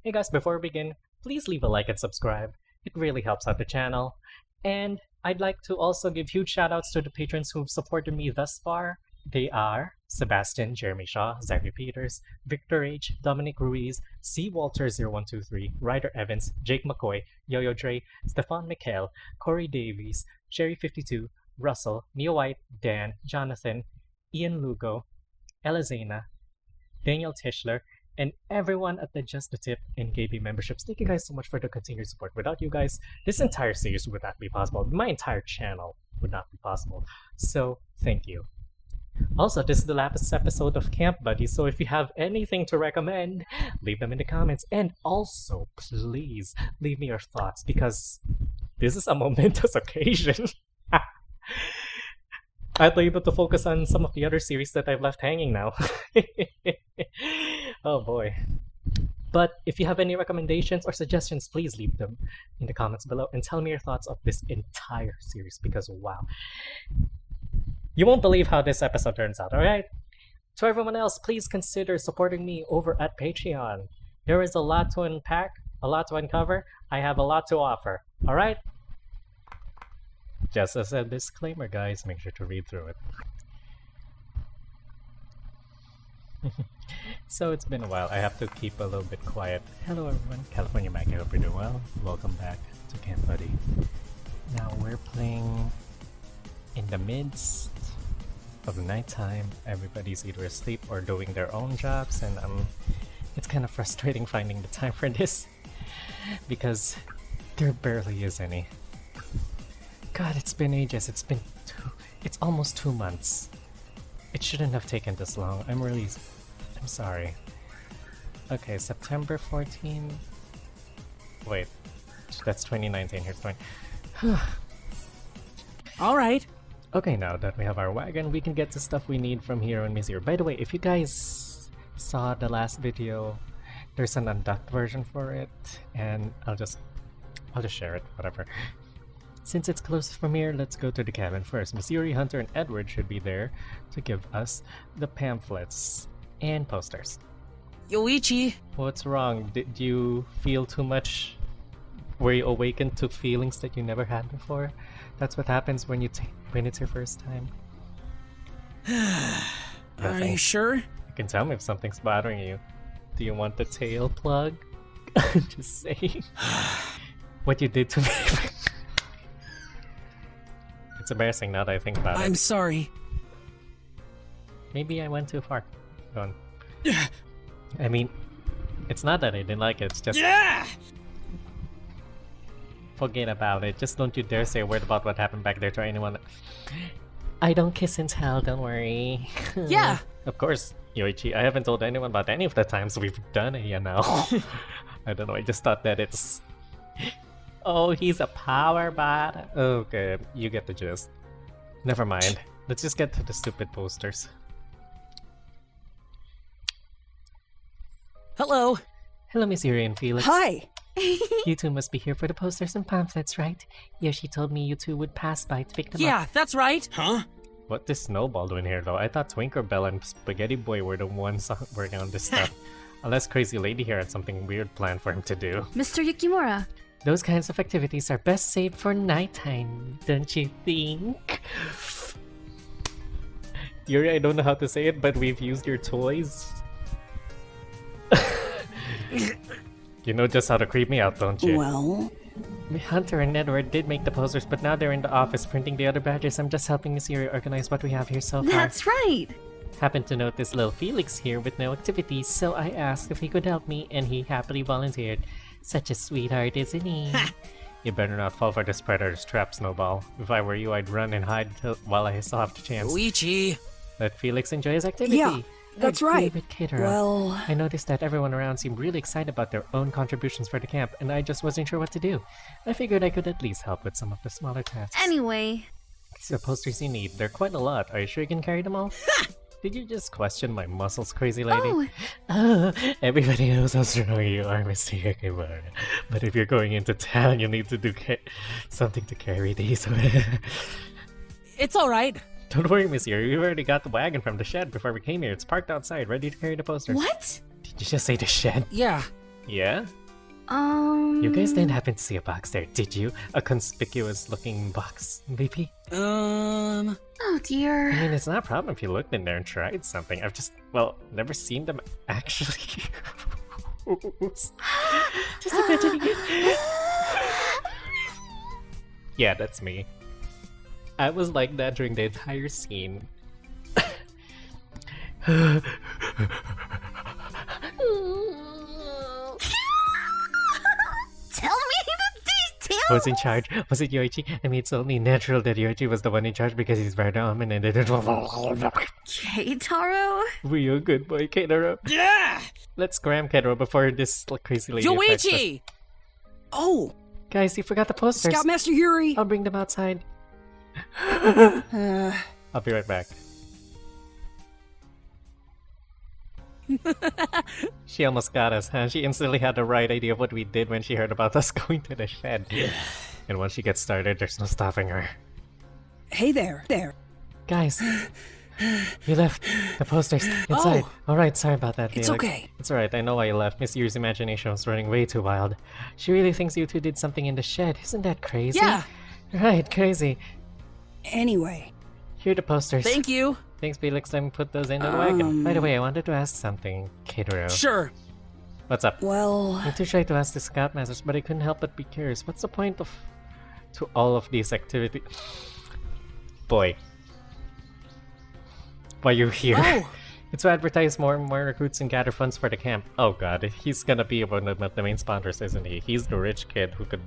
Hey guys, before we begin, please leave a like and subscribe. It really helps out the channel. And I'd like to also give huge shoutouts to the patrons who've supported me thus far. They are Sebastian, Jeremy Shaw, Zachary Peters, Victor H, Dominic Ruiz, C. Walter0123, Ryder Evans, Jake McCoy, Yo-Yo Dre, Stefan Mikhail, Corey Davies, Sherry52, Russell, Neo White, Dan, Jonathan, Ian Lugo, Elizana, Daniel Tischler, and everyone at the Just the Tip and KB memberships. Thank you guys so much for the continued support. Without you guys, this entire series would not be possible. My entire channel would not be possible. So, thank you. Also, this is the Lapis episode of Camp Buddy, so if you have anything to recommend, leave them in the comments. And also, please, leave me your thoughts, because this is a momentous occasion. I'd be able to focus on some of the other series that I've left hanging now. Oh boy. But if you have any recommendations or suggestions, please leave them in the comments below and tell me your thoughts of this entire series, because wow. You won't believe how this episode turns out, alright? To everyone else, please consider supporting me over at Patreon. There is a lot to unpack, a lot to uncover. I have a lot to offer, alright? Just as a disclaimer, guys, make sure to read through it. So it's been a while. I have to keep a little bit quiet. Hello everyone, TheCaliMack, I hope you're doing well. Welcome back to Camp Buddy. Now we're playing in the midst of the nighttime. Everybody's either asleep or doing their own jobs, and it's kind of frustrating finding the time for this because there barely is any. God, it's been ages. It's almost 2 months. It shouldn't have taken this long. I'm sorry. Okay, September 14. Wait, that's 2019. Here's 20. Alright. Okay, now that we have our wagon, we can get the stuff we need from Hero and Miss. By the way, if you guys saw the last video, there's an undocked version for it, and I'll just share it, whatever. Since it's closest from here, let's go to the cabin first. Miss Yuri, Hunter, and Edward should be there to give us the pamphlets and posters. Yoichi! What's wrong? Did you feel too much? Were you awakened to feelings that you never had before? That's what happens when it's your first time. Are you sure? You can tell me if something's bothering you. Do you want the tail plug? Just saying. What you did to me. It's embarrassing now that I think about it. I'm sorry. Maybe I went too far. Go on. I mean, it's not that I didn't like it, it's just... Yeah! Forget about it. Just don't you dare say a word about what happened back there to anyone. I don't kiss and tell, don't worry. Yeah! Of course, Yoichi. I haven't told anyone about any of the times we've done it, you know. I don't know, I just thought that it's... Oh, he's a power bot. Okay, you get the gist. Never mind. Let's just get to the stupid posters. Hello! Hello, Miss Yuri and Felix. Hi! You two must be here for the posters and pamphlets, right? Yoshi told me you two would pass by to pick them up. Yeah, that's right! Huh? What is Snowball doing here, though? I thought Twinkerbell and Spaghetti Boy were the ones working on this stuff. Unless Crazy Lady here had something weird planned for him to do. Mr. Yukimura. Those kinds of activities are best saved for nighttime, don't you think? Yuri, I don't know how to say it, but we've used your toys. You know just how to creep me out, don't you? Well... Hunter and Edward did make the posters, but now they're in the office printing the other badges. I'm just helping Miss Yuri organize what we have here so far. That's right! Happened to notice little Felix here with no activities, so I asked if he could help me, and he happily volunteered. Such a sweetheart, isn't he? You better not fall for this predator's trap, Snowball. If I were you, I'd run and hide while I still have the chance. Yoichi! Let Felix enjoy his activity. Yeah, that's right. Well... I noticed that everyone around seemed really excited about their own contributions for the camp, and I just wasn't sure what to do. I figured I could at least help with some of the smaller tasks. Anyway... These are posters you need. They're quite a lot. Are you sure you can carry them all? Did you just question my muscles, crazy lady? Oh, everybody knows how strong you are, Mr. Yukimura. But if you're going into town, you need to do something to carry these. It's alright. Don't worry, Miss Yuri. We've already got the wagon from the shed before we came here. It's parked outside, ready to carry the posters. What? Did you just say the shed? Yeah, Yeah? You guys didn't happen to see a box there, did you? A conspicuous looking box, VP? Oh dear. I mean, it's not a problem if you looked in there and tried something. I've just, well, never seen them actually. Just imagining it. Yeah, that's me. I was like that during the entire scene. Tell me the details! Who's in charge? Was it Yoichi? I mean, it's only natural that Yoichi was the one in charge because he's very dominant. Keitaro? Were you a good boy, Keitaro? Yeah! Let's scram Keitaro before this crazy lady affects us. Yoichi! Oh! Guys, you forgot the posters. Scoutmaster Yuri! I'll bring them outside. I'll be right back. She almost got us, huh? She instantly had the right idea of what we did when she heard about us going to the shed. And once she gets started, there's no stopping her. Hey there. Guys, you left the posters inside. Alright, sorry about that, It's Felix. okay. It's alright, I know why you left. Miss Yuri's imagination was running way too wild. She really thinks you two did something in the shed. Isn't that crazy? Yeah! Right, crazy. Anyway. Here are the posters. Thank you. Thanks, Felix. Let me put those in the wagon. By the way, I wanted to ask something, Keitaro. Sure. What's up? Well... I'm too shy to ask the Scoutmasters, but I couldn't help but be curious. What's the point to all of these activities? Boy. Why you here? Oh! It's to advertise more and more recruits and gather funds for the camp. Oh god, he's gonna be one of the main sponsors, isn't he? He's the rich kid who could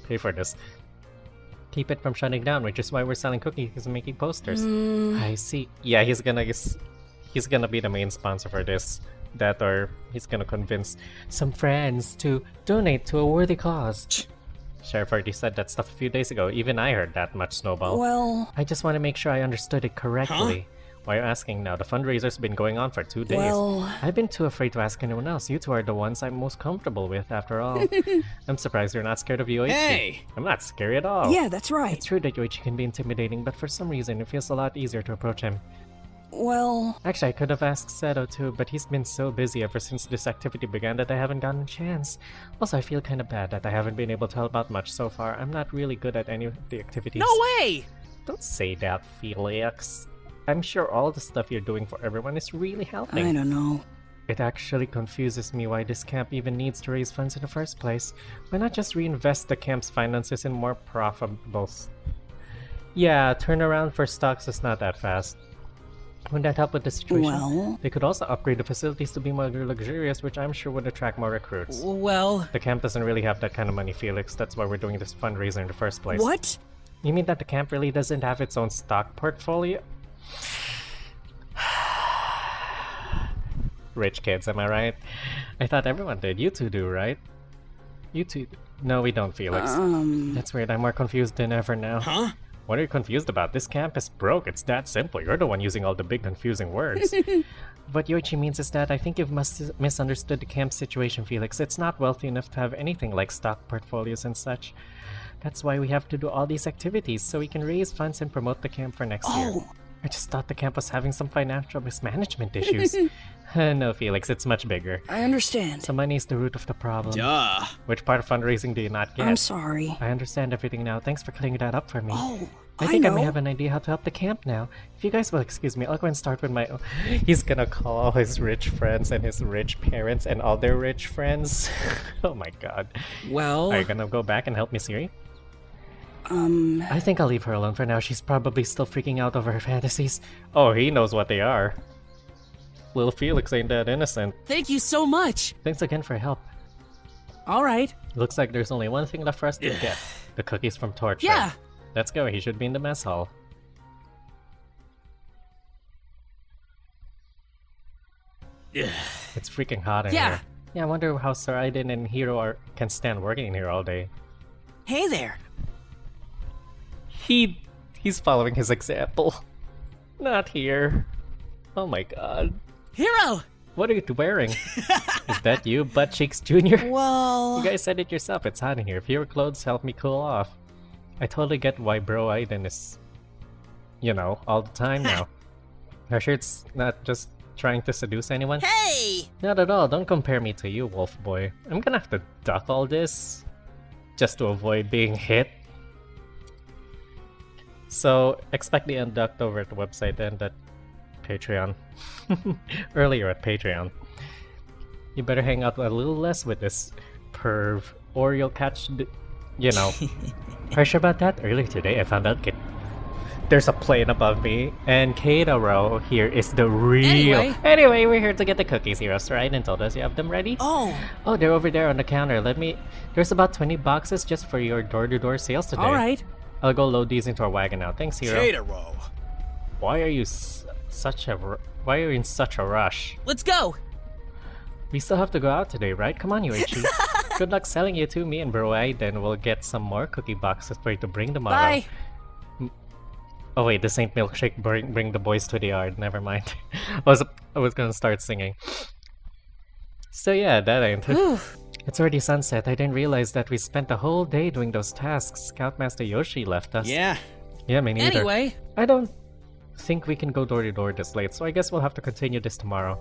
pay for this. Keep it from shutting down, which is why we're selling cookies and making posters. I see. Yeah, he's gonna be the main sponsor for this. That, or he's gonna convince some friends to donate to a worthy cause. Sheriff already said that stuff a few days ago. Even I heard that much, Snowball. Well... I just want to make sure I understood it correctly. Why are you asking now? The fundraiser's been going on for 2 days. Well... I've been too afraid to ask anyone else. You two are the ones I'm most comfortable with, after all. I'm surprised you're not scared of Yoichi. Hey! I'm not scary at all. Yeah, that's right. It's true that Yoichi can be intimidating, but for some reason it feels a lot easier to approach him. Well... Actually, I could have asked Seto too, but he's been so busy ever since this activity began that I haven't gotten a chance. Also, I feel kinda bad that I haven't been able to help out much so far. I'm not really good at any of the activities. No way! Don't say that, Felix. I'm sure all the stuff you're doing for everyone is really helping. I don't know. It actually confuses me why this camp even needs to raise funds in the first place. Why not just reinvest the camp's finances in more profitable... Yeah, turnaround for stocks is not that fast. Wouldn't that help with the situation? Well... They could also upgrade the facilities to be more luxurious, which I'm sure would attract more recruits. Well... The camp doesn't really have that kind of money, Felix. That's why we're doing this fundraiser in the first place. What? You mean that the camp really doesn't have its own stock portfolio? Rich kids, am I right? I thought everyone did. You two do, right? You two... No, we don't, Felix. That's weird. I'm more confused than ever now. Huh? What are you confused about? This camp is broke. It's that simple. You're the one using all the big confusing words. What Yoichi means is that I think you've misunderstood the camp situation, Felix. It's not wealthy enough to have anything like stock portfolios and such. That's why we have to do all these activities, so we can raise funds and promote the camp for next year. I just thought the camp was having some financial mismanagement issues. No, Felix, it's much bigger. I understand. So money is the root of the problem. Duh. Which part of fundraising do you not get? I'm sorry. I understand everything now. Thanks for clearing that up for me. Oh, I think I may have an idea how to help the camp now. If you guys will excuse me, I'll go and start with my... He's gonna call all his rich friends and his rich parents and all their rich friends. Oh my god. Well... Are you gonna go back and help Miss Yuri? I think I'll leave her alone for now. She's probably still freaking out over her fantasies. Oh, he knows what they are. Little Felix ain't that innocent. Thank you so much! Thanks again for your help. Alright. Looks like there's only one thing left for us to get. The cookies from Torture. Yeah! Let's go, he should be in the mess hall. It's freaking hot in here. Yeah, I wonder how Sir Aiden and Hiro can stand working in here all day. Hey there! He's following his example. Not here. Oh my god. Hiro! What are you wearing? Is that you, Butt Cheeks Jr.? Well... You guys said it yourself, it's hot in here. Fewer clothes help me cool off. I totally get why Bro Aiden is, you know, all the time now. Our shirt's not just trying to seduce anyone? Hey! Not at all, don't compare me to you, wolf boy. I'm gonna have to duck all this just to avoid being hit. So, expect the unducked over at the website and at Patreon. Earlier at Patreon. You better hang out a little less with this perv, or you'll catch the... You know. Are you sure about that? Earlier today, I found out there's a plane above me, and Kataro here is the real... Anyway, we're here to get the cookies, Heroes, right? And told us you have them ready? Oh, they're over there on the counter. There's about 20 boxes just for your door-to-door sales today. alright. I'll go load these into our wagon now. Thanks, Hero. Kataro. Why are you Why are you in such a rush? Let's go! We still have to go out today, right? Come on, Yoichi. Good luck selling you to me and Bro Aiden. We'll get some more cookie boxes for you to bring tomorrow. Bye! Oh wait, the Saint Milkshake bring the boys to the yard. Never mind. I was gonna start singing. So yeah, that ain't it. It's already sunset. I didn't realize that we spent the whole day doing those tasks. Scoutmaster Yoshi left us. Yeah. Yeah, me neither. Anyway, I don't think we can go door to door this late, so I guess we'll have to continue this tomorrow.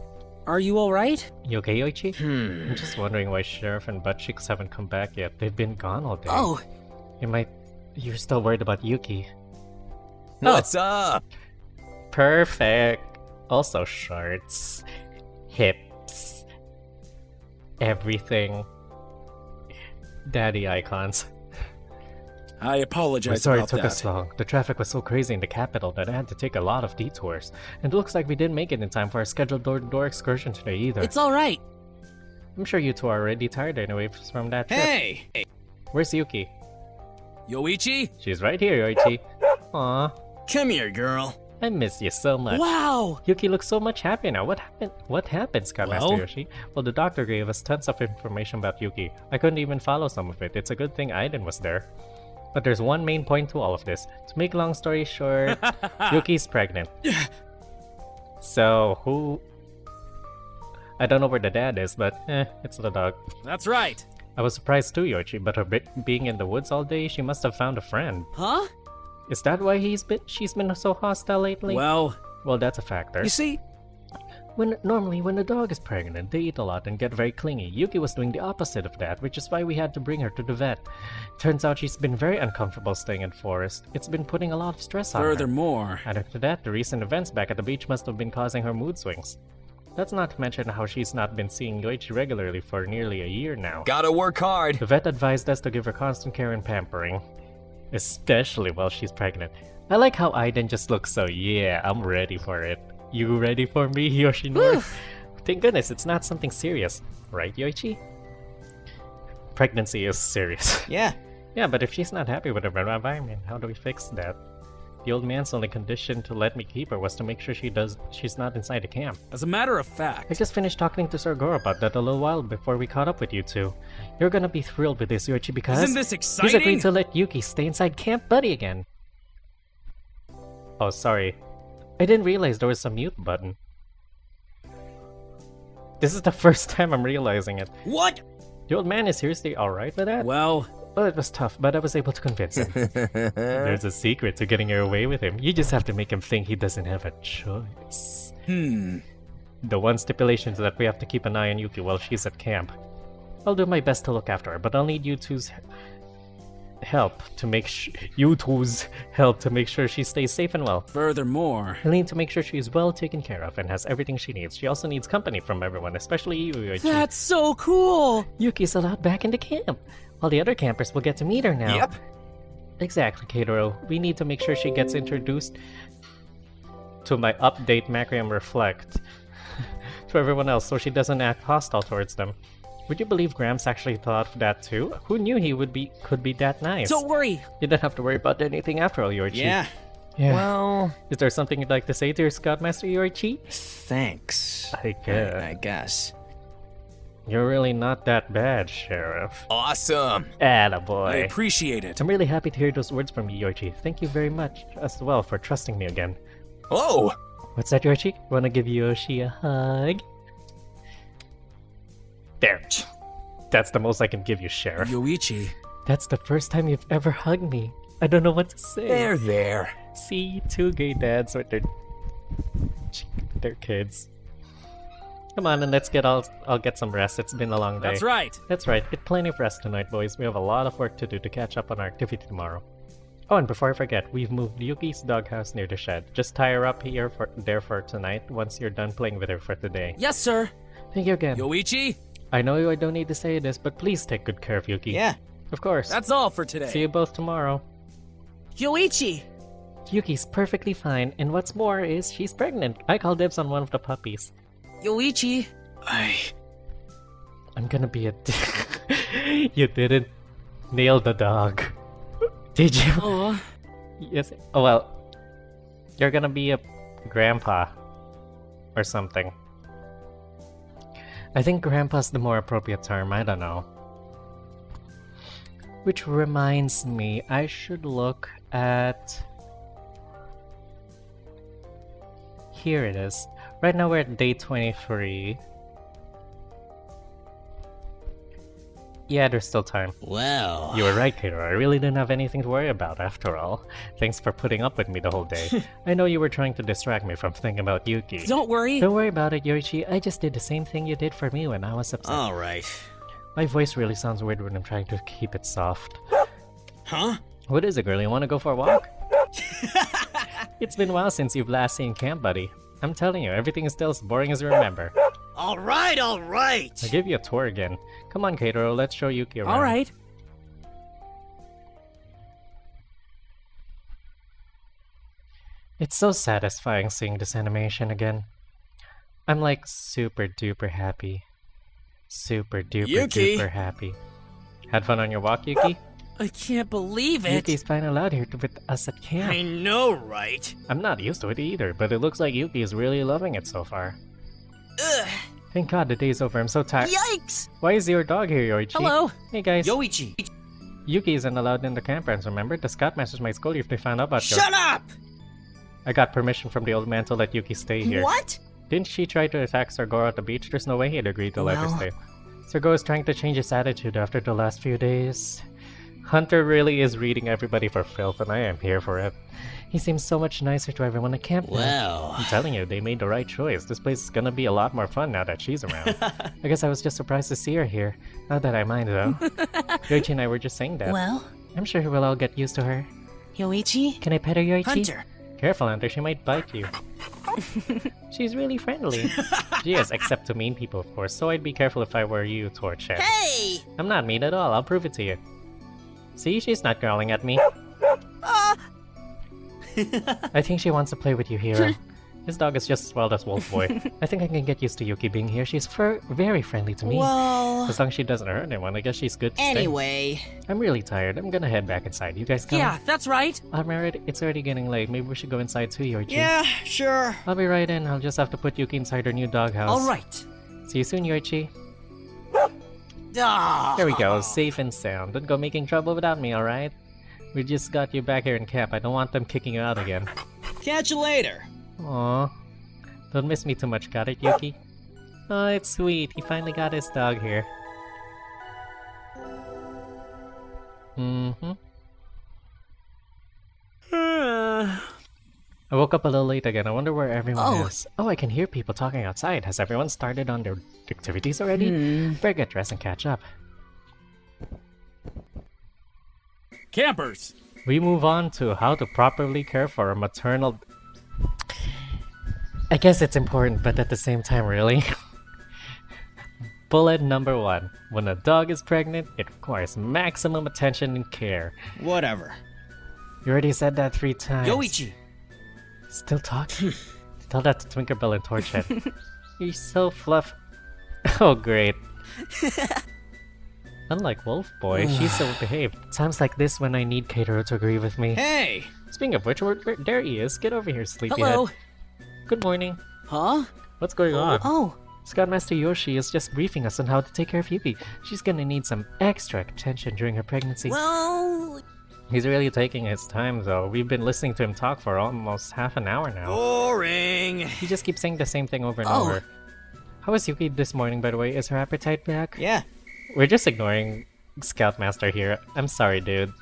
are you alright? You okay, Yoichi? I'm just wondering why Sheriff and BACCHIKOI haven't come back yet. They've been gone all day. Oh, You're still worried about Yuki. What's up? Perfect. Also shorts, hips, everything. Daddy icons. I apologize We're sorry it about took that. us long. The traffic was so crazy in the capital that I had to take a lot of detours. And it looks like we didn't make it in time for our scheduled door-to-door excursion today either. it's alright. I'm sure you two are already tired anyway from that trip. Hey! Where's Yuki? Yoichi? She's right here, Yoichi. Aw, Come here, girl. I miss you so much. Wow! Yuki looks so much happier now. What happened? What happened, Scoutmaster Well? Yoshi? Well, the doctor gave us tons of information about Yuki. I couldn't even follow some of it. It's a good thing Aiden was there. But there's one main point to all of this. To make long story short, Yuki's pregnant. So, who... I don't know where the dad is, but it's the dog. That's right. I was surprised too, Yoichi, but her being in the woods all day, she must have found a friend. Huh? Is that why she's been so hostile lately? Well, Well, that's a factor. you see, Normally, when a dog is pregnant, they eat a lot and get very clingy. Yuki was doing the opposite of that, which is why we had to bring her to the vet. Turns out she's been very uncomfortable staying in forest. It's been putting a lot of stress on her. furthermore, Added to that, the recent events back at the beach must have been causing her mood swings. That's not to mention how she's not been seeing Yoichi regularly for nearly a year now. Gotta work hard. The vet advised us to give her constant care and pampering, especially while she's pregnant. I like how Aiden just looks so, yeah, I'm ready for it. You ready for me, Yoshinori? Thank goodness it's not something serious. Right, Yoichi? Pregnancy is serious. yeah. Yeah, but if she's not happy with her environment, how do we fix that? The old man's only condition to let me keep her was to make sure she's not inside the camp. As a matter of I fact, just finished talking to Sir Goro about that a little while before we caught up with you two. You're gonna be thrilled with this, Yoichi, because isn't this he's agreed exciting? to let Yuki stay inside Camp Buddy again. Oh, sorry. I didn't realize there was a mute button. This is the first time I'm realizing it. What? The old man is seriously alright with that? Well, Well, it was tough, but I was able to convince him. There's a secret to getting your way with him. You just have to make him think he doesn't have a choice. The one stipulation is that we have to keep an eye on Yuki while she's at camp. I'll do my best to look after her, but I'll need you two's help to make sure she stays safe and well. furthermore, I'll need to make sure she's well taken care of and has everything she needs. She also needs company from everyone, especially you, Yoichi. That's so cool! Yuki's allowed back into camp. All the other campers will get to meet her now. Yep. Exactly, Kataro. We need to make sure she gets introduced to my update Macky and Reflect to everyone else so she doesn't act hostile towards them. Would you believe Gramps actually thought of that too? Who knew he could be that nice? Don't worry! You don't have to worry about anything after all, Yoichi. yeah. Yeah. Well, Is there something you'd like to say to your Scoutmaster, Yoichi? thanks. I guess. I guess. You're really not that bad, Sheriff. Awesome. I Attaboy. appreciate it. I'm really happy to hear those words from you, Yoichi. Thank you very much as well for trusting me again. Oh, What's that, Yoichi? Wanna give Yoshi a hug? There. That's the most I can give you, Sheriff. Yoichi, That's the first time you've ever hugged me. I don't know what to say. there. See, two gay dads with their kids. Come on, and I'll get some rest. It's been a long day. That's right. That's right. Get plenty of rest tonight, boys. We have a lot of work to do to catch up on our activity tomorrow. Oh, and before I forget, we've moved Yuki's doghouse near the shed. Just tie her up there for tonight once you're done playing with her for today. Yes, sir. Thank you again. Yoichi? I know I don't need to say this, but please take good care of Yuki. Yeah. Of course. That's all for today. See you both tomorrow. Yoichi. Yuki's perfectly fine, and what's more is she's pregnant. I call dibs on one of the puppies. Yoichi. I'm gonna be a You didn't nail the dog. Did you? Oh. Yes. Oh well. You're gonna be a grandpa. Or something. I think grandpa's the more appropriate term, I don't know. Which reminds me, I should look at... Here it is. Right now we're at day 23. Yeah, there's still time. Well. You were right, Kato. I really didn't have anything to worry about after all. Thanks for putting up with me the whole day. I know you were trying to distract me from thinking about Yuki. Don't worry. Don't worry about it, Yoichi. I just did the same thing you did for me when I was upset. Alright. My voice really sounds weird when I'm trying to keep it soft. Huh? What is it, girl? You want to go for a walk? It's been a while since you've last seen camp, buddy. I'm telling you, everything is still as boring as you remember. Alright, alright! I'll give you a tour again. Come on, Kato, let's show Yuki around. All right. It's so satisfying seeing this animation again. I'm like super duper happy. Super duper Yuki! duper happy. Had fun on your walk, Yuki? I can't believe it. Yuki's finally out here with us at camp. I know, right? I'm not used to it either, but it looks like Yuki is really loving it so far. Ugh. Thank God the day's over, I'm so tired. Yikes. Why is your dog here, Yoichi? Hello. Hey guys. Yoichi! Yuki isn't allowed in the campgrounds, remember? The scoutmasters might scold you if they found out about your... Shut up! I got permission from the old man to let Yuki stay here. What? Didn't she try to attack Sargoro at the beach? There's no way he'd agree to let her Well- stay. Sargoro is trying to change his attitude after the last few days. Hunter really is reading everybody for filth, and I am here for it. He seems so much nicer to everyone at camp now. Well... I'm telling you, they made the right choice. This place is gonna be a lot more fun now that she's around. I guess I was just surprised to see her here. Not that I mind, though. Yoichi and I were just saying that. Well, I'm sure we'll all get used to her. Yoichi? Can I pet her, Yoichi? Hunter! Careful, Hunter, she might bite you. She's really friendly. She is, except to mean people, of course, so I'd be careful if I were you, Torchhead. Hey! I'm not mean at all, I'll prove it to you. See, she's not growling at me. I think she wants to play with you, Hero. This dog is just as wild as Wolf Boy. I think I can get used to Yuki being here. She's very friendly to me. Well... As long as she doesn't hurt anyone, I guess she's good to stay. Anyway... I'm really tired. I'm gonna head back inside. You guys come? Yeah, that's right. It's already getting late. Maybe we should go inside too, Yoichi. Yeah, sure. I'll be right in. I'll just have to put Yuki inside her new doghouse. All right. See you soon, Yoichi. Ah. There we go. Safe and sound. Don't go making trouble without me, alright? We just got you back here in camp. I don't want them kicking you out again. Catch you later. Aww. Don't miss me too much, got it, Yuki? Oh, it's sweet. He finally got his dog here. Mm-hmm. I woke up a little late again. I wonder where everyone is. Oh, I can hear people talking outside. Has everyone started on their activities already? Better get dressed and catch up. Campers! We move on to how to properly care for a maternal... I guess it's important, but at the same time, really. Bullet number 1. When a dog is pregnant, it requires maximum attention and care. Whatever. You already said that 3 times. Yoichi! Still talking? Tell that to Tinkerbell and Torchhead. You're so fluff. Oh, great. Unlike Wolf Boy, she's so behaved. Times like this when I need Keitaro to agree with me. Hey! Speaking of which, there he is. Get over here, sleepyhead. Hello. Good morning. Huh? What's going on? Oh. Scoutmaster Yoshi is just briefing us on how to take care of Yuki. She's gonna need some extra attention during her pregnancy. Well, He's really taking his time, though. We've been listening to him talk for almost half an hour now. Boring! He just keeps saying the same thing over and Oh. over. How is Yuki this morning, by the way? Is her appetite back? Yeah. We're just ignoring Scoutmaster here. I'm sorry, dude.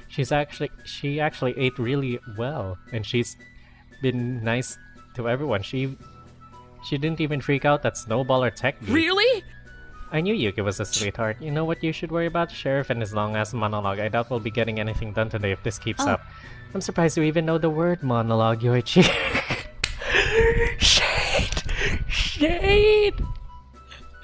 She actually ate really well, and she's been nice to everyone. She She didn't even freak out at Snowball or Tech Beat. Really? I knew Yuki was a sweetheart. You know what you should worry about? Sheriff and his long-ass monologue. I doubt we'll be getting anything done today if this keeps up. I'm surprised you even know the word monologue, Yoichi. Shade! Shade!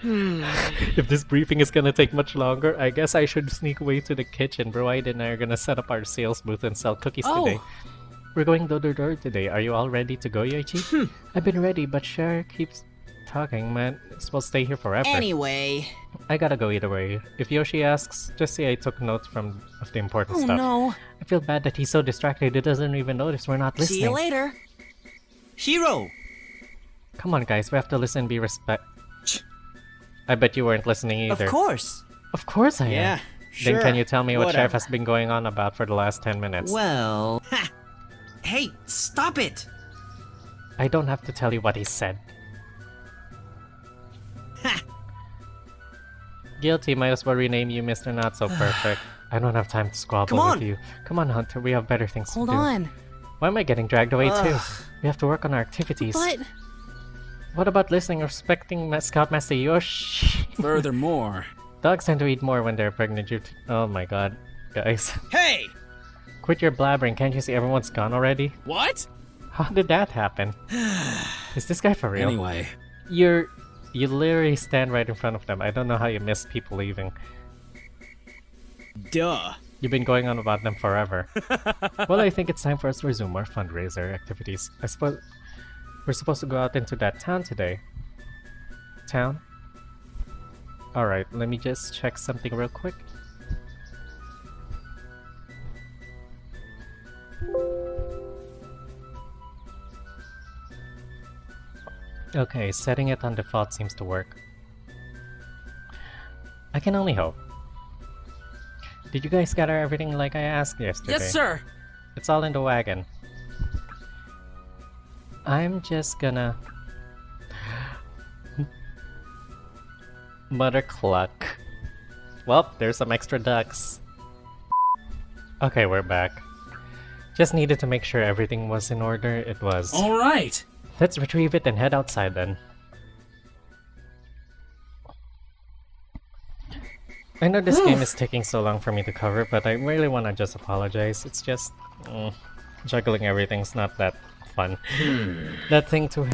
If this briefing is gonna take much longer, I guess I should sneak away to the kitchen. Bro, I and I are gonna set up our sales booth and sell cookies today. We're going door-to-door today. Are you all ready to go, Yoichi? I've been ready, but Sheriff keeps talking, man. We'll stay here forever. Anyway. I gotta go either way. If Yoshi asks, just say I took notes of the important stuff. no. I feel bad that he's so distracted he doesn't even notice we're not listening. See you later. Hiro! Come on, guys, we have to listen and be I bet you weren't listening either. Of course. Of course I am. Yeah, sure. Then can you tell me what Sheriff Whatever. has been going on about for the last 10 minutes? Well... Hey, stop it! I don't have to tell you what he said. Guilty, might as well rename you Mr. Not So Perfect. I don't have time to squabble Come with on. you. Come on, Hunter, we have better things Hold to do. on. Why am I getting dragged away too? We have to work on our activities. But... What about listening and respecting Scoutmaster Yoshi? Furthermore, Dogs tend to eat more when they're pregnant. Oh my god, guys. Hey! Quit your blabbering, can't you see everyone's gone already? what? How did that happen? Is this guy for real? Anyway, You literally stand right in front of them. I don't know how you miss people leaving. Duh. You've been going on about them forever. Well, I think it's time for us to resume our fundraiser activities. I suppose we're supposed to go out into that town today. Town? Alright, let me just check something real quick. Okay, setting it on default seems to work. I can only hope. Did you guys gather everything like I asked yesterday? Yes, sir. It's all in the wagon. I'm just gonna... Mother cluck. Well, there's some extra ducks. Okay, we're back. Just needed to make sure everything was in order. It was. all right. Let's retrieve it and head outside then. I know this game is taking so long for me to cover, but I really want to just apologize. It's just... juggling everything's not that fun. That thing to...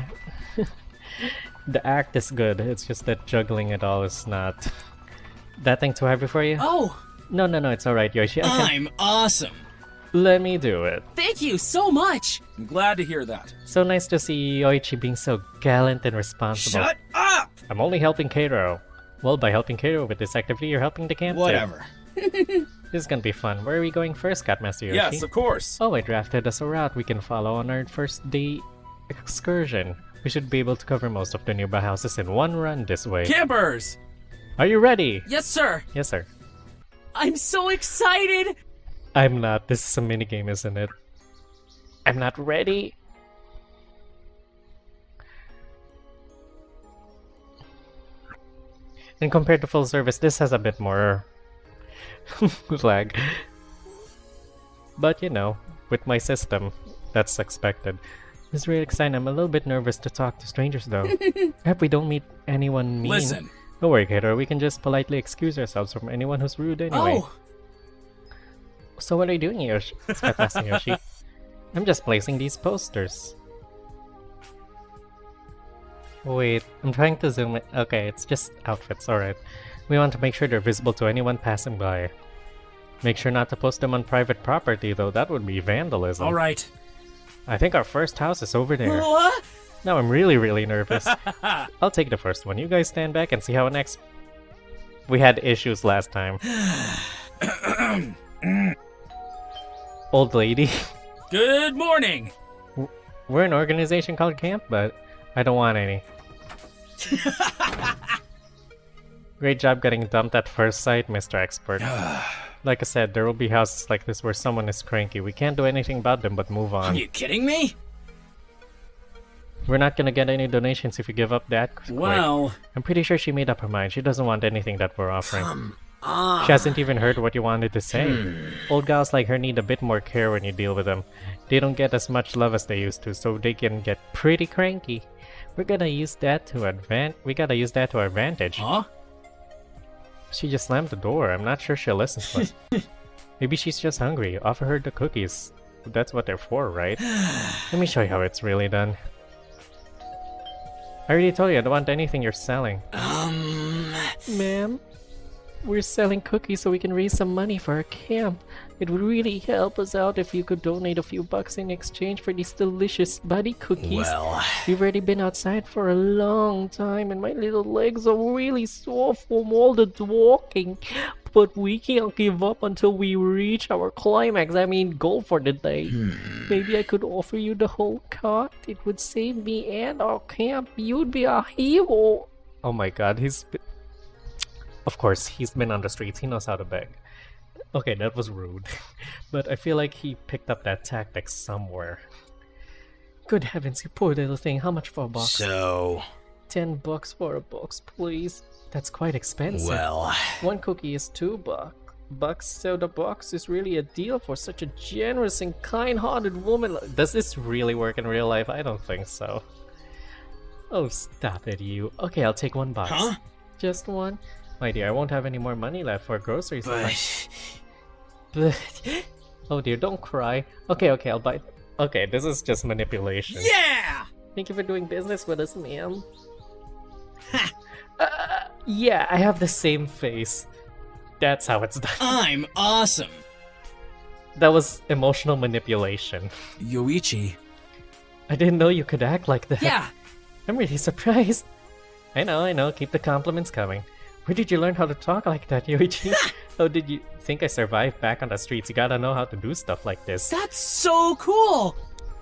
The act is good, it's just that juggling it all is not... That thing too heavy for you? Oh, No, it's alright, Yoshi. I can... I'm awesome. Let me do it. thank you so much. I'm glad to hear that. So nice to see Yoichi being so gallant and responsible. Shut up! I'm only helping Keiro. Well, by helping Keiro with this activity, you're helping the camp too. Whatever. This is gonna be fun. Where are we going first, Catmaster Yoshi? Yes, of course. Oh, I drafted us a route we can follow on our first day excursion. We should be able to cover most of the nearby houses in one run this way. Campers! Are you ready? Yes, sir. Yes, sir. I'm so excited. I'm not. This is a minigame, isn't it? I'm not ready. And compared to full service, this has a bit more lag. But you know, with my system, that's expected. It's really exciting. I'm a little bit nervous to talk to strangers though. I hope we don't meet anyone mean. Listen, Don't worry, Kato. We can just politely excuse ourselves from anyone who's rude anyway. Oh, So what are you doing, Yoshi? Asking Yoshi. I'm just placing these posters. Wait, I'm trying to zoom it. Okay, it's just outfits, alright. We want to make sure they're visible to anyone passing by. Make sure not to post them on private property, though. That would be vandalism. all right. I think our first house is over there. what? Now I'm really nervous. I'll take the first one. You guys stand back and see how next... We had issues last time. Old lady. Good morning. We're an organization called Camp, but I don't want any. Great job getting dumped at first sight, Mr. Expert. Like I said, there will be houses like this where someone is cranky. We can't do anything about them but move Are on. you kidding me? We're not gonna get any donations if you give up that quick. Well, I'm pretty sure she made up her mind. She doesn't want anything that we're offering. Ah. She hasn't even heard what you wanted to say. Old gals like her need a bit more care when you deal with them. They don't get as much love as they used to, so they can get pretty cranky. We gotta use that to our advantage. Huh? She just slammed the door. I'm not sure she'll listen to us. Maybe she's just hungry. Offer her the cookies. That's what they're for, right? Let me show you how it's really done. I already told you I don't want anything you're selling. Ma'am? We're selling cookies so we can raise some money for our camp. It would really help us out if you could donate a few bucks in exchange for these delicious buddy cookies. Well, We've already been outside for a long time and my little legs are really sore from all the walking. But we can't give up until we reach our goal for the day. Maybe I could offer you the whole cart. It would save me and our camp. You'd be a hero. Oh my god, of course, he's been on the streets. He knows how to beg. Okay, that was rude. But I feel like he picked up that tactic somewhere. Good heavens, you poor little thing. How much for a box? so, $10 for a box, please. That's quite expensive. well, One cookie is $2. So the box is really a deal for such a generous and kind-hearted woman. Does this really work in real life? I don't think so. Oh, stop it, you. Okay, I'll take $1. huh? Just one? My dear, I won't have any more money left for groceries. But, Oh dear, don't cry. Okay, I'll buy. Okay, this is just manipulation. yeah! Thank you for doing business with us, ma'am. Yeah, I have the same face. That's how it's done. I'm awesome. That was emotional manipulation. Yoichi. I didn't know you could act like that. Yeah, I'm really surprised. I know, keep the compliments coming. Where did you learn how to talk like that, Yoichi? How did you think I survived back on the streets? You gotta know how to do stuff like this. that's so cool.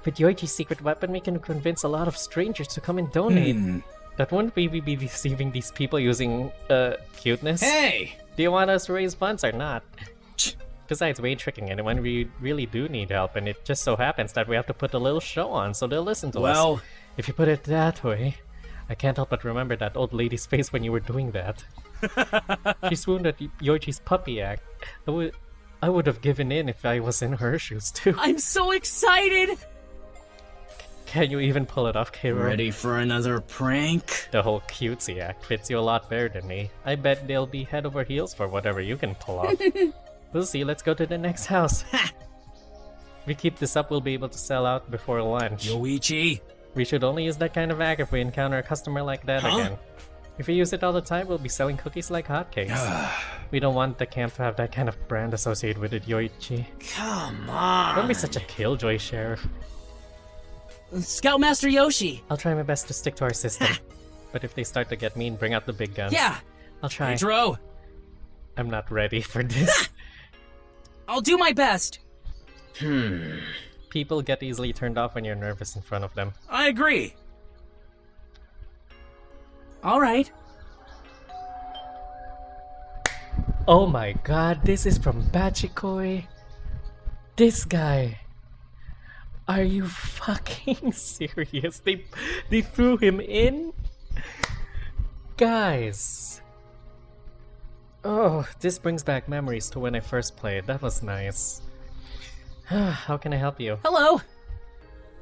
With Yoichi's secret weapon, we can convince a lot of strangers to come and donate. That wouldn't we be deceiving these people using, cuteness? Hey! Do you want us to raise funds or not? Besides, we ain't tricking anyone. We really do need help, and it just so happens that we have to put a little show on, so they'll listen to us. Well, If you put it that way, I can't help but remember that old lady's face when you were doing that. She swooned at Yoichi's puppy act. I would have given in if I was in her shoes too. I'm so excited. Can you even pull it off, K-Roy? Ready for another prank? The whole cutesy act fits you a lot better than me. I bet they'll be head over heels for whatever you can pull off. We'll see, let's go to the next house. If we keep this up, we'll be able to sell out before lunch. Yoichi. We should only use that kind of act if we encounter a customer like that again. If we use it all the time, we'll be selling cookies like hotcakes. We don't want the camp to have that kind of brand associated with it, Yoichi. Come on. Don't be such a killjoy, Sheriff. Scoutmaster Yoshi. I'll try my best to stick to our system. But if they start to get mean, bring out the big guns. Yeah, I'll try. Pedro. I'm not ready for this. I'll do my best. People get easily turned off when you're nervous in front of them. I agree. All right. Oh my god, this is from BACCHIKOI. This guy. Are you fucking serious? They threw him in? Guys. Oh, this brings back memories to when I first played. That was nice. How can I help you? Hello.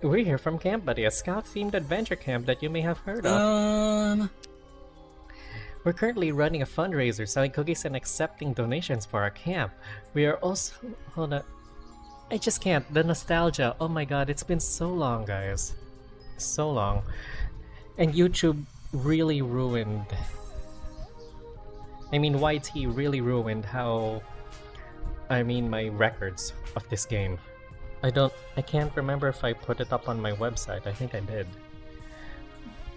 We're here from Camp Buddy, a scout-themed adventure camp that you may have heard of. We're currently running a fundraiser, selling cookies and accepting donations for our camp. We are also... Hold on. I just can't. The nostalgia. Oh my god, it's been so long, guys. So long. And YouTube really ruined... YT really ruined how... my records of this game. I can't remember if I put it up on my website. I think I did.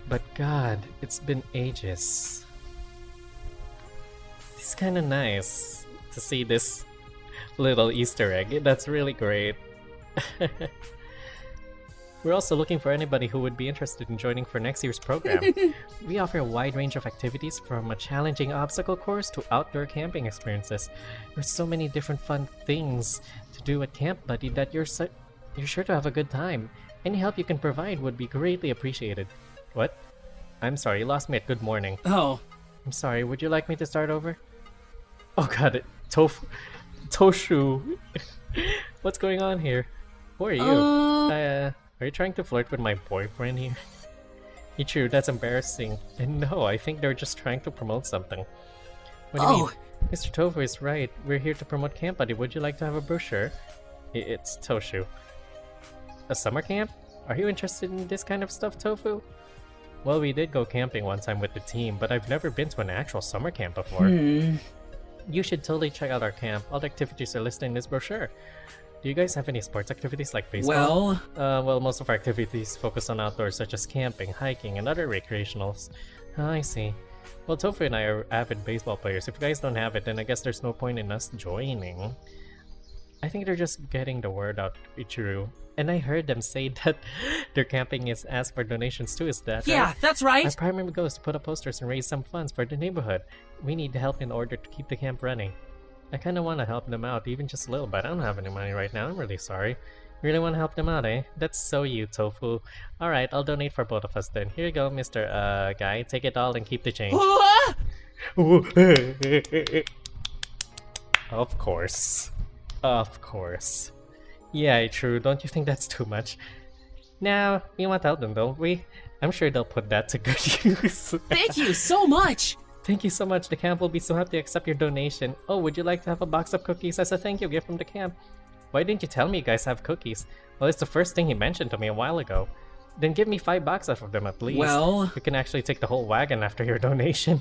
But god, it's been ages. It's kinda nice to see this little Easter egg. That's really great. We're also looking for anybody who would be interested in joining for next year's program. We offer a wide range of activities from a challenging obstacle course to outdoor camping experiences. There's so many different fun things to do at Camp Buddy that you're sure to have a good time. Any help you can provide would be greatly appreciated. What? I'm sorry, you lost me at good morning. Oh. I'm sorry, would you like me to start over? Oh god, Toshu. What's going on here? Who are you? Are you trying to flirt with my boyfriend here? Ichiru, that's embarrassing. And no, I think they're just trying to promote something. What do you mean? Mr. Tofu is right. We're here to promote Camp Buddy. Would you like to have a brochure? It's Toshu. A summer camp? Are you interested in this kind of stuff, Tofu? Well, we did go camping one time with the team, but I've never been to an actual summer camp before. You should totally check out our camp. All the activities are listed in this brochure. Do you guys have any sports activities like baseball? Well, most of our activities focus on outdoors such as camping, hiking, and other recreationals. I see. Well, Tofu and I are avid baseball players. If you guys don't have it, then I guess there's no point in us joining. I think they're just getting the word out, Ichiru. And I heard them say that their camping is asked for donations too, is that Yeah, right? that's right. Our primary goal is to put up posters and raise some funds for the neighborhood. We need help in order to keep the camp running. I kinda wanna help them out, even just a little, but I don't have any money right now. I'm really sorry. You really wanna help them out, eh? That's so you, Tofu. Alright, I'll donate for both of us then. Here you go, Mr. Guy. Take it all and keep the change. Of course. Of course. Yeah, true. Don't you think that's too much? Now, we want to help them, don't we? I'm sure they'll put that to good use. Thank you so much. Thank you so much. The camp will be so happy to accept your donation. Oh, would you like to have a box of cookies as a thank you gift from the camp? Why didn't you tell me you guys have cookies? Well, it's the first thing he mentioned to me a while ago. Then give me 5 boxes of them at least. Well, You can actually take the whole wagon after your donation.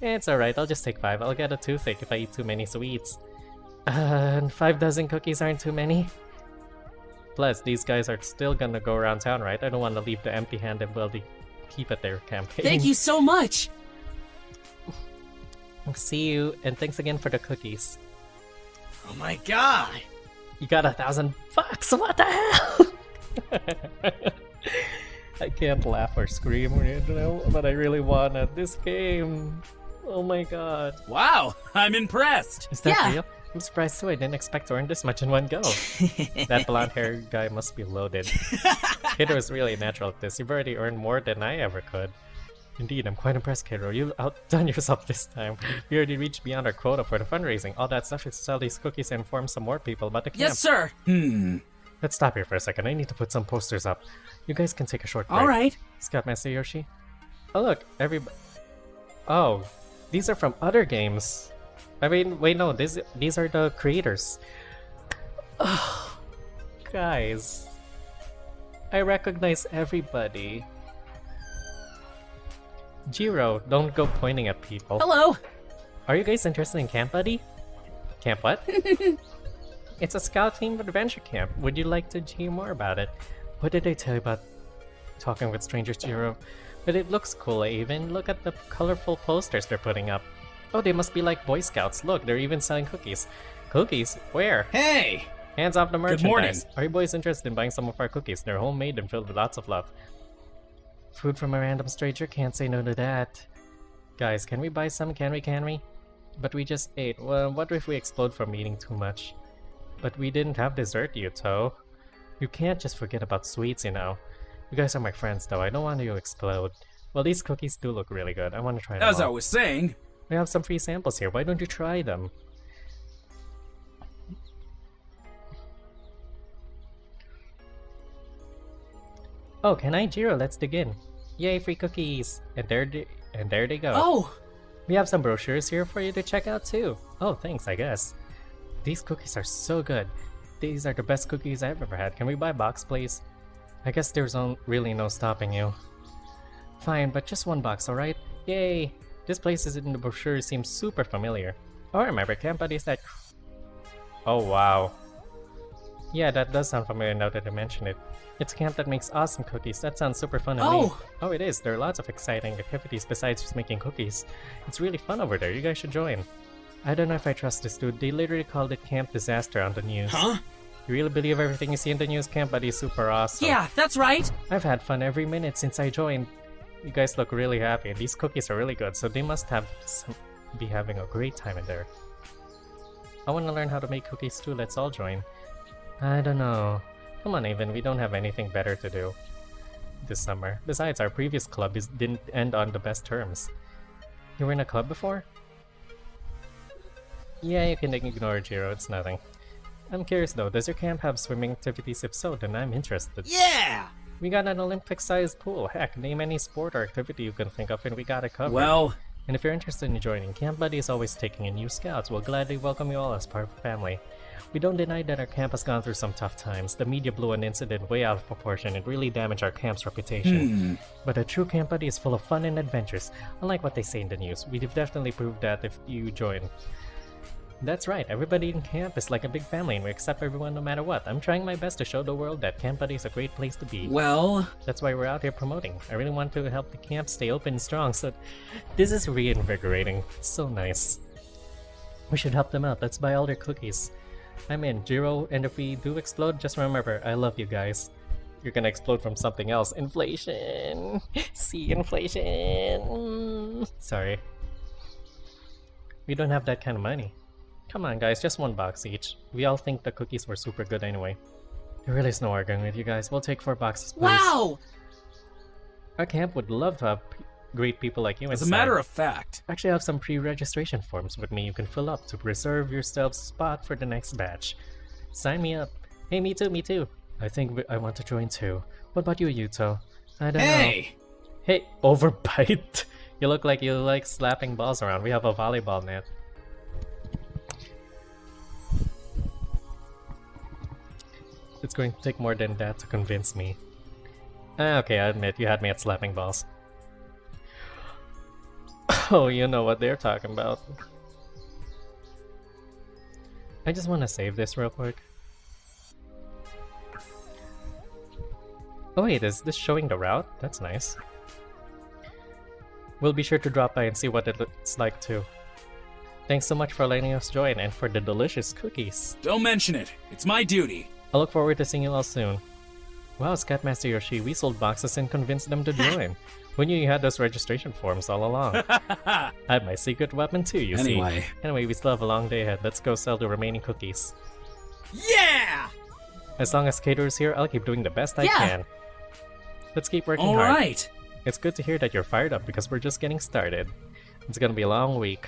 It's alright, I'll just take 5. I'll get a toothache if I eat too many sweets. And 5 dozen cookies aren't too many. Plus, these guys are still gonna go around town, right? I don't want to leave the empty-handed while they keep at their campaign. thank you so much. See you, and thanks again for the cookies. Oh my god! You got $1,000 bucks. What the hell? I can't laugh or scream, but I really wanted this game. Oh my god. Wow, I'm impressed. Is that Yeah. real? I'm surprised too. I didn't expect to earn this much in one go. That blonde hair guy must be loaded. Kiddo is really natural at this. You've already earned more than I ever could. Indeed, I'm quite impressed, Kiddo. You've outdone yourself this time. We already reached beyond our quota for the fundraising. All that stuff is to sell these cookies and inform some more people about the camp. Yes, sir. Let's stop here for a second. I need to put some posters up. You guys can take a short break. All right. Scoutmaster Yoshi. Oh look, everybody. Oh, these are from other games. I mean, wait, no, these are the creators. Oh, guys, I recognize everybody. Jiro, don't go pointing at people. Hello. Are you guys interested in Camp Buddy? Camp what? It's a scout-themed adventure camp. Would you like to hear more about it? What did I tell you about talking with strangers, Jiro? But it looks cool, even. Look at the colorful posters they're putting up. Oh, they must be like Boy Scouts. Look, they're even selling cookies. Cookies? Where? Hey! Hands off the merchandise. morning. Are you boys interested in buying some of our cookies? They're homemade and filled with lots of love. Food from a random stranger? Can't say no to that. Guys, can we buy some? Can we? But we just ate. Well, what if we explode from eating too much? But we didn't have dessert, Yuto. You can't just forget about sweets, you know. You guys are my friends, though. I don't want you to explode. Well, these cookies do look really good. I want to try them As I all. was saying, We have some free samples here. Why don't you try them? Oh, can I, Jiro? Let's dig in. Yay, free cookies! And there they go. Oh, We have some brochures here for you to check out too. Oh, thanks, I guess. These cookies are so good. These are the best cookies I've ever had. Can we buy a box, please? I guess there's really no stopping you. Fine, but just one box, alright? Yay! This place is in the brochure seems super familiar. Oh, I remember Camp Buddy's that... Oh, wow. Yeah, that does sound familiar now that I mention it. It's a camp that makes awesome cookies. That sounds super fun to me. Oh! Oh, it is. There are lots of exciting activities besides just making cookies. It's really fun over there. You guys should join. I don't know if I trust this dude. They literally called it Camp Disaster on the news. Huh? You really believe everything you see in the news? Camp Buddy is super awesome. yeah, that's right. I've had fun every minute since I joined. You guys look really happy. These cookies are really good, so they must be having a great time in there. I want to learn how to make cookies too. Let's all join. I don't know. Come on, Avon. We don't have anything better to do this summer. Besides, our previous club didn't end on the best terms. You were in a club before? Yeah, you can ignore Jiro. It's nothing. I'm curious though. Does your camp have swimming activities? If so, then I'm interested. Yeah! We got an Olympic-sized pool. Heck, name any sport or activity you can think of and we got it covered. Well, And if you're interested in joining, Camp Buddy is always taking in new scouts. We'll gladly welcome you all as part of the family. We don't deny that our camp has gone through some tough times. The media blew an incident way out of proportion and really damaged our camp's reputation. But a true Camp Buddy is full of fun and adventures, unlike what they say in the news. We've definitely proved that if you join. That's right, everybody in camp is like a big family and we accept everyone no matter what. I'm trying my best to show the world that Camp Buddy is a great place to be. well, That's why we're out here promoting. I really want to help the camp stay open and strong, so this is reinvigorating. It's so nice. We should help them out. Let's buy all their cookies. I'm in, Jiro, and if we do explode, just remember, I love you guys. You're gonna explode from something else. Inflation! See, inflation! Sorry. We don't have that kind of money. Come on guys, just one box each. We all think the cookies were super good anyway. There really is no arguing with you guys. We'll take 4 boxes, please. Wow! Our camp would love to have great people like you as inside. a matter of fact, Actually, I have some pre-registration forms with me you can fill up to reserve yourselves a spot for the next batch. Sign me up. Hey, me too, me too. I think I want to join too. What about you, Yuto? I don't know. hey! Hey, overbite. You look like you like slapping balls around. We have a volleyball net. It's going to take more than that to convince me. Okay, I admit, you had me at slapping balls. Oh, you know what they're talking about. I just want to save this real quick. Oh wait, is this showing the route? That's nice. We'll be sure to drop by and see what it looks like too. Thanks so much for letting us join and for the delicious cookies. Don't mention it. It's my duty. I look forward to seeing you all soon. Wow, Scoutmaster Yoshi, we sold boxes and convinced them to join. Who knew you had those registration forms all along? I have my secret weapon too, you see. Anyway, we still have a long day ahead. Let's go sell the remaining cookies. Yeah! As long as Cater's here, I'll keep doing the best I Yeah. can. Let's keep working All hard. right. It's good to hear that you're fired up because we're just getting started. It's gonna be a long week.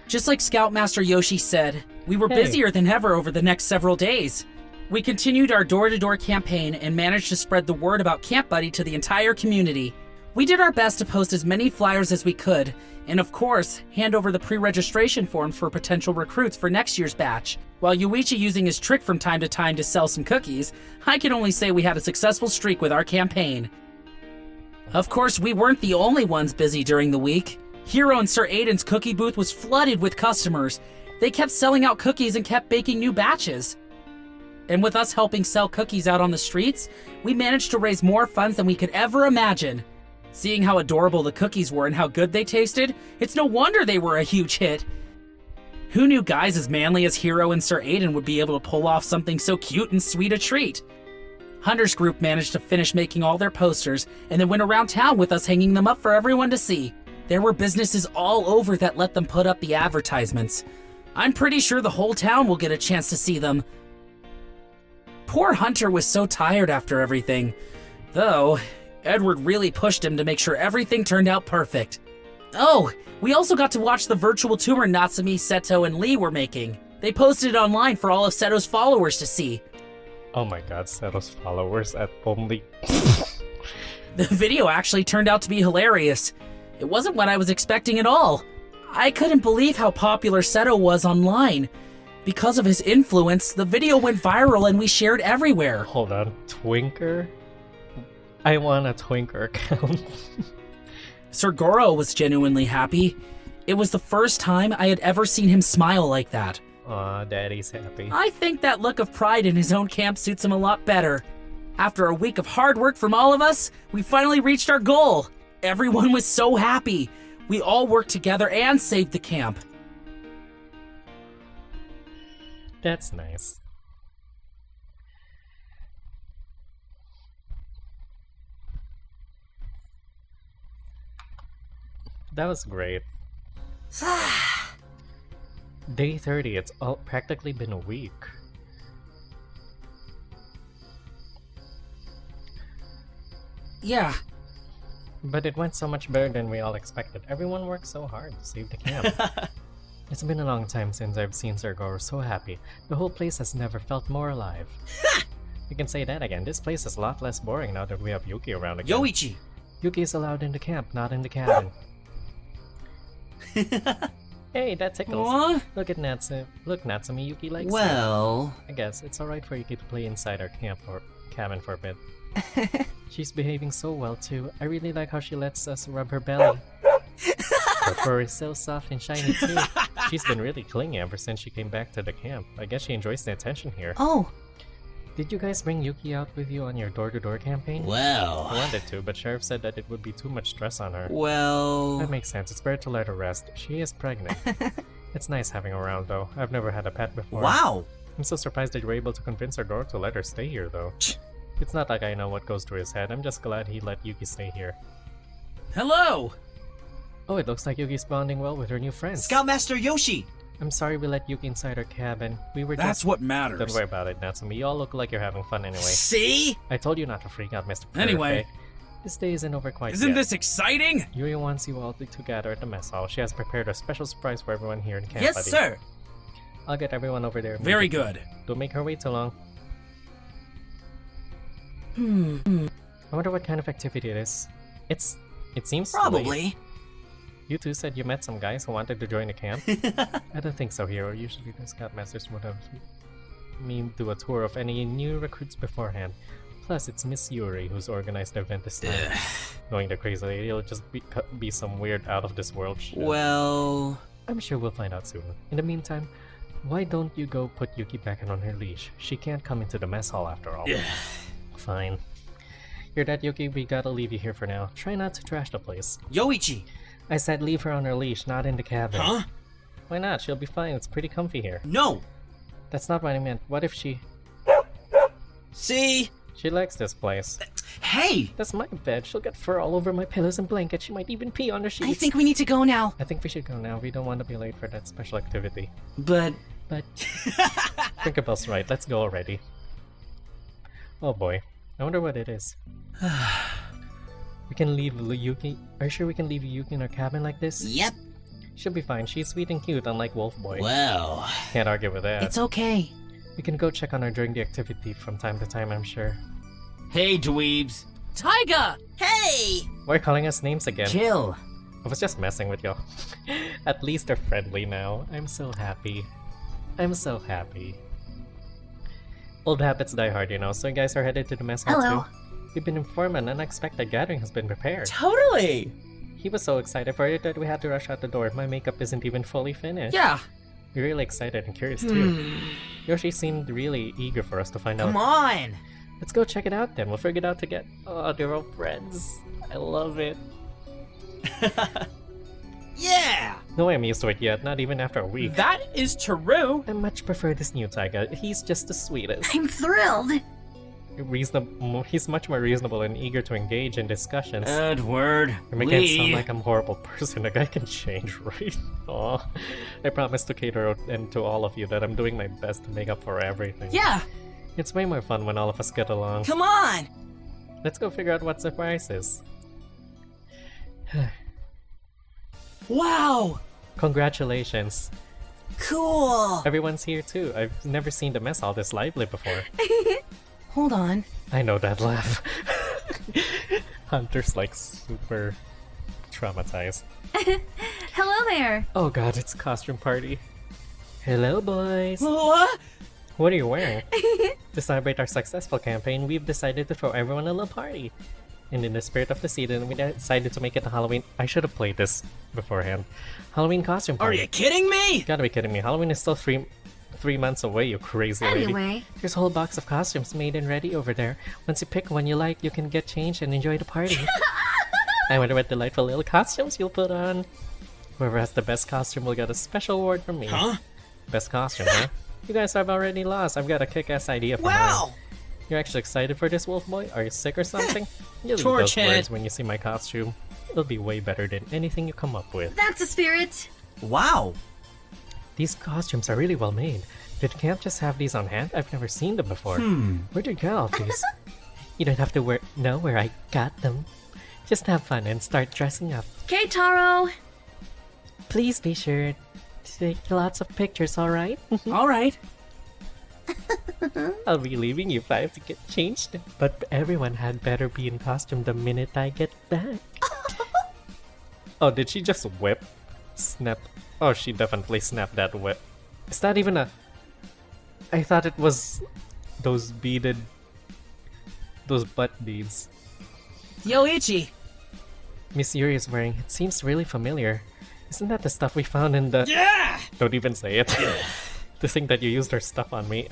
Just like Scoutmaster Yoshi said, we were Hey. busier than ever over the next several days. We continued our door-to-door campaign and managed to spread the word about Camp Buddy to the entire community. We did our best to post as many flyers as we could, and of course, hand over the pre-registration forms for potential recruits for next year's batch. While Yoichi using his trick from time to time to sell some cookies, I can only say we had a successful streak with our campaign. Of course, we weren't the only ones busy during the week. Hero and Sir Aiden's cookie booth was flooded with customers. They kept selling out cookies and kept baking new batches. And with us helping sell cookies out on the streets, we managed to raise more funds than we could ever imagine. Seeing how adorable the cookies were and how good they tasted, it's no wonder they were a huge hit. Who knew guys as manly as Hero and Sir Aiden would be able to pull off something so cute and sweet a treat? Hunter's group managed to finish making all their posters and then went around town with us hanging them up for everyone to see. There were businesses all over that let them put up the advertisements. I'm pretty sure the whole town will get a chance to see them. Poor Hunter was so tired after everything. Though, Edward really pushed him to make sure everything turned out perfect. Oh, we also got to watch the virtual tour Natsumi, Seto, and Lee were making. They posted it online for all of Seto's followers to see. Oh my god, Seto's followers at only... The video actually turned out to be hilarious. It wasn't what I was expecting at all. I couldn't believe how popular Seto was online. Because of his influence, the video went viral and we shared everywhere. Hold on, Twinker? I want a Twinker account. Sir Goro was genuinely happy. It was the first time I had ever seen him smile like that. Aw, Daddy's happy. I think that look of pride in his own camp suits him a lot better. After a week of hard work from all of us, we finally reached our goal. Everyone was so happy. We all worked together and saved the camp. That's nice. That was great. Day 30, it's practically been a week. Yeah, But it went so much better than we all expected. Everyone worked so hard to save the camp. It's been a long time since I've seen Sir grow so happy. The whole place has never felt more alive. You can say that again. This place is a lot less boring now that we have Yuki around again. Yoichi! Yuki is allowed in the camp, not in the cabin. Hey, that tickles. What? Look at Natsu. Look, Natsumi, Yuki likes it. Well... I guess it's alright for Yuki to play inside our camp or cabin for a bit. She's behaving so well too. I really like how she lets us rub her belly. Her fur is so soft and shiny too. She's been really clingy ever since she came back to the camp. I guess she enjoys the attention here. Oh, Did you guys bring Yuki out with you on your door-to-door campaign? I Well... wanted to, but Sheriff said that it would be too much stress on her. Well... That makes sense. It's better to let her rest. She is pregnant. It's nice having her around though. I've never had a pet before. Wow! I'm so surprised that you were able to convince our door to let her stay here though. It's not like I know what goes through his head. I'm just glad he let Yuki stay here. Hello! Oh, it looks like Yuki's bonding well with her new friends. Scoutmaster Yoshi! I'm sorry we let Yuki inside our cabin. We were That's just... what Don't matters. worry about it, Natsumi. You all look like you're having fun anyway. See? I told you not to freak out, Mr. Perfect. Anyway. This day isn't over quite Isn't yet. this exciting? Yui wants you all to gather at the mess hall. She has prepared a special surprise for everyone here in camp. Yes, buddy. sir! I'll get everyone over there. Very good. Don't make her wait too long. hmm. I wonder what kind of activity it is. It seems late. Probably. You two said you met some guys who wanted to join the camp? I don't think so, Hero. Usually the Scoutmasters would have me do a tour of any new recruits beforehand. Plus, it's Miss Yuri who's organized the event this time. Knowing the crazy lady, it'll just be some weird out-of-this-world shit. Well... I'm sure we'll find out soon. In the meantime, why don't you go put Yuki back on her leash? She can't come into the mess hall after all. Fine. Hear that, Yuki? We gotta leave you here for now. Try not to trash the place. Yoichi! I said leave her on her leash, not in the cabin. Huh? Why not? She'll be fine. It's pretty comfy here. No! That's not what I meant. What if she See? likes this place? Hey! That's my bed. She'll get fur all over my pillows and blankets. She might even pee on her sheets. I think we need to go now. I think we should go now. We don't want to be late for that special activity. But... But Tinkerbell's right. Let's go already. Oh boy. I wonder what it is. We can leave Yuki. Are you sure we can leave Yuki in our cabin like this? Yep. She'll be fine. She's sweet and cute, unlike Wolf Boy. Well... Can't argue with that. It's okay. We can go check on her during the activity from time to time, I'm sure. Hey, dweebs! Taiga! Hey! Why are you calling us names again? Chill. I was just messing with you. At least they're friendly now. I'm so happy. I'm so happy. Old habits die hard, you know, so you guys are headed to the mess hall Hello. too? We've been informed an unexpected gathering has been prepared. Totally! He was so excited for it that we had to rush out the door. My makeup isn't even fully finished. Yeah. We're really excited and curious too. Yoshi seemed really eager for us to find Come out. on! Let's go check it out then. We'll figure it out together. Oh, they're all friends. I love it. Yeah! No way I'm used to it yet, not even after a week. That is true. I much prefer this new Taiga. He's just the sweetest. I'm thrilled. He's much more reasonable and eager to engage in discussions. Edward, You're making it sound like I'm a horrible person. A guy can change, right? Aw. I promise to cater and to all of you that I'm doing my best to make up for everything. Yeah. It's way more fun when all of us get along. Come on! Let's go figure out what the prize is. Wow. Congratulations. Cool! Everyone's here too. I've never seen the mess hall this lively before. Hold on. I know that laugh. Hunter's like super traumatized. Hello there. Oh god, it's a costume party. Hello boys. What? What are you wearing? To celebrate our successful campaign, we've decided to throw everyone a little party. And in the spirit of the season, we decided to make it a Halloween. I should have played this beforehand. Halloween costume Are party. you kidding me? You gotta be kidding me. Halloween is still three months away, you crazy lady. Anyway, There's a whole box of costumes made and ready over there. Once you pick one you like, you can get changed and enjoy the party. I wonder what delightful little costumes you'll put on. Whoever has the best costume will get a special award from me. Huh? Best costume, huh? You guys have already lost. I've got a kick-ass idea for mine. Wow! You're actually excited for this, Wolf Boy? Are you sick or something? You'll eat Torch those head. words when you see my costume. It'll be way better than anything you come up with. that's the spirit. Wow! These costumes are really well made. Did Camp just have these on hand? I've never seen them before. Where'd you get all these? You don't have to know where I got them. Just have fun and start dressing up. Okay, Taro. Please be sure Take lots of pictures, alright? All right. I'll be leaving you 5 to get changed. But everyone had better be in costume the minute I get back. Oh, did she just whip? Snap. Oh, she definitely snapped that whip. Is that even a... I thought it was those beaded... those butt beads. Yoichi! Miss Yuri is wearing. It seems really familiar. Isn't that the stuff we found in the... Yeah! Don't even say it. To think that you used her stuff on me.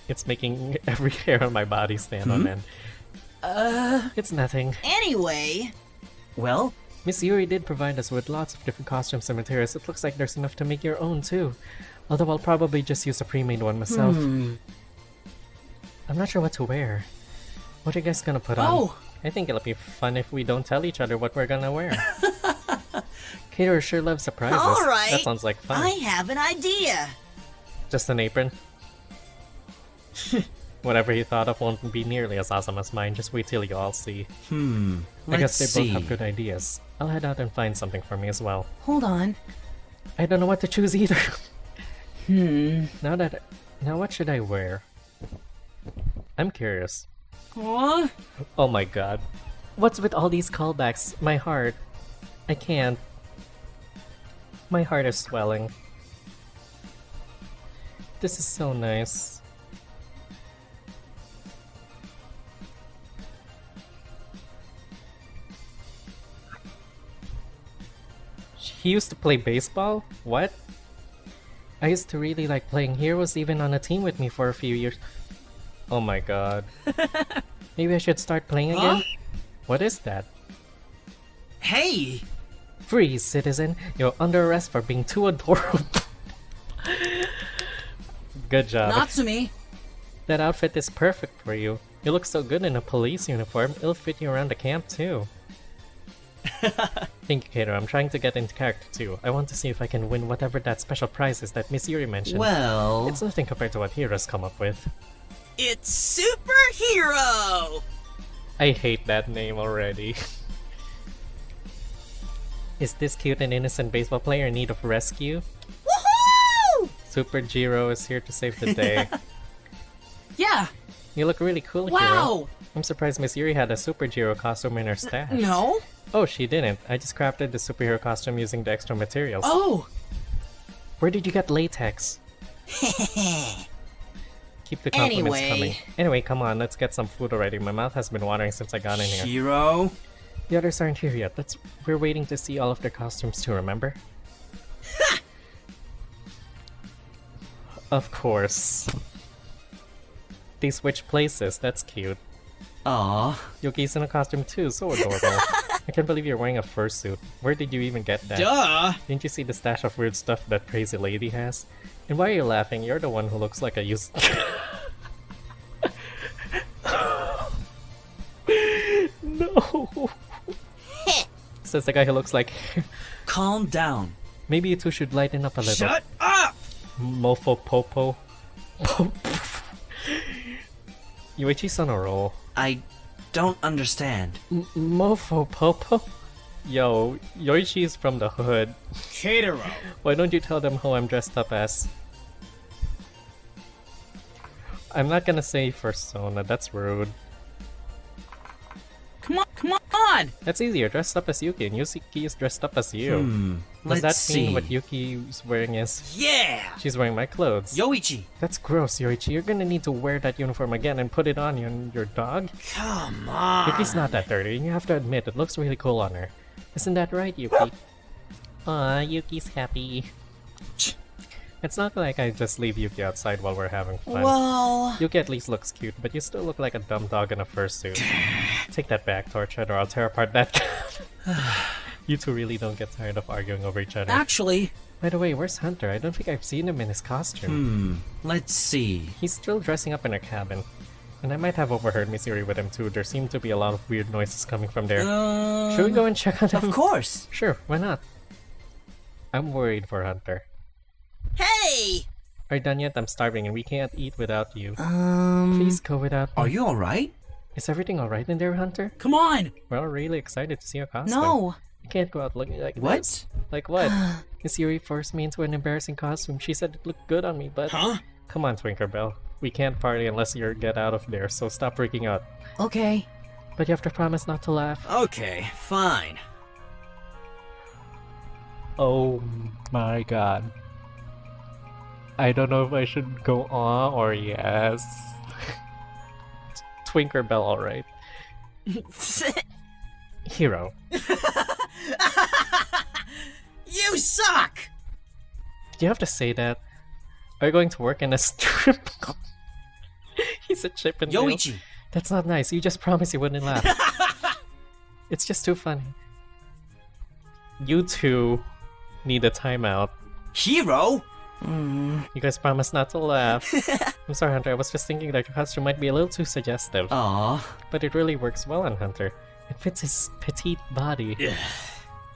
It's making every hair on my body stand on end. It's nothing. Anyway. Well, Miss Yuri did provide us with lots of different costumes and materials. It looks like there's enough to make your own too. Although I'll probably just use a pre-made one myself. I'm not sure what to wear. What are you guys gonna put on? Oh! I think it'll be fun if we don't tell each other what we're gonna wear. Caterer sure loves surprises. all right. That sounds like fun. I have an idea. Just an apron? Whatever he thought of won't be nearly as awesome as mine. Just wait till you all see. I guess they both have good ideas. I'll head out and find something for me as well. Hold on. I don't know what to choose either. Now what should I wear? I'm curious. What? Oh my god. What's with all these callbacks? My heart. I can't. My heart is swelling. This is so nice. He used to play baseball? What? I used to really like playing. He was even on a team with me for a few years. Oh my god. Maybe I should start playing again? What is that? Hey! Freeze, citizen. You're under arrest for being too adorable. Good job. Natsumi! That outfit is perfect for you. You look so good in a police uniform. It'll fit you around the camp too. Thank you, Kato. I'm trying to get into character too. I want to see if I can win whatever that special prize is that Miss Yuri mentioned. Well... It's nothing compared to what heroes come up with. It's Superhero! I hate that name already. Is this cute and innocent baseball player in need of rescue? Woohoo! Super Jiro is here to save the day. Yeah! You look really cool, Hiro. Wow! I'm surprised Miss Yuri had a Super Jiro costume in her stash. No? Oh, she didn't. I just crafted the superhero costume using the extra materials. Oh! Where did you get latex? Keep the compliments coming. Anyway, come on, let's get some food already. My mouth has been watering since I got in here. Hero? The others aren't here yet. We're waiting to see all of their costumes too, remember? Of course. They switch places, that's cute. Aww. Yuki's in a costume too, so adorable. I can't believe you're wearing a fursuit. Where did you even get that? Duh! Didn't you see the stash of weird stuff that crazy lady has? And why are you laughing? You're the one who looks like a used... No! Says the guy who looks like... Calm down. Maybe you two should lighten up a little. Shut up! Mofo Popo. Yoichi's on a roll. I don't understand. Mofo Popo? Yo, Yoichi is from the hood. Catero. Why don't you tell them who I'm dressed up as? I'm not gonna say Persona, that's rude. Come on! That's easier, dressed up as Yuki, and Yuki is dressed up as you. Does Let's that mean see. what Yuki's wearing is? Yeah! She's wearing my clothes. Yoichi! That's gross, Yoichi. You're gonna need to wear that uniform again and put it on you and your dog. Come on! Yuki's not that dirty, and you have to admit, it looks really cool on her. Isn't that right, Yuki? Aw, Yuki's happy. It's not like I just leave Yuki outside while we're having fun. Well... Yuki at least looks cute, but you still look like a dumb dog in a fursuit. Take that back, Torchhead, or I'll tear apart that You two really don't get tired of arguing over each other. Actually... By the way, where's Hunter? I don't think I've seen him in his costume. Let's see. He's still dressing up in her cabin. And I might have overheard Miss Yuri with him too. There seem to be a lot of weird noises coming from there. Should we go and check on him? Of course! Sure, why not? I'm worried for Hunter. Hey! Are you done yet? I'm starving and we can't eat without you. Please go without me. Are you alright? Is everything alright in there, Hunter? Come on! We're all really excited to see your costume. No. You can't go out looking like What? this. Like what? Miss Yuri forced me into an embarrassing costume. She said it looked good on me, but... Huh? Come on, Twinkerbell. We can't party unless you get out of there, so stop freaking out. Okay. But you have to promise not to laugh. Okay, fine. Oh my god. I don't know if I should go on or yes. Twinkerbell, alright. Hero. You suck! Do you have to say that? Are you going to work in a strip club? He's a Chippendale. Yoichi! That's not nice. You just promised you wouldn't laugh. It's just too funny. You two need a timeout. Hero? You guys promised not to laugh. I'm sorry, Hunter. I was just thinking that your costume might be a little too suggestive. Aw. But it really works well on Hunter. It fits his petite body.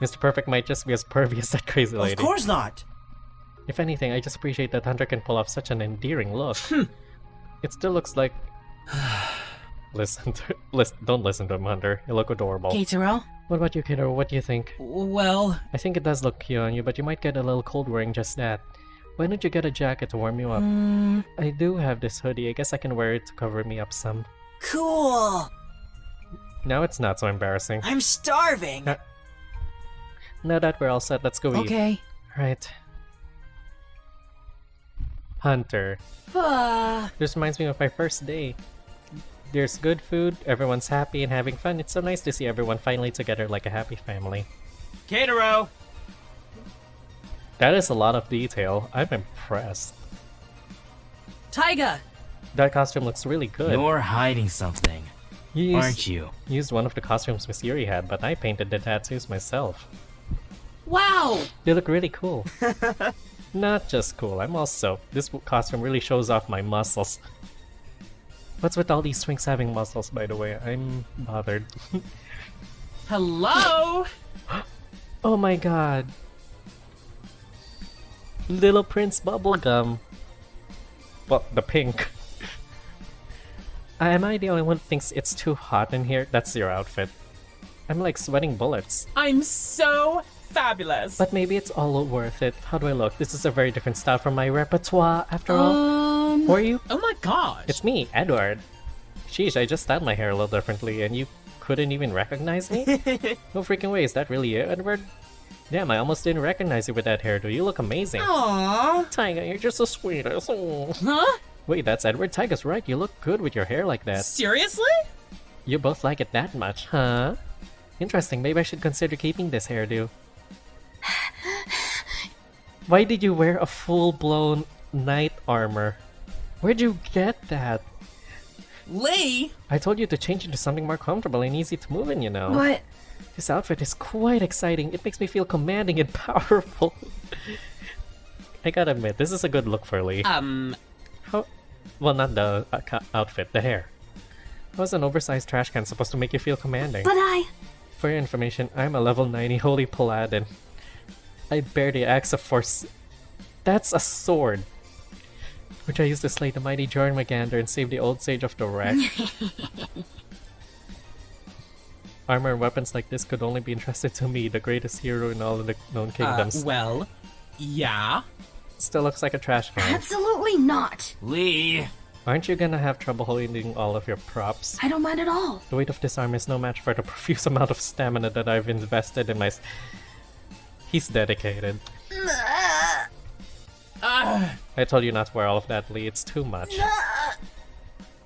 Mr. Perfect might just be as pervy as that crazy lady. Of course not! If anything, I just appreciate that Hunter can pull off such an endearing look. It still looks like... Don't listen to him, Hunter. You look adorable. Keitaro? What about you, kiddo? What do you think? Well, I think it does look cute on you, but you might get a little cold wearing just that. Why don't you get a jacket to warm you up? I do have this hoodie. I guess I can wear it to cover me up some. Cool! Now it's not so embarrassing. I'm starving! Now that we're all set, let's go eat. Okay. Right. Hunter. This reminds me of my first day. There's good food, everyone's happy and having fun. It's so nice to see everyone finally together like a happy family. Keitaro! That is a lot of detail. I'm impressed. Taiga! That costume looks really good. You're hiding something, aren't you? Used one of the costumes Miss Yuri had, but I painted the tattoos myself. Wow! They look really cool. Not just cool, I'm also... This costume really shows off my muscles. What's with all these twinks having muscles, by the way? I'm bothered. Hello? Oh my god. Little Prince Bubblegum. Well, the pink. Am I the only one who thinks it's too hot in here? That's your outfit. I'm like sweating bullets. I'm so fabulous. But maybe it's all worth it. How do I look? This is a very different style from my repertoire, after all. Who are you? Oh my gosh. It's me, Edward. Sheesh, I just styled my hair a little differently and you couldn't even recognize me? No freaking way, is that really you, Edward? Damn, I almost didn't recognize you with that hairdo. You look amazing. Aww. Taiga, you're just the sweetest. Oh. Huh? Wait, that's Edward. Taiga's right. You look good with your hair like that. Seriously? You both like it that much, huh? Interesting. Maybe I should consider keeping this hairdo. Why did you wear a full-blown knight armor? Where'd you get that? Lee? I told you to change into something more comfortable and easy to move in, you know. What? This outfit is quite exciting. It makes me feel commanding and powerful. I gotta admit, this is a good look for Lee. How? Well, not the outfit, the hair. How's an oversized trash can supposed to make you feel commanding? But I... For your information, I'm a level 90 holy paladin. I bear the axe of force. That's a sword, which I used to slay the mighty Jormungandr and save the old sage of the wreck. Armor and weapons like this could only be entrusted to me, the greatest hero in all of the known kingdoms. Well, yeah. Still looks like a trash can. Absolutely not. Lee! Aren't you gonna have trouble holding all of your props? I don't mind at all. The weight of this arm is no match for the profuse amount of stamina that I've invested in my... He's dedicated. I told you not to wear all of that, Lee. It's too much.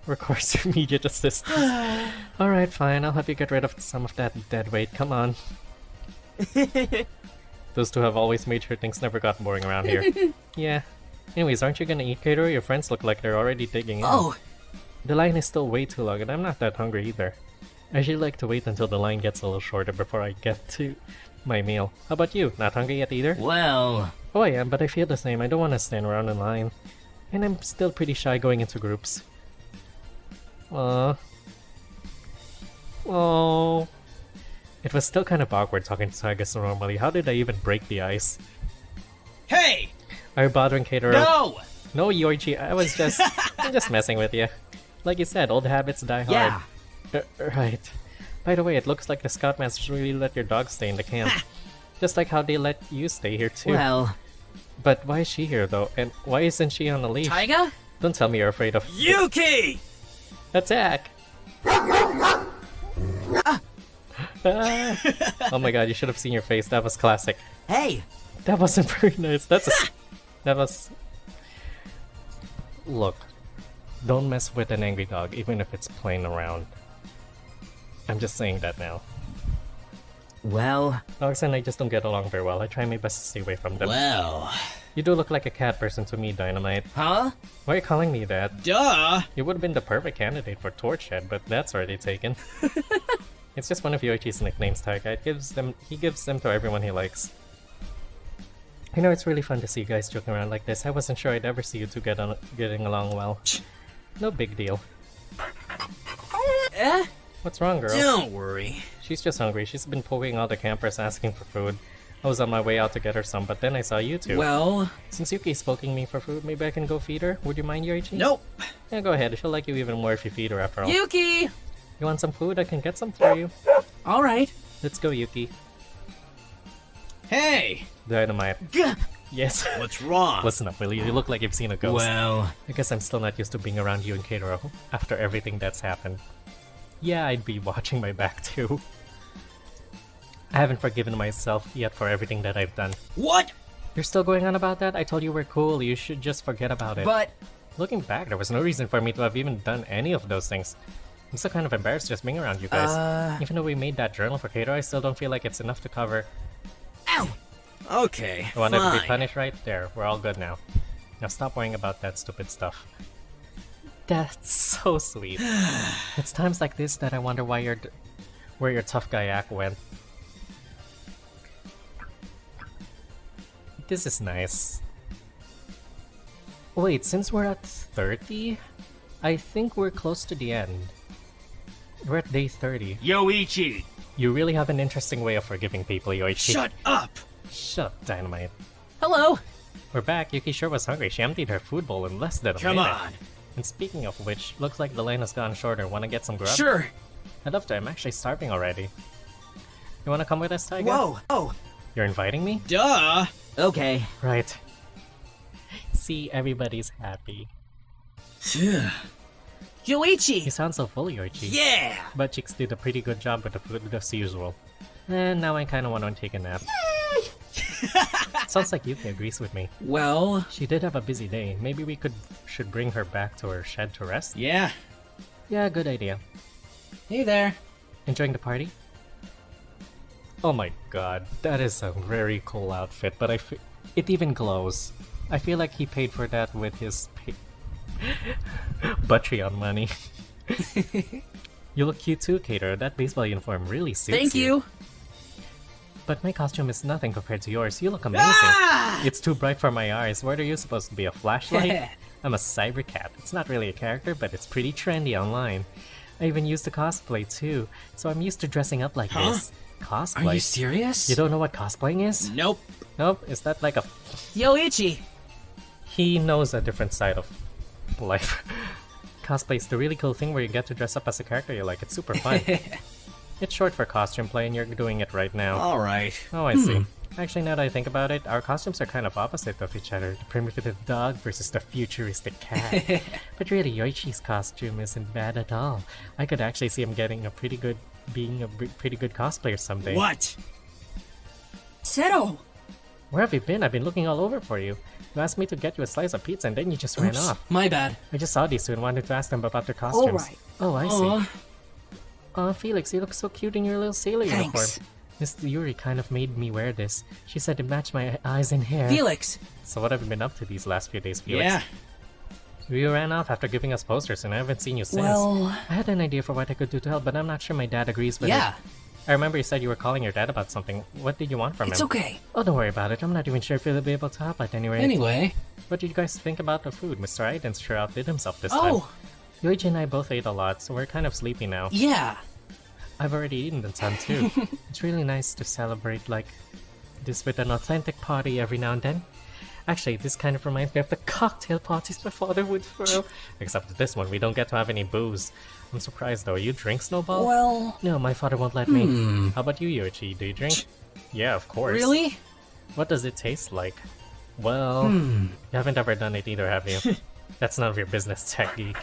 Requires immediate assistance. Alright, fine. I'll help you get rid of some of that dead weight. Come on. Those two have always made sure things never got boring around here. Yeah. Anyways, aren't you gonna eat, Kato? Your friends look like they're already digging in. Oh, The line is still way too long, and I'm not that hungry either. I usually like to wait until the line gets a little shorter before I get to my meal. How about you? Not hungry yet either? Well... Oh, I am, but I feel the same. I don't want to stand around in line. And I'm still pretty shy going into groups. Aww. Oh. It was still kind of awkward talking to Taiga so normally. How did I even break the ice? Hey! Are you bothering Keitaro? No! No, Yoichi, I'm just messing with you. Like you said, old habits die hard. Yeah. Right. By the way, it looks like the Scoutmasters really let your dog stay in the camp. Just like how they let you stay here too. Well, But why is she here though? And why isn't she on a leash? Taiga? Don't tell me you're afraid of Yuki! attack! Ah. Oh my god, you should have seen your face. That was classic. hey, That wasn't very nice. That was... Look, don't mess with an angry dog, even if it's playing around. I'm just saying that now. well, Dogs and I just don't get along very well. I try my best to stay away from them. Well... You do look like a cat person to me, Dynamite. huh? Why are you calling me that? Duh! You would have been the perfect candidate for Torchhead, but that's already taken. It's just one of Yoichi's nicknames, Taiga. He gives them to everyone he likes. You know, it's really fun to see you guys joking around like this. I wasn't sure I'd ever see you two getting along well. No big deal. Eh? What's wrong, girl? Don't worry. She's just hungry. She's been pulling all the campers asking for food. I was on my way out to get her some, but then I saw you two. Well, Since Yuki's poking me for food, maybe I can go feed her? Would you mind, Yoichi? Nope. Yeah, go ahead. She'll like you even more if you feed her after all. Yuki! You want some food? I can get some for you. Alright. Let's go, Yuki. Hey! Dynamite. Yes. What's wrong? Listen up, will you? You look like you've seen a ghost. Well, I guess I'm still not used to being around you and Keitaro after everything that's happened. Yeah, I'd be watching my back too. I haven't forgiven myself yet for everything that I've done. What? You're still going on about that? I told you we're cool. You should just forget about it. but Looking back, there was no reason for me to have even done any of those things. I'm still kind of embarrassed just being around you guys. Even though we made that journal for Keitaro, I still don't feel like it's enough to cover. Okay, You wanted to be fine. punished, right? There, we're all good now. Now stop worrying about that stupid stuff. That's so sweet. It's times like this that I wonder why where your tough guy act went. This is nice. Wait, since we're at 30, I think we're close to the end. We're at day 30. Yoichi! You really have an interesting way of forgiving people, Yoichi. Shut up! Shut up, Dynamite. Hello! We're back. Yuki sure was hungry. She emptied her food bowl in less than a Come minute. on. And speaking of which, looks like the line has gone shorter. Wanna get some grub? Sure. I'd love to. I'm actually starving already. You wanna come with us, Taiga? whoa, oh, You're inviting me? Duh! okay. Right. See, everybody's happy. Yoichi! You sound so full, Yoichi. Yeah! But Chicks did a pretty good job with the food as usual. And now I kinda wanna take a nap. Sounds like Yuki agrees with me. Well, She did have a busy day. Maybe we should bring her back to her shed to rest? Yeah. Yeah, good idea. hey there. Enjoying the party? Oh my god, that is a very cool outfit, but it even glows. I feel like he paid for that with his Patreon money. You look cute too, Keitaro. That baseball uniform really suits Thank you. But my costume is nothing compared to yours. You look amazing. It's too bright for my eyes. What are you supposed to be, a flashlight? I'm a cyber cat. It's not really a character, but it's pretty trendy online. I even used to cosplay too, so I'm used to dressing up like this. Cosplay? Are you serious? You don't know what cosplaying is? Nope. Nope, is that like a... Yoichi! He knows a different side of life. Cosplay is the really cool thing where you get to dress up as a character you like. It's super fun. It's short for costume play and you're doing it right now. Alright. Oh, I see. Actually, now that I think about it, our costumes are kind of opposite of each other. The primitive dog versus the futuristic cat. But really, Yoichi's costume isn't bad at all. I could actually see him being a pretty good cosplayer someday. What? Zero. Where have you been? I've been looking all over for you. You asked me to get you a slice of pizza and then you just ran Oops, off. my bad. I just saw these two and wanted to ask them about their costumes. Alright. Oh, I see. Aw. Aw, Felix, you look so cute in your little sailor uniform. Thanks. Miss Yuri kind of made me wear this. She said it matched my eyes and hair. Felix! So what have you been up to these last few days, Felix? Yeah. You ran off after giving us posters and I haven't seen you since. Well, I had an idea for what I could do to help, but I'm not sure my dad agrees with Yeah. it. I remember you said you were calling your dad about something. What did you want from it's him? okay. Oh, don't worry about it. I'm not even sure if you'll be able to help at any rate. Anyway. What did you guys think about the food? Mr. Aiden sure outdid himself this time. Oh! Yoichi and I both ate a lot, so we're kind of sleepy now. Yeah. I've already eaten some too. It's really nice to celebrate like this with an authentic party every now and then. Actually, this kind of reminds me of the cocktail parties my father would throw. Except with this one, we don't get to have any booze. I'm surprised though. You drink, Snowball? Well, No, my father won't let me. How about you, Yoichi? Do you drink? Yeah, of course. Really? What does it taste like? Well, you haven't ever done it either, have you? That's none of your business, tech geek.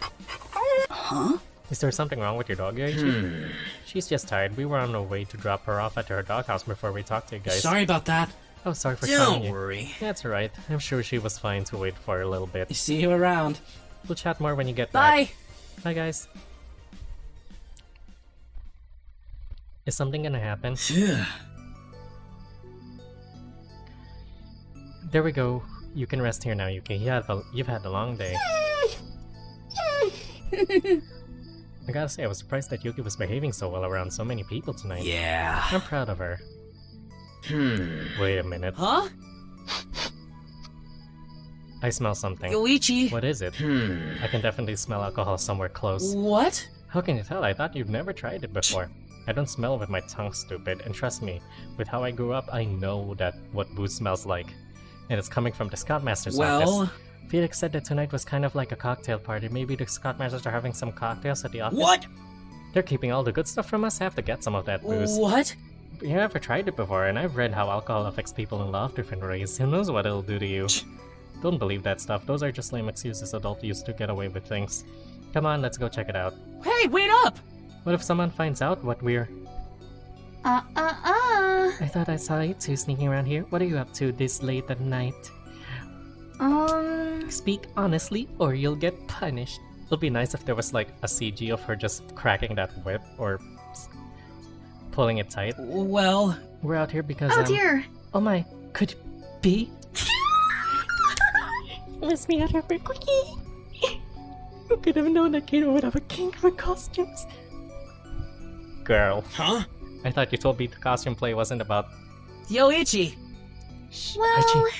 Huh? Is there something wrong with your dog, Yoichi? She's just tired. We were on our way to drop her off at her doghouse before we talked to you guys. Sorry about that. Oh, sorry for telling Don't you. worry. That's alright. I'm sure she was fine to wait for a little bit. See you around. We'll chat more when you get back. Bye. Bye, guys. Is something gonna happen? There we go. You can rest here now, Yuki. You've had a long day. I gotta say, I was surprised that Yuki was behaving so well around so many people tonight. Yeah. I'm proud of her. Wait a minute. Huh? I smell something. Yoichi. What is it? I can definitely smell alcohol somewhere close. What? How can you tell? I thought you've never tried it before. I don't smell with my tongue, stupid. And trust me, with how I grew up, I know that what booze smells like. And it's coming from the Scoutmaster's Well... office. Felix said that tonight was kind of like a cocktail party. Maybe the Scoutmasters are having some cocktails at the office. What? They're keeping all the good stuff from us. I have to get some of that booze. What? You never tried it before, and I've read how alcohol affects people in love different ways. Who knows what it'll do to you? Don't believe that stuff. Those are just lame excuses adults use to get away with things. Come on, let's go check it out. Hey, wait up! What if someone finds out what we're... I thought I saw you two sneaking around here. What are you up to this late at night? Speak honestly, or you'll get punished. It'll be nice if there was like a CG of her just cracking that whip, or pulling it tight. Well... We're out here because, Oh dear. Oh my, could it be? Must be out here for Quickie. Who could have known that Kato would have a kink for costumes? Girl. Huh? I thought you told me the costume play wasn't about... Yoichi! Shh, Well... Archie,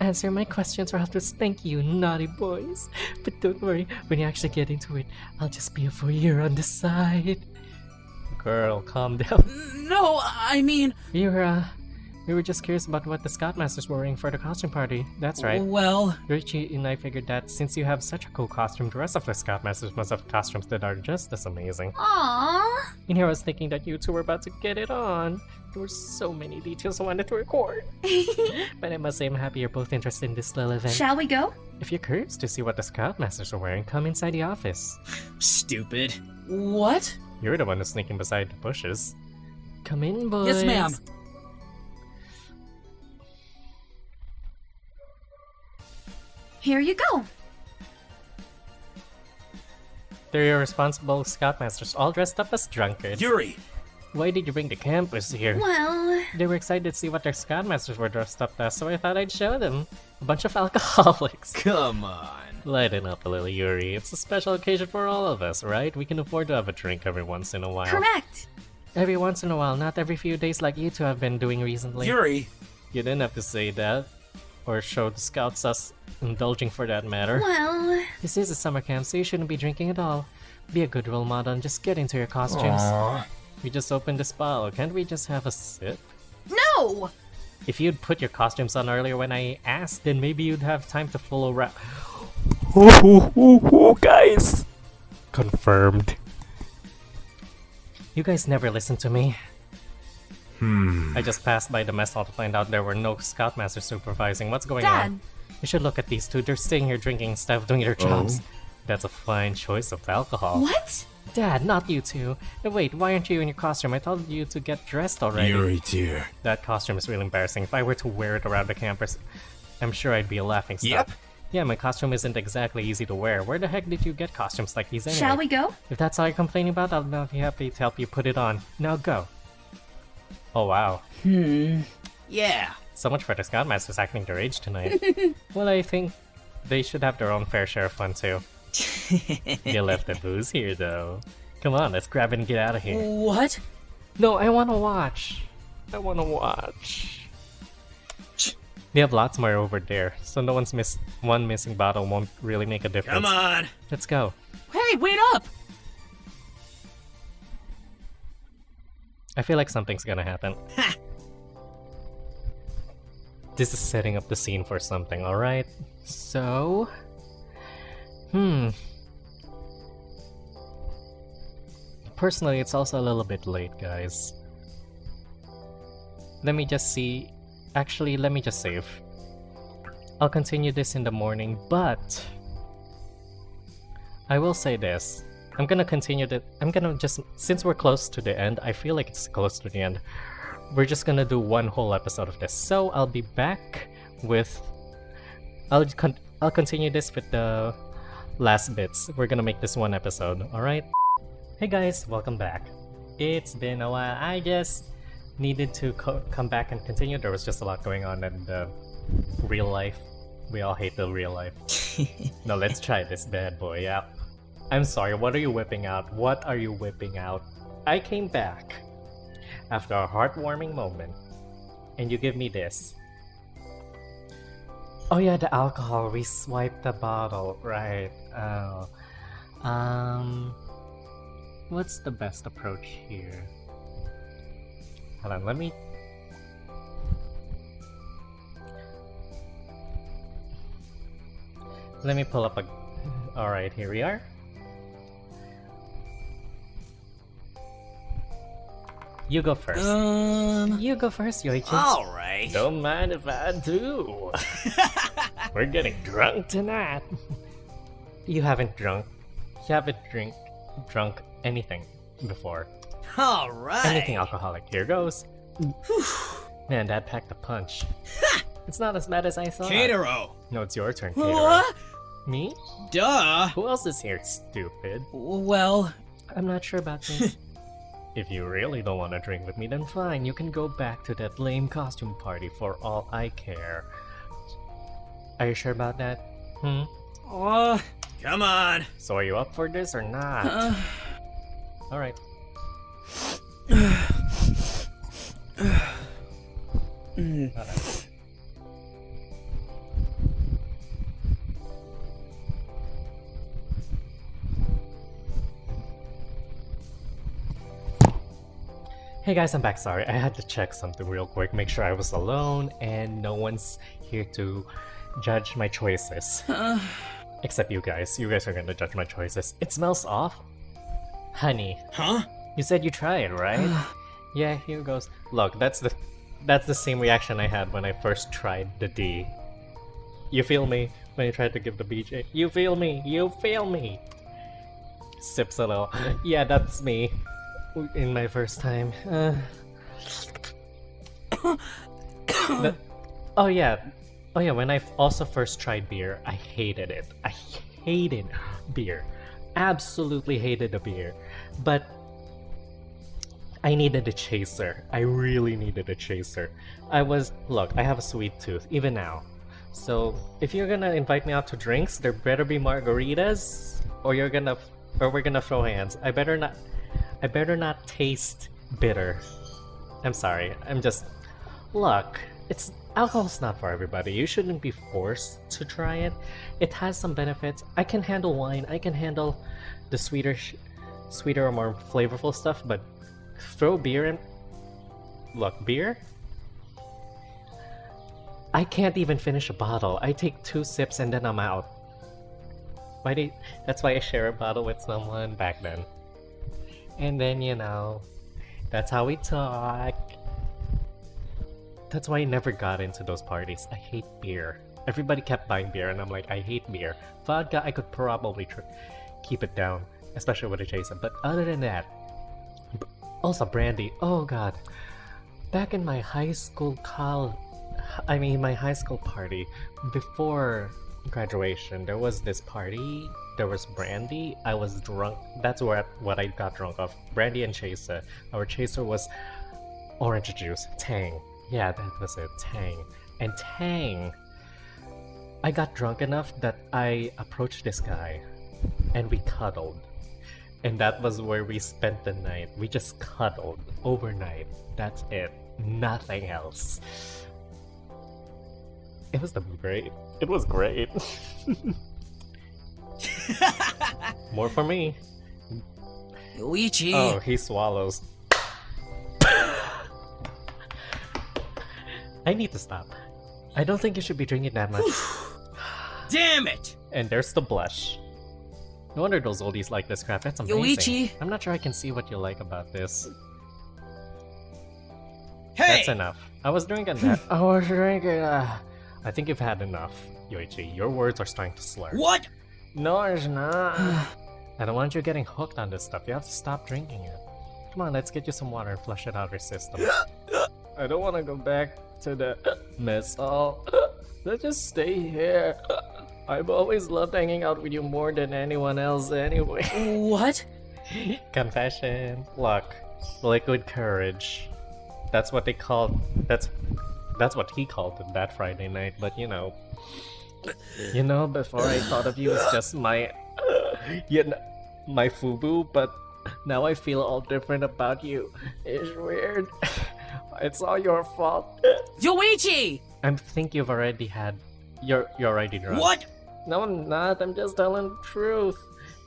answer my questions or I'll have to spank you, naughty boys. But don't worry, when you actually get into it, I'll just be a voyeur on the side. Girl, calm down. No, I mean... We were just curious about what the Scoutmasters were wearing for the costume party. That's right. Well... Yoichi and I figured that since you have such a cool costume, the rest of the Scoutmasters must have costumes that are just as amazing. Aww. And here I was thinking that you two were about to get it on. There were so many details I wanted to record. But I must say I'm happy you're both interested in this little event. Shall we go? If you're curious to see what the Scoutmasters are wearing, come inside the office. Stupid. What? You're the one who's sneaking beside the bushes. Come in, boys. Yes, ma'am. Here you go. They're your responsible Scoutmasters, all dressed up as drunkards. Yuri! Why did you bring the campus here? Well... They were excited to see what their Scoutmasters were dressed up as, so I thought I'd show them. A bunch of alcoholics. Come on. Lighten up a little, Yuri. It's a special occasion for all of us, right? We can afford to have a drink every once in a while. Correct. Every once in a while, not every few days like you two have been doing recently. Yuri! You didn't have to say that. Or show the scouts us indulging for that matter. Well... This is a summer camp, so you shouldn't be drinking at all. Be a good role model and just get into your costumes. We just opened this bottle. Can't we just have a sip? No! If you'd put your costumes on earlier when I asked, then maybe you'd have time to follow rap. Guys! Confirmed. You guys never listen to me. I just passed by the mess hall to find out there were no Scoutmasters supervising. What's going Dad. on? You should look at these two. They're staying here drinking instead of doing their jobs. That's a fine choice of alcohol. What? Dad, not you two. Wait, why aren't you in your costume? I told you to get dressed already. Yuri, dear. That costume is really embarrassing. If I were to wear it around the campus, I'm sure I'd be a laughing stock. Yep. Yeah, my costume isn't exactly easy to wear. Where the heck did you get costumes like these anyway? Shall we go? If that's all you're complaining about, I'll be happy to help you put it on. Now go. Oh wow. Yeah. So much for the Scoutmasters acting their age tonight. Well, I think they should have their own fair share of fun too. You left the booze here though. Come on, let's grab it and get out of here. What? No, I wanna watch. I wanna watch. They have lots more over there, so no one's one missing bottle won't really make a difference. Come on. Let's go. Hey, wait up! I feel like something's gonna happen. This is setting up the scene for something, alright? So... Personally, it's also a little bit late, guys. Let me just see. Actually, let me just save. I'll continue this in the morning, but I will say this. I'm gonna continue the. I'm gonna just, since we're close to the end, I feel like it's close to the end. We're just gonna do one whole episode of this. So I'll be back with. I'll continue this with the last bits. We're gonna make this one episode. All right. Hey guys, welcome back. It's been a while. I just needed to come back and continue. There was just a lot going on in the real life. We all hate the real life. No, let's try this bad boy. Yeah. I'm sorry, what are you whipping out? What are you whipping out? I came back after a heartwarming moment, and you give me this. Oh yeah, the alcohol. We swiped the bottle, right? Oh. What's the best approach here? Hold on, let me pull up a. Alright, here we are. You go first. You go first, Yoichi. Alright. Don't mind if I do. We're getting drunk tonight. You haven't drunk anything before. Alright. Anything alcoholic. Here goes. Man, that packed a punch. It's not as bad as I thought. Catero. No, it's your turn, Catero. What? Me? Duh. Who else is here, stupid? Well, I'm not sure about this. If you really don't want to drink with me, then fine. You can go back to that lame costume party for all I care. Are you sure about that? Come on. So are you up for this or not? Alright. Hey guys, I'm back. Sorry, I had to check something real quick, make sure I was alone and no one's here to judge my choices. Except you guys. You guys are gonna judge my choices. It smells off. Honey. Huh? You said you tried, right? Yeah, here goes. Look, that's the same reaction I had when I first tried the D. You feel me? When I tried to give the BJ. You feel me? You feel me? Sips a little. Yeah, that's me. In my first time. Oh yeah, when I also first tried beer, I hated it. I hated beer. Absolutely hated the beer. But I needed a chaser. I really needed a chaser. Look, I have a sweet tooth, even now. So if you're gonna invite me out to drinks, there better be margaritas, or we're gonna throw hands. I better not taste bitter. I'm sorry. Look, alcohol's not for everybody. You shouldn't be forced to try it. It has some benefits. I can handle wine. I can handle the sweeter or more flavorful stuff, but throw beer in. Look, beer? I can't even finish a bottle. I take 2 sips and then I'm out. That's why I share a bottle with someone back then. And then, that's how we talk. That's why I never got into those parties. I hate beer. Everybody kept buying beer, and I'm like, I hate beer. Vodka, I could probably keep it down, especially with a chaser. But other than that, also brandy. Oh god. Back in my high school my high school party, before graduation, there was this party. There was brandy. I was drunk. That's what I got drunk of. Brandy and chaser. Our chaser was orange juice. Tang. Yeah, that was it. Tang. And Tang. I got drunk enough that I approached this guy. And we cuddled. And that was where we spent the night. We just cuddled overnight. That's it. Nothing else. It was great. It was great. More for me. Yoichi. Oh, he swallows. I need to stop. I don't think you should be drinking that much. Damn it! And there's the blush. No wonder those oldies like this crap. That's amazing. Yoichi. I'm not sure I can see what you like about this. Hey! That's enough. I was drinking that. I was drinking. I think you've had enough, Yoichi. Your words are starting to slur. What? No, it's not. I don't want you getting hooked on this stuff. You have to stop drinking it. Come on, let's get you some water and flush it out of your system. I don't want to go back to the mess hall. Let's just stay here. I've always loved hanging out with you more than anyone else anyway. What? Confession. Look, liquid courage. That's what they called. That's what he called it that Friday night. But you know, before I thought of you as just my, my FUBU. But now I feel all different about you. It's weird. It's all your fault. Yoichi! I think you've already had. You're already drunk. What? No, I'm not. I'm just telling the truth.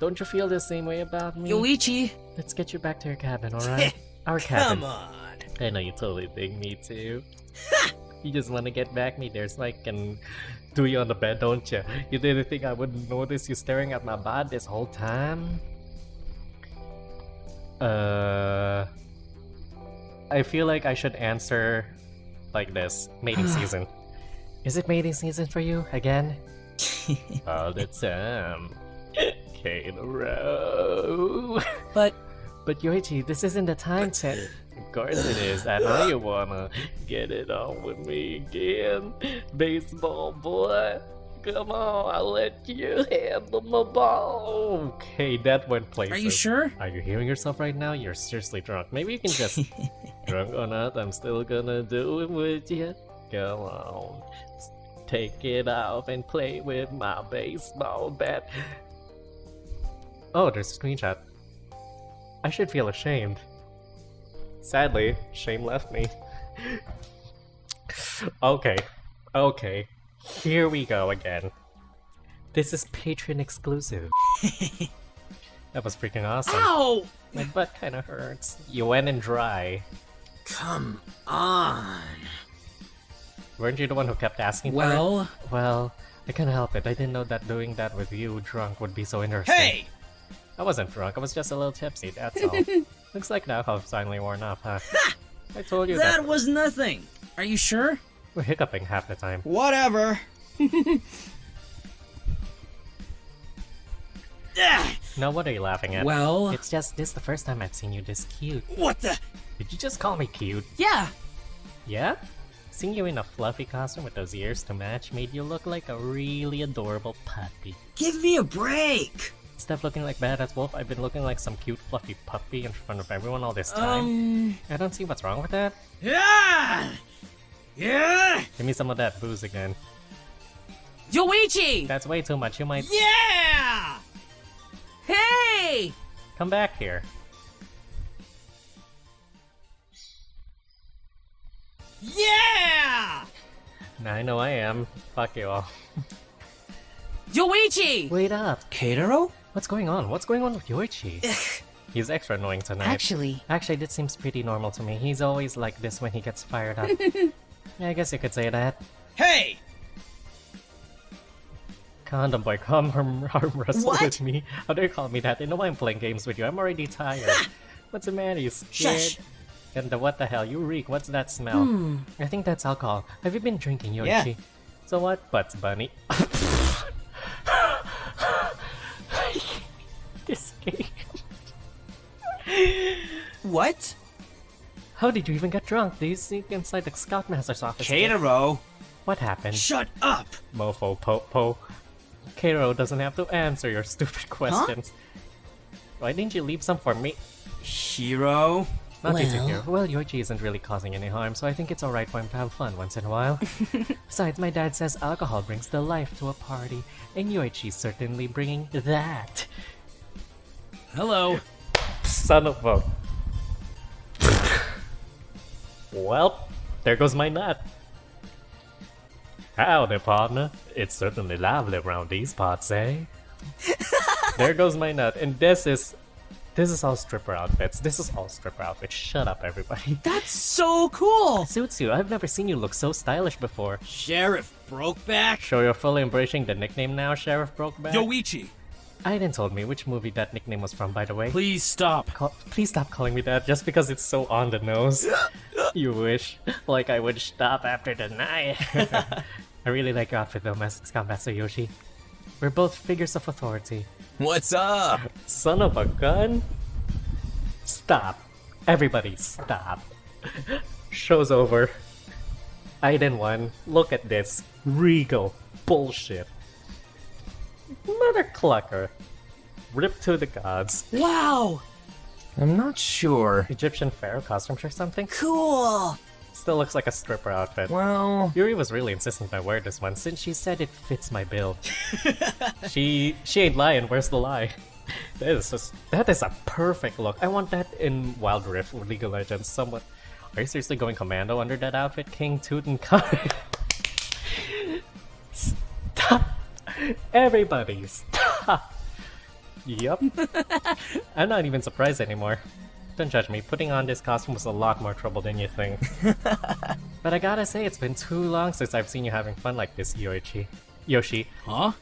Don't you feel the same way about me? Yoichi! Let's get you back to your cabin, alright? Our cabin. Come on. I know you totally dig me too. You just want to get back me there so I can do you on the bed, don't you? You didn't think I wouldn't notice you staring at my bed this whole time? I feel like I should answer like this. Mating season. Is it mating season for you again? All the time. Cairo. But Yoichi, this isn't the time to. Of course it is. I know you wanna get it on with me again. Baseball boy. Come on, I'll let you handle my ball. Okay, that went places. are you sure? Are you hearing yourself right now? You're seriously drunk. Maybe you can just. Drunk or not, I'm still gonna do it with you. Come on. Take it off and play with my baseball bat. Oh, there's a screenshot. I should feel ashamed. Sadly, shame left me. Okay. Here we go again. This is Patreon exclusive. That was freaking awesome. Ow! My butt kinda hurts. You went in dry. Come on. Weren't you the one who kept asking for Well, it? Well, I can't help it. I didn't know that doing that with you drunk would be so interesting. Hey! I wasn't drunk, I was just a little tipsy, that's all. Looks like the alcohol's finally worn off, huh? I told you That that was nothing. are you sure? we're hiccuping half the time. Whatever. Ah, Now what are you laughing at? Well, It's just this the first time I've seen you this cute. what the? Did you just call me cute? yeah. Yeah? Seeing you in a fluffy costume with those ears to match made you look like a really adorable puppy. Give me a break. Instead of looking like Badass Wolf, I've been looking like some cute fluffy puppy in front of everyone all this time. I don't see what's wrong with that. Yeah! Yeah! Give me some of that booze again. Yoichi! That's way too much, you might Yeah! Hey! come back here. Yeah! Now I know I am. Fuck you all. Yoichi! Wait up. Keitaro? What's going on? What's going on with Yoichi? He's extra annoying tonight. Actually, This seems pretty normal to me. He's always like this when he gets fired up. Yeah, I guess you could say that. Hey! Condom boy, come arm wrestle What? with me. How dare you call me that? They know I'm playing games with you. I'm already tired. What's the matter? You scared? Shush. And what the hell? You reek. What's that smell? I think that's alcohol. Have you been drinking, Yoichi? Yeah. So what? Butts bunny. This game. what? How did you even get drunk? Did you sneak inside the Scoutmaster's office? Keitaro? What happened? Shut up! Mofo Popo. Cairo doesn't have to answer your stupid questions. Why didn't you leave some for me? Shiro? Not easy Well- here. Well, Yoichi isn't really causing any harm, so I think it's alright for him to have fun once in a while. Besides, my dad says alcohol brings the life to a party, and Yoichi's certainly bringing that. Hello. Son of a... Well, there goes my nut. Howdy, partner. It's certainly lively around these parts, eh? There goes my nut, and this is all stripper outfits. This is all stripper outfits. Shut up, everybody. That's so cool! Suits you. I've never seen you look so stylish before. Sheriff Brokeback? Sure you're fully embracing the nickname now, Sheriff Brokeback? Yoichi! Aiden told me which movie that nickname was from, by the way. Please stop. Please stop calling me that, just because it's so on the nose. You wish. Like I would stop after the night. I really like your outfit though, Scout Master Yoshi. We're both figures of authority. What's up? Son of a gun? Stop. Everybody, stop. Show's over. Aiden won. Look at this. Regal bullshit. Mother clucker. Rip to the gods. Wow! I'm not sure. Egyptian pharaoh costumes or something? Cool! Still looks like a stripper outfit. Well... Yuri was really insistent I wear this one since she said it fits my build. She ain't lying, where's the lie? That is a perfect look. I want that in Wild Rift or League of Legends. Somewhat. Are you seriously going commando under that outfit, King Tutankhamun? Stop! Everybody, stop! Yup. I'm not even surprised anymore. Don't judge me, putting on this costume was a lot more trouble than you think. But I gotta say, it's been too long since I've seen you having fun like this, Yoichi. Yoshi. Huh?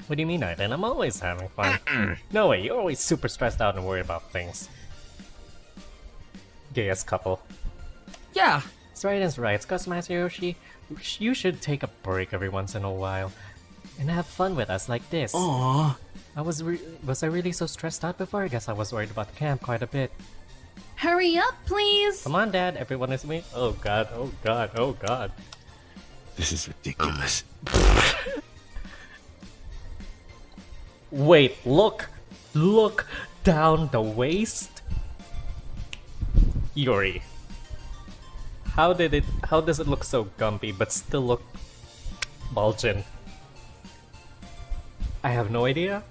What do you mean, Aiden? I'm always having fun. No way, you're always super stressed out and worried about things. Gayest couple. Yeah. So Aiden's right, Scoutmaster Yoshi. You should take a break every once in a while. And have fun with us like this. Aww. Was I really so stressed out before? I guess I was worried about the camp quite a bit. Hurry up, please. Come on, Dad, everyone is me. Oh god, oh god, oh god. This is ridiculous. Wait, look! Look down the waist! Yuri. How does it look so gumpy but still look bulging? I have no idea.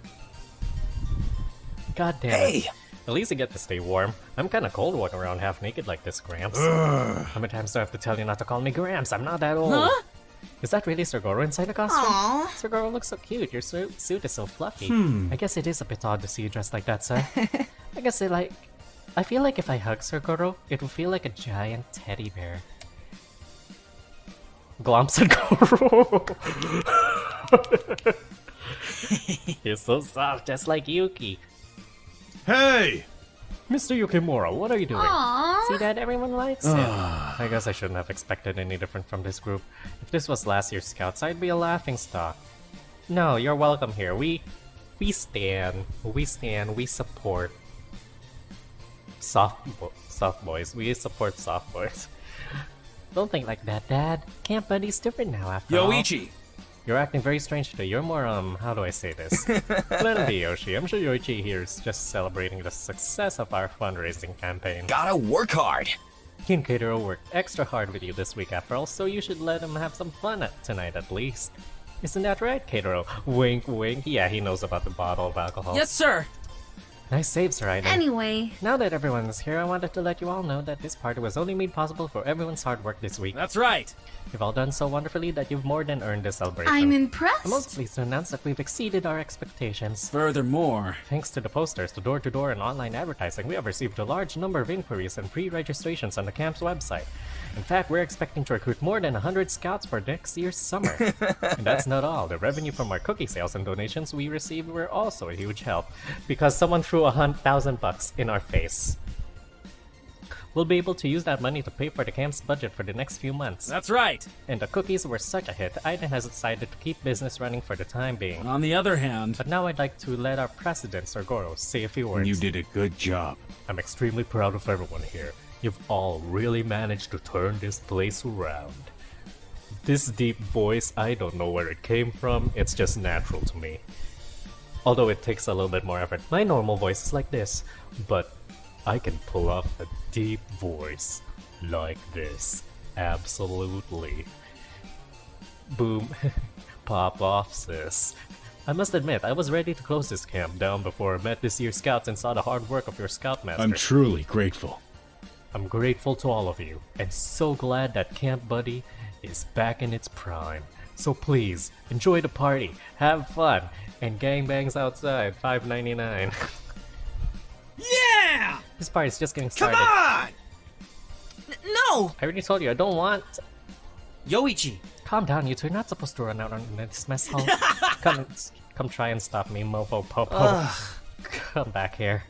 God damn it. Hey! At least you get to stay warm. I'm kinda cold walking around half naked like this, Gramps. How many times do I have to tell you not to call me Gramps? I'm not that old. Huh? Is that really Sir Goro inside the costume? Aww. Sir Goro looks so cute. Your suit is so fluffy. I guess it is a bit odd to see you dressed like that, sir. I feel like if I hug Sir Goro, it would feel like a giant teddy bear. Glomp Sir Goro! You're so soft, just like Yuki. Hey! Mr. Yukimura, what are you doing? Aww. See that everyone likes it. I guess I shouldn't have expected any different from this group. If this was last year's scouts, I'd be a laughingstock. No, you're welcome here. We stand, we support soft boys. We support soft boys. Don't think like that, Dad. Camp Buddy's different now after all. Yoichi! You're acting very strange today. You're more, how do I say this? Let it be, Yoshi. I'm sure Yoichi here is just celebrating the success of our fundraising campaign. Gotta work hard! King Keitaro worked extra hard with you this week after all, so you should let him have some fun tonight at least. Isn't that right, Keitaro? Wink, wink. Yeah, he knows about the bottle of alcohol. Yes, sir. Nice save, Sir Aiden. Anyway, Now that everyone is here, I wanted to let you all know that this party was only made possible for everyone's hard work this week. That's right! You've all done so wonderfully that you've more than earned this celebration. I'm I'm impressed. most pleased to announce that we've exceeded our expectations. Furthermore, Thanks to the posters, the door-to-door and online advertising, we have received a large number of inquiries and pre-registrations on the camp's website. In fact, we're expecting to recruit more than 100 scouts for next year's summer. And that's not all. The revenue from our cookie sales and donations we received were also a huge help, because someone threw $1,000 in our face. We'll be able to use that money to pay for the camp's budget for the next few months. that's right! And the cookies were such a hit, Aiden has decided to keep business running for the time being. On the other hand, But now I'd like to let our president, Sir Goro, say a few words. You did a good job. I'm extremely proud of everyone here. You've all really managed to turn this place around. This deep voice, I don't know where it came from, it's just natural to me. Although it takes a little bit more effort. My normal voice is like this, but I can pull off a deep voice like this. Absolutely. Boom. Pop off, sis. I must admit, I was ready to close this camp down before I met this year's scouts and saw the hard work of your scoutmaster. I'm truly grateful. I'm grateful to all of you, and so glad that Camp Buddy is back in its prime. So please, enjoy the party, have fun, and gangbangs outside, $5.99. Yeah! This party's just getting Come started. on! No! I already told you, I don't want... Yoichi! Calm down, you two, you're not supposed to run out on this mess hall. Come try and stop me, mofo popo. Come back here.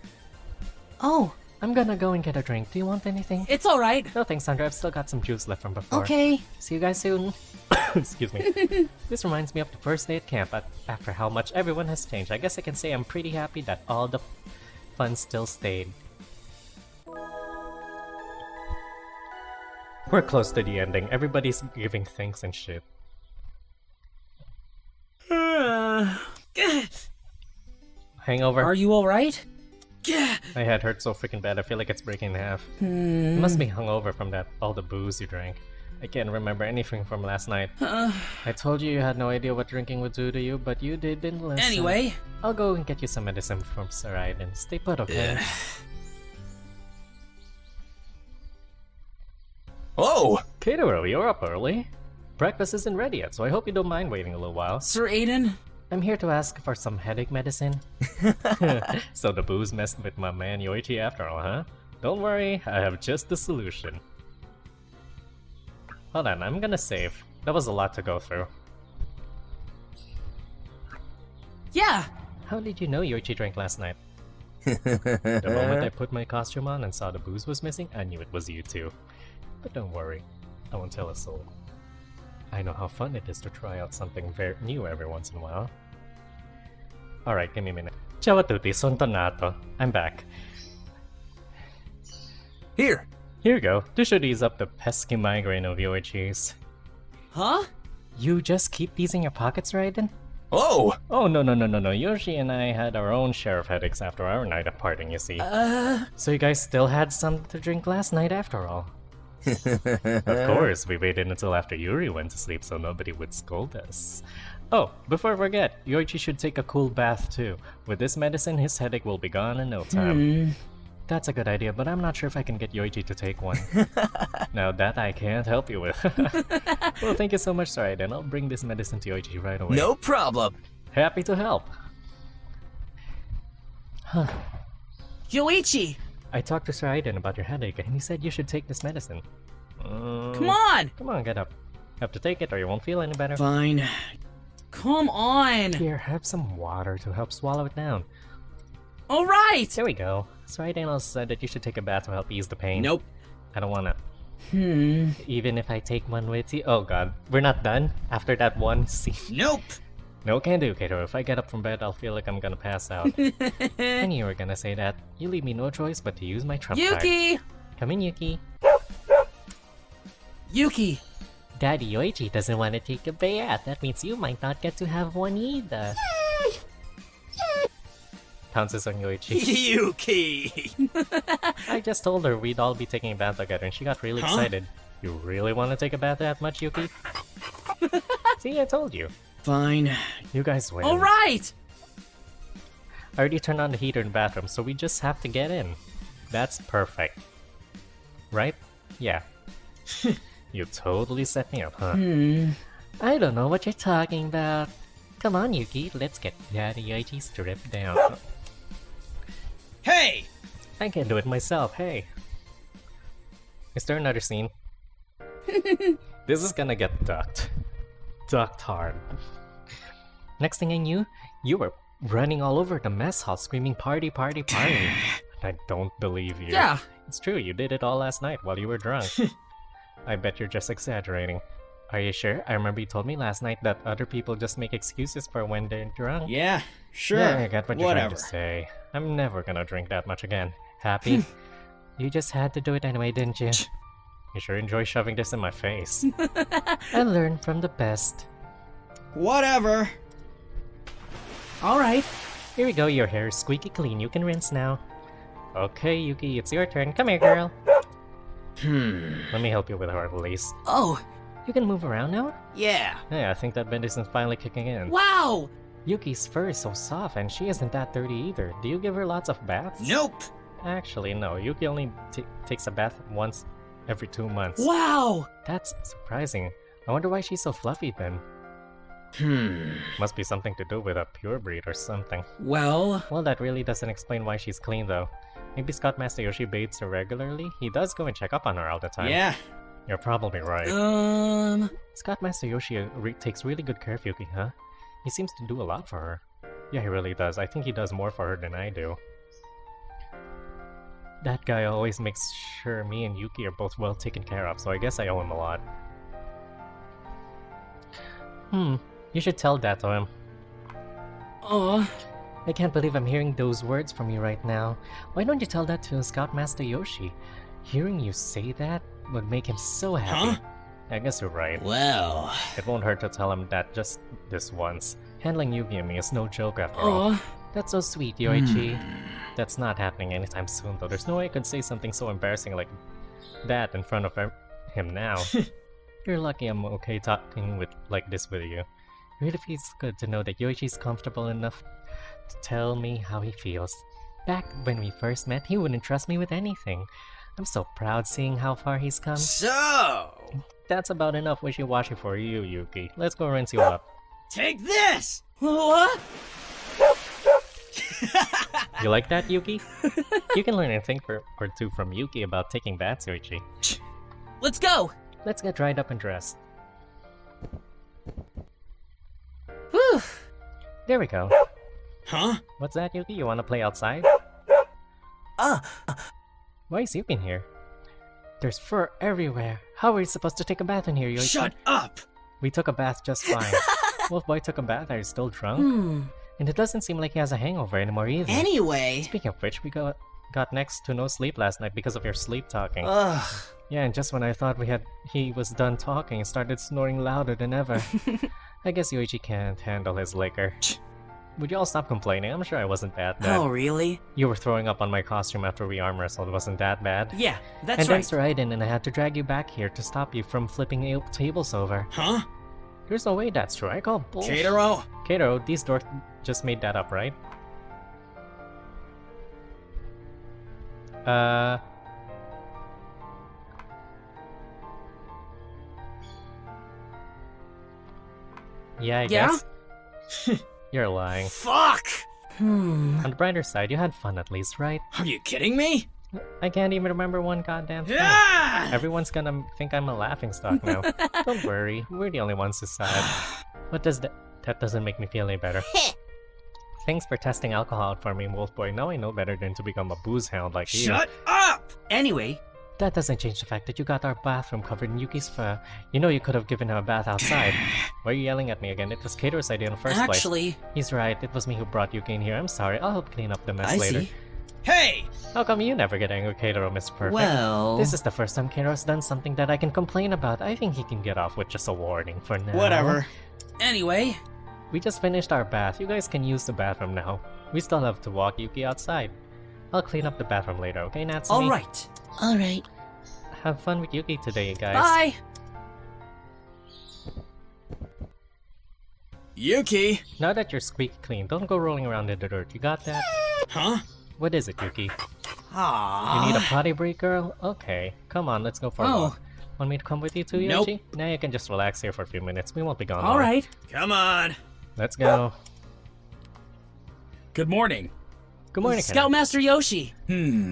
Oh, I'm gonna go and get a drink. Do you want anything? It's alright. No thanks, Sandra. I've still got some juice left from before. Okay. See you guys soon. Excuse me. This reminds me of the first day at camp, but after how much everyone has changed, I guess I can say I'm pretty happy that all the fun still stayed. We're close to the ending. Everybody's giving thanks and shit. Hangover? Are you alright? My head hurts so freaking bad, I feel like it's breaking in half. You must be hungover from all the booze you drank. I can't remember anything from last night. I told you had no idea what drinking would do to you, but you didn't listen. Anyway. I'll go and get you some medicine from Sir Aiden. Stay put, okay? Oh! Caterer, you're up early. Breakfast isn't ready yet, so I hope you don't mind waiting a little while. Sir Aiden? I'm here to ask for some headache medicine. So the booze messed with my man Yoichi after all, huh? Don't worry, I have just the solution. Hold on, I'm gonna save. That was a lot to go through. Yeah! How did you know Yoichi drank last night? The moment I put my costume on and saw the booze was missing, I knew it was you too. But don't worry, I won't tell a soul. I know how fun it is to try out something very new every once in a while. Alright, give me a minute. Ciao a tutti, son tornato. I'm back. Here! Here you go. This should ease up the pesky migraine of Yoichi's. Huh? You just keep these in your pockets, Raiden? Oh! Oh, no. Yoshi and I had our own share of headaches after our night of partying, you see. So you guys still had some to drink last night after all. Of course, we waited until after Yuri went to sleep so nobody would scold us. Oh, before I forget, Yoichi should take a cool bath too. With this medicine, his headache will be gone in no time. That's a good idea, but I'm not sure if I can get Yoichi to take one. Now that I can't help you with. Well, thank you so much, Sir Aiden. I'll bring this medicine to Yoichi right away. No problem! Happy to help. Yoichi! I talked to Sir Aiden about your headache, and he said you should take this medicine. Come on! Come on, get up. Have to take it or you won't feel any better. Fine. Come on! Here, have some water to help swallow it down. Alright! There we go. Sir Aiden also said that you should take a bath to help ease the pain. Nope. I don't wanna. Even if I take one with you? Oh god, we're not done? After that one scene? Nope. No can do, Kato. If I get up from bed, I'll feel like I'm gonna pass out. I knew you were gonna say that. You leave me no choice but to use my trump card. Yuki! Come in, Yuki. Yuki! Daddy Yoichi doesn't want to take a bath. That means you might not get to have one either. Pounces on Yoichi. Yuki. I just told her we'd all be taking a bath together and she got really excited. You really want to take a bath that much, Yuki? See, I told you. Fine. You guys win. Alright! I already turned on the heater in the bathroom, so we just have to get in. That's perfect. Right? Yeah. You totally set me up, huh? I don't know what you're talking about. Come on, Yuki, let's get Daddy Yoichi stripped down. Hey! I can do it myself, hey. Is there another scene? This is gonna get ducked. Ducked hard. Next thing I knew, you were running all over the mess hall screaming party, party, party. I don't believe you. Yeah. It's true, you did it all last night while you were drunk. I bet you're just exaggerating. Are you sure? I remember you told me last night that other people just make excuses for when they're drunk. Yeah, sure. Yeah, I get what you're trying Whatever. to say. I'm never gonna drink that much again. Happy? You just had to do it anyway, didn't you? You sure enjoy shoving this in my face. I learned from the best. Whatever. Alright. Here we go, your hair is squeaky clean. You can rinse now. Okay, Yuki, it's your turn. Come here, girl. Let me help you with her at least. Oh, You can move around now? Yeah. Yeah, I think that medicine's finally kicking in. wow! Yuki's fur is so soft and she isn't that dirty either. Do you give her lots of baths? Nope. Actually, no. Yuki only takes a bath once every 2 months. Wow! That's surprising. I wonder why she's so fluffy then. Must be something to do with a pure breed or something. Well, Well, that really doesn't explain why she's clean though. Maybe Scott Masayoshi bathes her regularly? He does go and check up on her all the time. Yeah. You're probably right. Scott Masayoshi takes really good care of Yuki, huh? He seems to do a lot for her. Yeah, he really does. I think he does more for her than I do. That guy always makes sure me and Yuki are both well taken care of, so I guess I owe him a lot. You should tell that to him. Oh, I can't believe I'm hearing those words from you right now. Why don't you tell that to Scoutmaster Yoshi? Hearing you say that would make him so happy. I guess you're right. Well, It won't hurt to tell him that just this once. Handling Yuki and me is no joke after all. That's so sweet, Yoichi. That's not happening anytime soon, though. There's no way I could say something so embarrassing like that in front of him now. You're lucky I'm okay talking like this with you. It really feels good to know that Yoichi's comfortable enough to tell me how he feels. Back when we first met, he wouldn't trust me with anything. I'm so proud seeing how far he's come. so That's about enough wishy-washy for you, Yuki. Let's go rinse you up. take this. what? You like that, Yuki? You can learn a thing or two from Yuki about taking baths, Yoichi. Let's go. Let's get dried up and dressed. Whew. There we go. Huh? What's that, Yuki? You want to play outside? Why is Yuki in here? There's fur everywhere. How are we supposed to take a bath in here, Yoichi? Shut up. We took a bath just fine. Wolf Boy took a bath. Are you still drunk? And it doesn't seem like he has a hangover anymore either. Anyway. Speaking of which, we got next to no sleep last night because of your sleep talking. Ugh. Yeah, and just when I thought he was done talking, he started snoring louder than ever. I guess Yoichi can't handle his liquor. Would you all stop complaining? I'm sure I wasn't that bad. Oh, really? You were throwing up on my costume after we arm wrestled. Wasn't that bad? Yeah, that's and right. danced right in, and I had to drag you back here to stop you from flipping tables over. Huh? There's no way that's true. I call bullshit. Katero? Kato, these dorks just made that up, right? Yeah, I guess. You're lying. Fuck! On the brighter side, you had fun at least, right? Are you kidding me? I can't even remember one goddamn thing. Yeah! Everyone's gonna think I'm a laughingstock now. Don't worry, we're the only ones who's sad. What does that doesn't make me feel any better. Thanks for testing alcohol out for me, Wolfboy. Now I know better than to become a booze hound like you. Shut up! Anyway, That doesn't change the fact that you got our bathroom covered in Yuki's fur. You know you could have given him a bath outside. Why are you yelling at me again? It was Kato's idea in the first place. actually, He's right, it was me who brought Yuki in here. I'm sorry, I'll help clean up the mess I later. see. Hey! How come you never get angry, Kato, Mr. Perfect? Well, This is the first time Kato's done something that I can complain about. I think he can get off with just a warning for now. Whatever. Anyway, We just finished our bath. You guys can use the bathroom now. We still have to walk Yuki outside. I'll clean up the bathroom later, okay, Natsumi? all right. All right. Have fun with Yuki today, guys. Bye. Yuki! Now that you're squeaky clean, don't go rolling around in the dirt. You got that? Huh? What is it, Yuki? Aww. You need a potty break, girl? Okay. Come on, let's go for a Oh. walk. Want me to come with you too, Nope. Yoichi? Now you can just relax here for a few minutes. We won't be gone All long. right. Come on. Let's go. Good morning. Good morning, Ken. Scoutmaster Yoshi.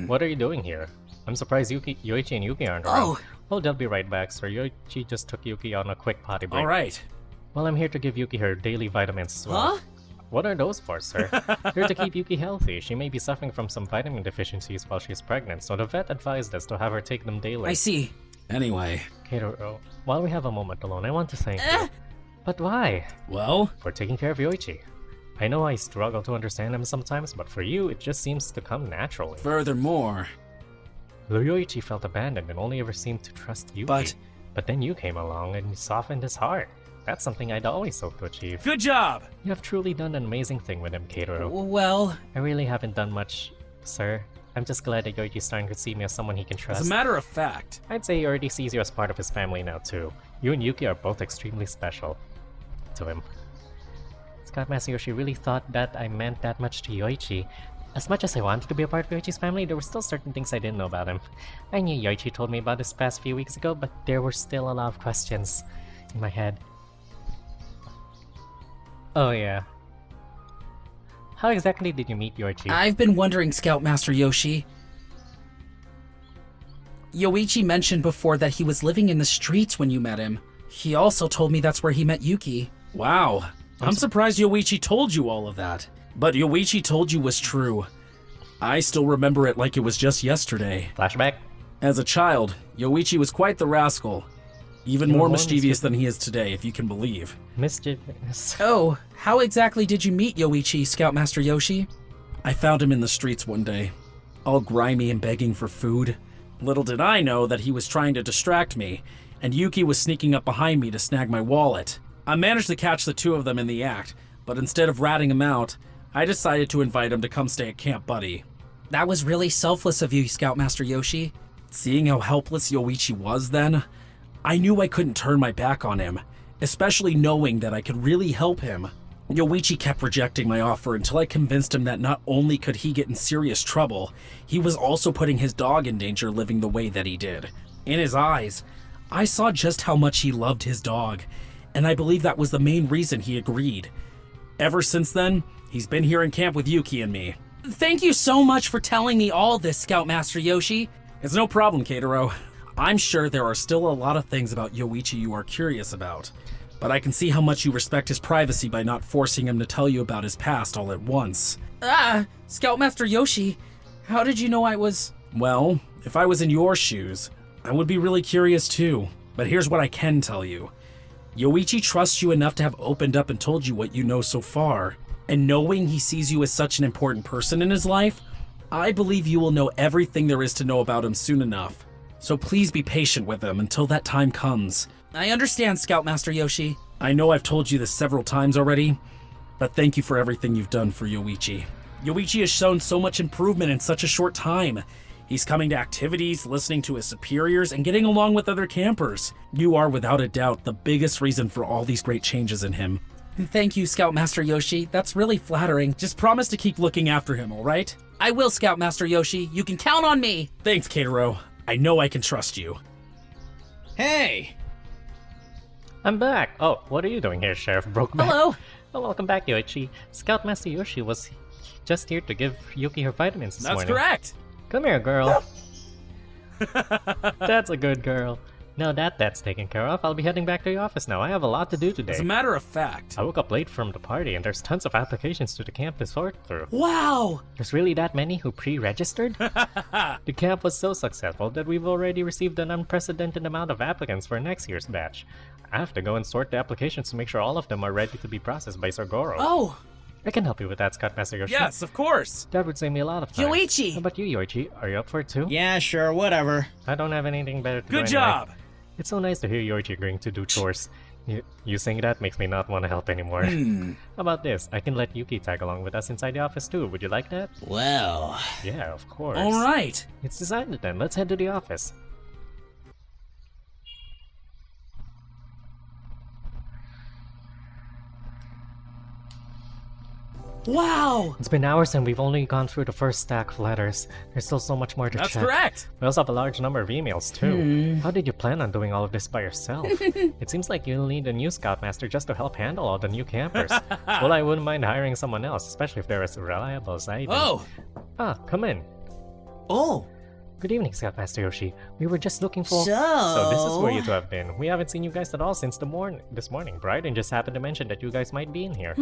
What are you doing here? I'm surprised Yoichi and Yuki aren't around. Oh, they'll be right back, sir. Yoichi just took Yuki on a quick potty break. All right. Well, I'm here to give Yuki her daily vitamins as well. Huh? What are those for, sir? They're to keep Yuki healthy. She may be suffering from some vitamin deficiencies while she's pregnant, so the vet advised us to have her take them daily. I see. Anyway, Kato, while we have a moment alone, I want to thank you. But why? well, For taking care of Yoichi. I know I struggle to understand him sometimes, but for you, it just seems to come naturally. furthermore, Yoichi felt abandoned and only ever seemed to trust Yuki. But then you came along and you softened his heart. That's something I'd always hoped to achieve. good job. You have truly done an amazing thing with him, Kato. Well, I really haven't done much, sir. I'm just glad that Yoichi's starting to see me as someone he can As trust. a matter of fact, I'd say he already sees you as part of his family now, too. You and Yuki are both extremely special to him. Scoutmaster Yoshi really thought that I meant that much to Yoichi. As much as I wanted to be a part of Yoichi's family, there were still certain things I didn't know about him. I knew Yoichi told me about this past few weeks ago, but there were still a lot of questions in my head. Oh yeah. How exactly did you meet Yoichi? I've been wondering, Scoutmaster Yoshi. Yoichi mentioned before that he was living in the streets when you met him. He also told me that's where he met Yuki. wow. I'm surprised Yoichi told you all of that. But Yoichi told you was true. I still remember it like it was just yesterday. Flashback. As a child, Yoichi was quite the rascal. Even more mischievous than he is today, if you can believe. Mischievous. Oh, how exactly did you meet Yoichi, Scoutmaster Yoshi? I found him in the streets one day, all grimy and begging for food. Little did I know that he was trying to distract me, and Yuki was sneaking up behind me to snag my wallet. I managed to catch the two of them in the act, but instead of ratting him out, I decided to invite him to come stay at Camp Buddy. That was really selfless of you, Scoutmaster Yoshi. Seeing how helpless Yoichi was then, I knew I couldn't turn my back on him, especially knowing that I could really help him. Yoichi kept rejecting my offer until I convinced him that not only could he get in serious trouble, he was also putting his dog in danger living the way that he did. In his eyes, I saw just how much he loved his dog, and I believe that was the main reason he agreed. Ever since then, he's been here in camp with Yuki and me. Thank you so much for telling me all this, Scoutmaster Yoshi. It's no problem, Keitaro. I'm sure there are still a lot of things about Yoichi you are curious about, but I can see how much you respect his privacy by not forcing him to tell you about his past all at once. Scoutmaster Yoshi, how did you know I was... Well, if I was in your shoes, I would be really curious too, but here's what I can tell you. Yoichi trusts you enough to have opened up and told you what you know so far, and knowing he sees you as such an important person in his life, I believe you will know everything there is to know about him soon enough. So please be patient with him until that time comes. I understand, Scoutmaster Yoshi. I know I've told you this several times already, but thank you for everything you've done for Yoichi. Yoichi has shown so much improvement in such a short time. He's coming to activities, listening to his superiors, and getting along with other campers. You are, without a doubt, the biggest reason for all these great changes in him. Thank you, Scoutmaster Yoshi. That's really flattering. Just promise to keep looking after him, all right? I will, Scoutmaster Yoshi. You can count on me. Thanks, Keitaro. I know I can trust you. Hey! I'm back. Oh, what are you doing here, Sheriff Brokeback? Hello. Oh, welcome back, Yoichi. Scoutmaster Yoshi was just here to give Yuki her vitamins this morning. That's correct. Come here, girl. That's a good girl. Now that's taken care of, I'll be heading back to the office now. I have a lot to do today. As a matter of fact. I woke up late from the party and there's tons of applications to the camp to sort through. Wow! There's really that many who pre-registered? The camp was so successful that we've already received an unprecedented amount of applicants for next year's batch. I have to go and sort the applications to make sure all of them are ready to be processed by Sorgoro. Oh! I can help you with that, Scoutmaster Yoshi. Yes, of course. That would save me a lot of time. Yoichi! How about you, Yoichi? Are you up for it too? Yeah, sure, whatever. I don't have anything better to do Good anyway. job! It's so nice to hear Yoichi agreeing to do chores. You saying that makes me not want to help anymore. How about this? I can let Yuki tag along with us inside the office too. Would you like that? Well... Yeah, of course. Alright. It's decided then. Let's head to the office. Wow! It's been hours and we've only gone through the first stack of letters. There's still so much more to That's check. correct! We also have a large number of emails too. How did you plan on doing all of this by yourself? It seems like you'll need a new scoutmaster just to help handle all the new campers. Well, I wouldn't mind hiring someone else, especially if they're as reliable as I do. Oh! Ah, come in. Oh! Good evening, Scoutmaster Yoshi. We were just looking for... So this is where you two have been. We haven't seen you guys at all since this morning. Bryden just happened to mention that you guys might be in here.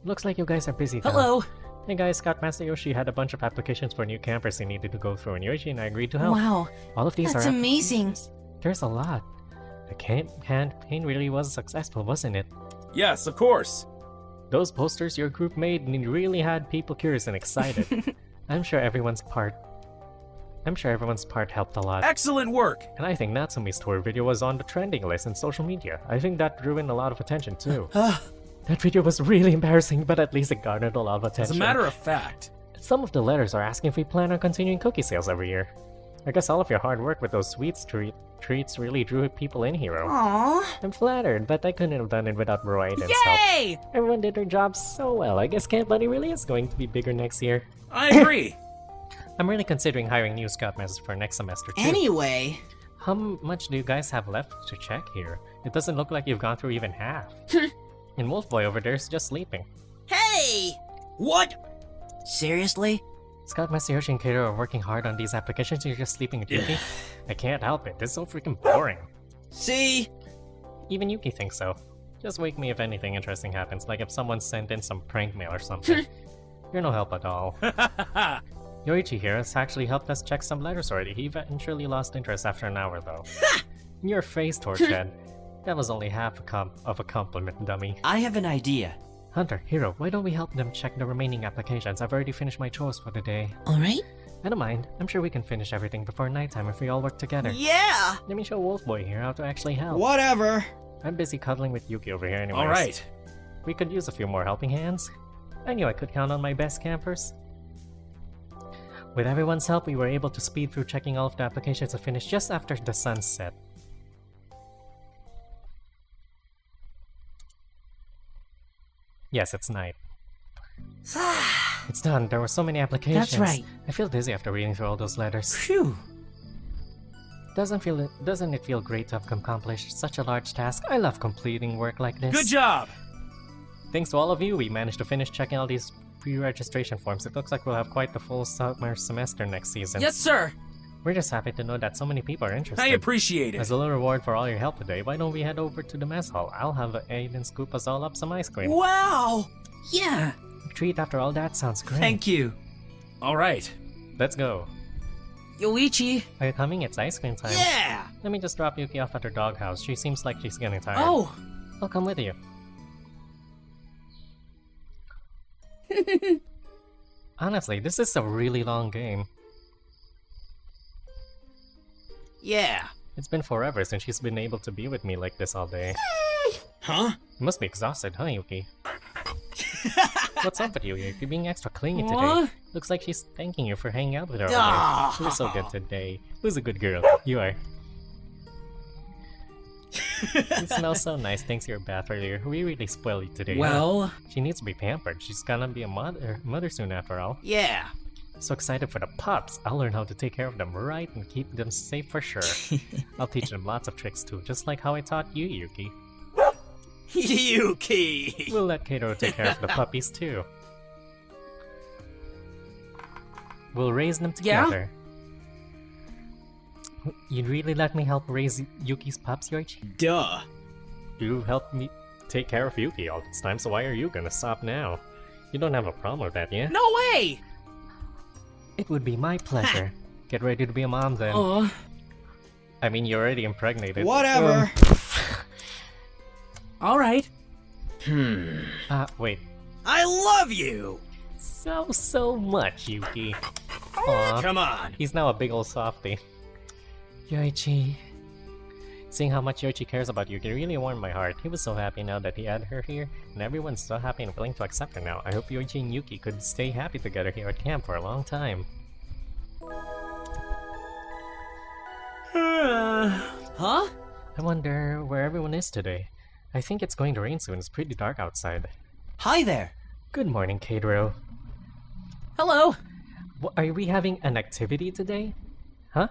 Looks like you guys are busy now. Hello! Hey guys, Scoutmaster Yoshi had a bunch of applications for new campers he needed to go through, and Yoichi and I agreed to help. Wow, All of these that's are amazing. There's a lot. The campaign really was successful, wasn't it? Yes, of course. Those posters your group made really had people curious and excited. I'm sure everyone's part helped a lot. Excellent work! And I think Natsumi's tour video was on the trending list in social media. I think that drew in a lot of attention too. That video was really embarrassing, but at least it garnered a lot of attention. As a matter of fact. Some of the letters are asking if we plan on continuing cookie sales every year. I guess all of your hard work with those sweets treats really drew people in, Hero. Aww. I'm flattered, but I couldn't have done it without Braiden's help. Yay! Everyone did their job so well. I guess Camp Buddy really is going to be bigger next year. I agree. I'm really considering hiring new scoutmasters for next semester too. Anyway... How much do you guys have left to check here? It doesn't look like you've gone through even half. And Wolfboy over there is just sleeping. Hey! What? Seriously? Scoutmaster Yoshi and Kato are working hard on these applications and you're just sleeping at Yuki? I can't help it. This is so freaking boring. See? Even Yuki thinks so. Just wake me if anything interesting happens, like if someone sent in some prank mail or something. You're no help at all. Yoichi here has actually helped us check some letters already. He eventually lost interest after an hour, though. Your face, Torchhead. That was only half of a compliment, dummy. I have an idea. Hunter, Hero, why don't we help them check the remaining applications? I've already finished my chores for the day. Alright? I don't mind. I'm sure we can finish everything before nighttime if we all work together. Yeah! Let me show Wolfboy here how to actually help. Whatever. I'm busy cuddling with Yuki over here anyways. Alright. We could use a few more helping hands. I knew I could count on my best campers. With everyone's help, we were able to speed through checking all of the applications and finish just after the sun set. Yes, it's night. It's done. There were so many applications. That's right. I feel dizzy after reading through all those letters. Phew. Doesn't it feel great to have accomplished such a large task? I love completing work like this. Good job! Thanks to all of you, we managed to finish checking all these pre-registration forms. It looks like we'll have quite the full summer semester next season. Yes, sir. We're just happy to know that so many people are interested. I appreciate it. As a little reward for all your help today, why don't we head over to the mess hall? I'll have Aiden scoop us all up some ice cream. Wow! Yeah! A treat after all that sounds great. Thank you. Alright. Let's go. Yoichi. Are you coming? It's ice cream time. Yeah! Let me just drop Yuki off at her doghouse. She seems like she's getting tired. Oh. I'll come with you. Honestly, this is a really long game. Yeah. It's been forever since she's been able to be with me like this all day. Huh? You must be exhausted, huh, Yuki? What's up with you? You're being extra clingy today. What? Looks like she's thanking you for hanging out with her all Ah. day. You're so good today. Who's a good girl? You are. You smell so nice thanks to your bath earlier. We really spoiled you today. huh? Well, She needs to be pampered. She's gonna be a mother soon after all. Yeah. So excited for the pups. I'll learn how to take care of them right and keep them safe for sure. I'll teach them lots of tricks too, just like how I taught you, Yuki. Yuki! We'll let Kato take care of the puppies too. We'll raise them Yeah? together. You'd really let me help raise Yuki's pups, Yoichi? Duh. You helped me take care of Yuki all this time, so why are you gonna stop now? You don't have a problem with that, yeah? no way. It would be my pleasure. Get ready to be a mom then. Oh. I mean, you're already impregnated. Whatever. All right. Wait. I love you! So much, Yuki. Aw, Come on. he's now a big old softie. Yoichi. Seeing how much Yoichi cares about Yuki really warmed my heart. He was so happy now that he had her here, and everyone's so happy and willing to accept her now. I hope Yoichi and Yuki could stay happy together here at camp for a long time. Huh? I wonder where everyone is today. I think it's going to rain soon. It's pretty dark outside. Hi there. Good morning, Kadro. Hello. Are we having an activity today? Huh?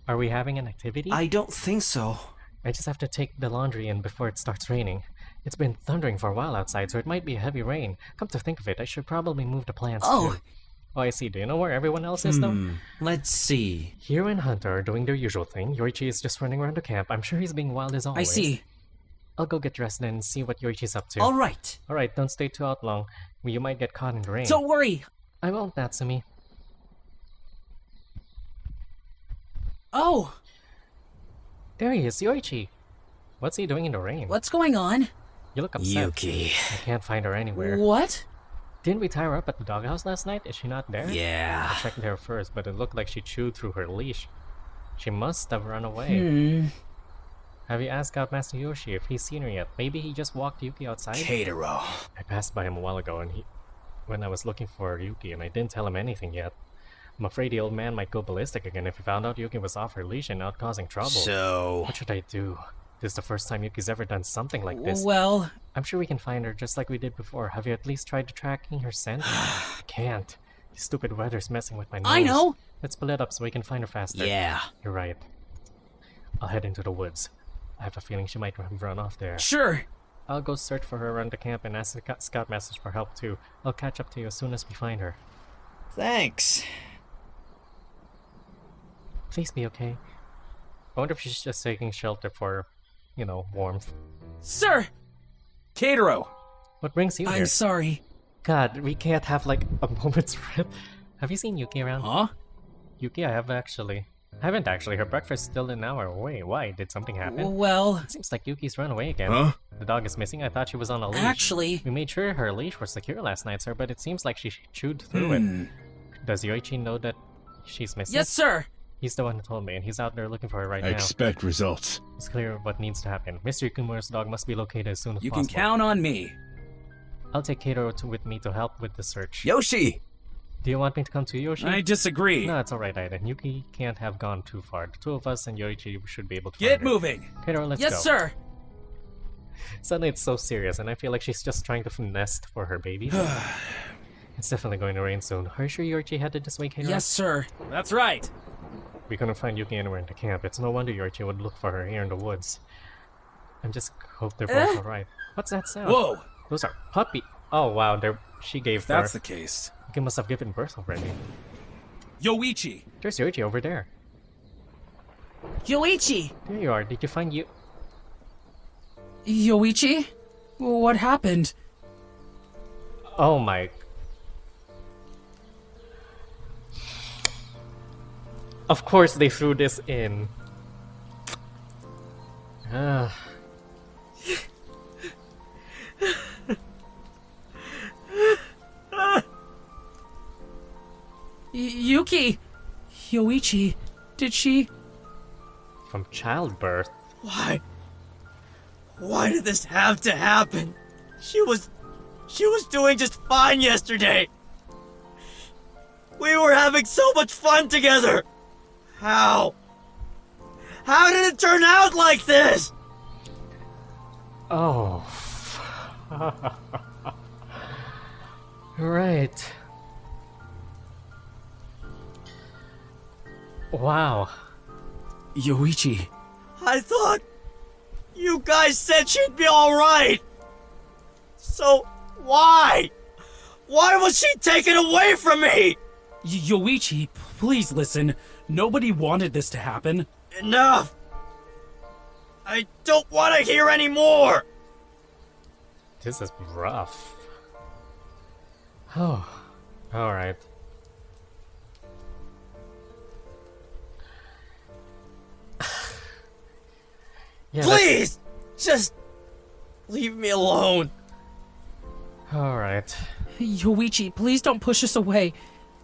Are we having an activity? I don't think so. I just have to take the laundry in before it starts raining. It's been thundering for a while outside, so it might be a heavy rain. Come to think of it, I should probably move the plants Oh. too. Oh, I see. Do you know where everyone else is, though? Let's see. Hiro and Hunter are doing their usual thing. Yoichi is just running around the camp. I'm sure he's being wild as I always. see. I'll go get dressed then and see what Yoichi's up to. Alright. Alright, don't stay too out long. You might get caught in the rain. Don't worry. I won't, Natsumi. Oh, There he is, Yoichi. What's he doing in the rain? what's going on? You look upset. Yuki. I can't find her anywhere. What? Didn't we tie her up at the doghouse last night? Is she not there? Yeah. I checked there first, but it looked like she chewed through her leash. She must have run away. Have you asked out Master Yoshi if he's seen her yet? Maybe he just walked Yuki outside? Katero. I passed by him a while ago when I was looking for Yuki, and I didn't tell him anything yet. I'm afraid the old man might go ballistic again if he found out Yuki was off her leash and out causing trouble. So... What should I do? This is the first time Yuki's ever done something like this. Well, I'm sure we can find her just like we did before. Have you at least tried tracking her scent? I can't. The stupid weather's messing with my nose. I know. Let's split up so we can find her faster. Yeah. You're right. I'll head into the woods. I have a feeling she might have run off there. sure. I'll go search for her around the camp and ask the scout masters for help too. I'll catch up to you as soon as we find her. Thanks. Please be okay. I wonder if she's just taking shelter for, warmth. Sir, Katero! What brings you here? I'm sorry. God, we can't have like a moment's rest. Have you seen Yuki around? Huh? Yuki, I haven't actually. Her breakfast's still an hour away. Why? Did something happen? Well, It seems like Yuki's run away again. Huh? The dog is missing. I thought she was on a leash. actually, We made sure her leash was secure last night, sir, but it seems like she chewed through it. Does Yoichi know that she's missing? yes, sir. He's the one who told me, and he's out there looking for her right I now. expect results. It's clear what needs to happen. Mr. Yukumura's dog must be located as soon as You can possible. count on me. I'll take Kato with me to help with the search. Yoshi! Do you want me to come to Yoshi? I disagree. No, it's alright, Aiden. Yuki can't have gone too far. The two of us and Yoichi should be able to Get find her. moving. Kato, let's go. Yes, sir. Suddenly it's so serious, and I feel like she's just trying to finesse for her baby. It's definitely going to rain soon. Are you sure Yoichi headed this way, Kato? Yes, sir. That's right. We couldn't find Yuki anywhere in the camp. It's no wonder Yoichi would look for her here in the woods. I just hope they're both alright. What's that sound? Whoa. Those are puppy. Oh wow, she gave If that's birth. the case. Yuki must have given birth already. Yoichi. There's Yoichi over there. Yoichi. There you are. Did you find you? Yoichi? What happened? Oh my. Of course they threw this in. Ah. Yuki! Yoichi, did she... From childbirth. Why? Why did this have to happen? She was doing just fine yesterday. We were having so much fun together. How? How did it turn out like this? Oh. Right. Wow. Yoichi. I thought you guys said she'd be alright. So why? Why was she taken away from me? Yoichi, please listen. Nobody wanted this to happen. Enough. I don't want to hear any more. This is rough. Oh. Alright. Yeah, Please, just leave me alone. Alright. Yoichi, please don't push us away.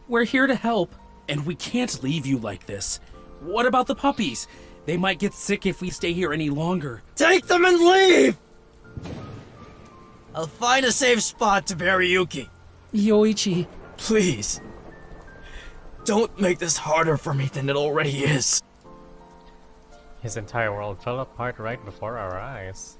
We're here to help. And we can't leave you like this. What about the puppies? They might get sick if we stay here any longer. Take them and leave. I'll find a safe spot to bury Yuki. Yoichi. Please, don't make this harder for me than it already is. His entire world fell apart right before our eyes.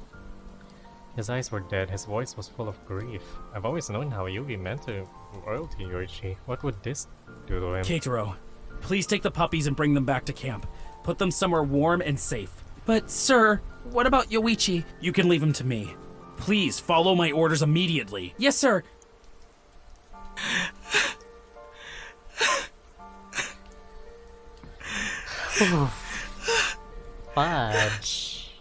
His eyes were dead, his voice was full of grief. I've always known how Yugi meant to royalty Yoichi. What would this do to him? Keitaro, please take the puppies and bring them back to camp. Put them somewhere warm and safe. But, sir, what about Yoichi? You can leave him to me. Please follow my orders immediately. Yes, sir. Fudge.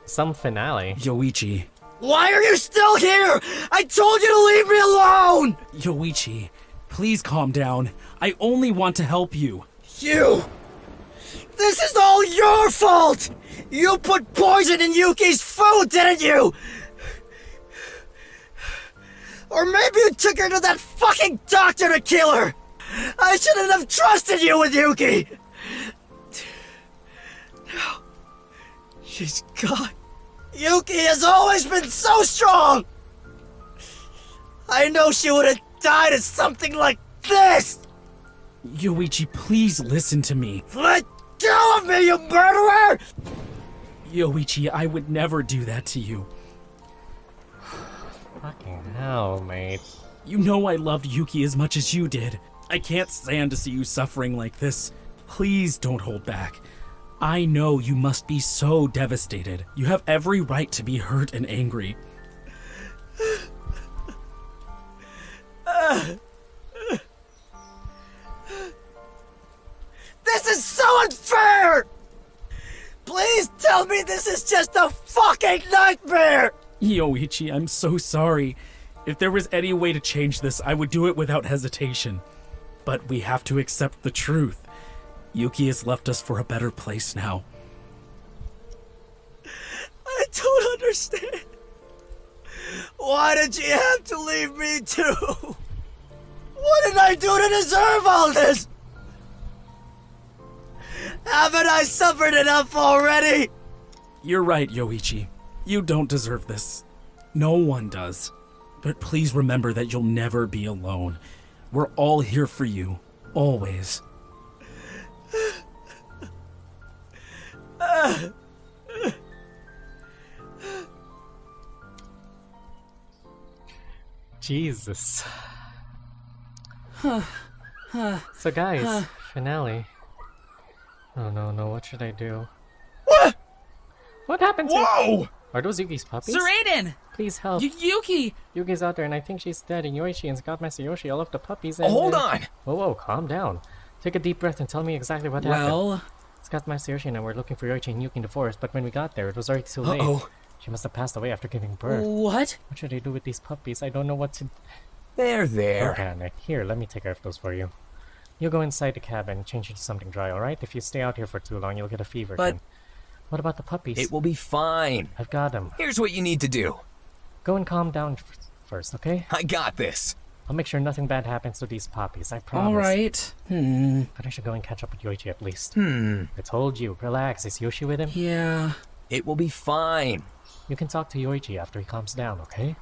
Some finale. Yoichi. Why are you still here? I told you to leave me alone! Yoichi, please calm down. I only want to help you. You! This is all your fault! You put poison in Yuki's food, didn't you? Or maybe you took her to that fucking doctor to kill her! I shouldn't have trusted you with Yuki! Now, she's gone. Yuki has always been so strong! I know she would have died of something like this! Yoichi, please listen to me. Let go of me, you murderer! Yoichi, I would never do that to you. Fucking hell, mate. You know I loved Yuki as much as you did. I can't stand to see you suffering like this. Please don't hold back. I know you must be so devastated. You have every right to be hurt and angry. This is so unfair! Please tell me this is just a fucking nightmare! Yoichi, I'm so sorry. If there was any way to change this, I would do it without hesitation. But we have to accept the truth. Yuki has left us for a better place now. I don't understand. Why did she have to leave me too? What did I do to deserve all this? Haven't I suffered enough already? You're right, Yoichi. You don't deserve this. No one does. But please remember that you'll never be alone. We're all here for you. Always. Jesus. So guys, finale. Oh no, what should I do? What? What happened to Whoa! Are those Yuki's puppies? Sir Aiden! Please help. Yuki! Yuki's out there and I think she's dead, and Yoichi and Scoutmaster Yoshi all left the puppies and... Hold on! Whoa, calm down. Take a deep breath and tell me exactly what happened. Well... Scoutmaster Yoshi and I were looking for Yoichi and Yuki in the forest, but when we got there, it was already too late. Uh-oh. She must have passed away after giving birth. What? What should I do with these puppies? I don't know what to... There. Okay, Nick. Here, let me take care of those for you. You go inside the cabin and change into something dry, alright? If you stay out here for too long, you'll get a fever But- again. What about the puppies? It will be fine. I've got them. Here's what you need to do. Go and calm down first, okay? I got this. I'll make sure nothing bad happens to these puppies, I promise. Alright. But I should go and catch up with Yoichi at least. I told you, relax. Is Yoshi with him? Yeah... It will be fine. You can talk to Yoichi after he calms down, okay?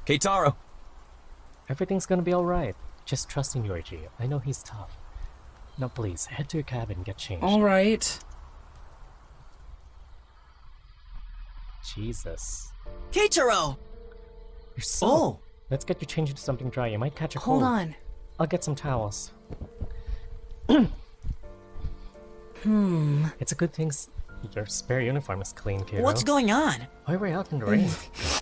Keitaro. Everything's gonna be alright. Just trust in Yoichi. I know he's tough. Now please, head to your cabin and get changed. Alright. Jesus. Keitaro! You're so... Oh! Let's get you changed into something dry. You might catch a Hold cold. on. I'll get some towels. It's a good thing your spare uniform is clean, kiddo. What's going on? Why are we out in the rain?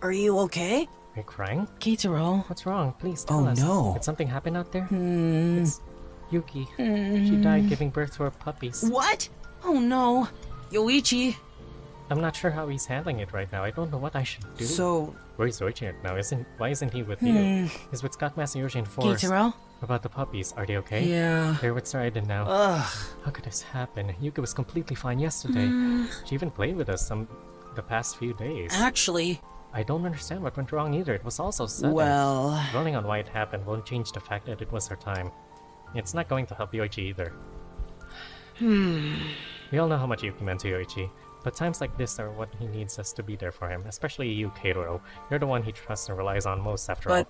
Are you okay? Are you crying? Keitaro. What's wrong? Please tell Oh, us. no. Did something happen out there? It's Yuki. She died giving birth to her puppies. What? Oh no. Yoichi. I'm not sure how he's handling it right now. I don't know what I should do. So, Where's Yoichi now? Why isn't he with you? He's with Scoutmaster Yoshi in forest. Keitaro? What about the puppies? Are they okay? Yeah. They're with Sir Aiden now. How could this happen? Yuki was completely fine yesterday. She even played with us the past few days. Actually... I don't understand what went wrong either. It was all so sudden. well... Dwelling on why it happened won't change the fact that it was her time. It's not going to help Yoichi either. We all know how much Yuki meant to Yoichi, but times like this are what he needs us to be there for him, especially you, Keitaro. You're the one he trusts and relies on most, after all.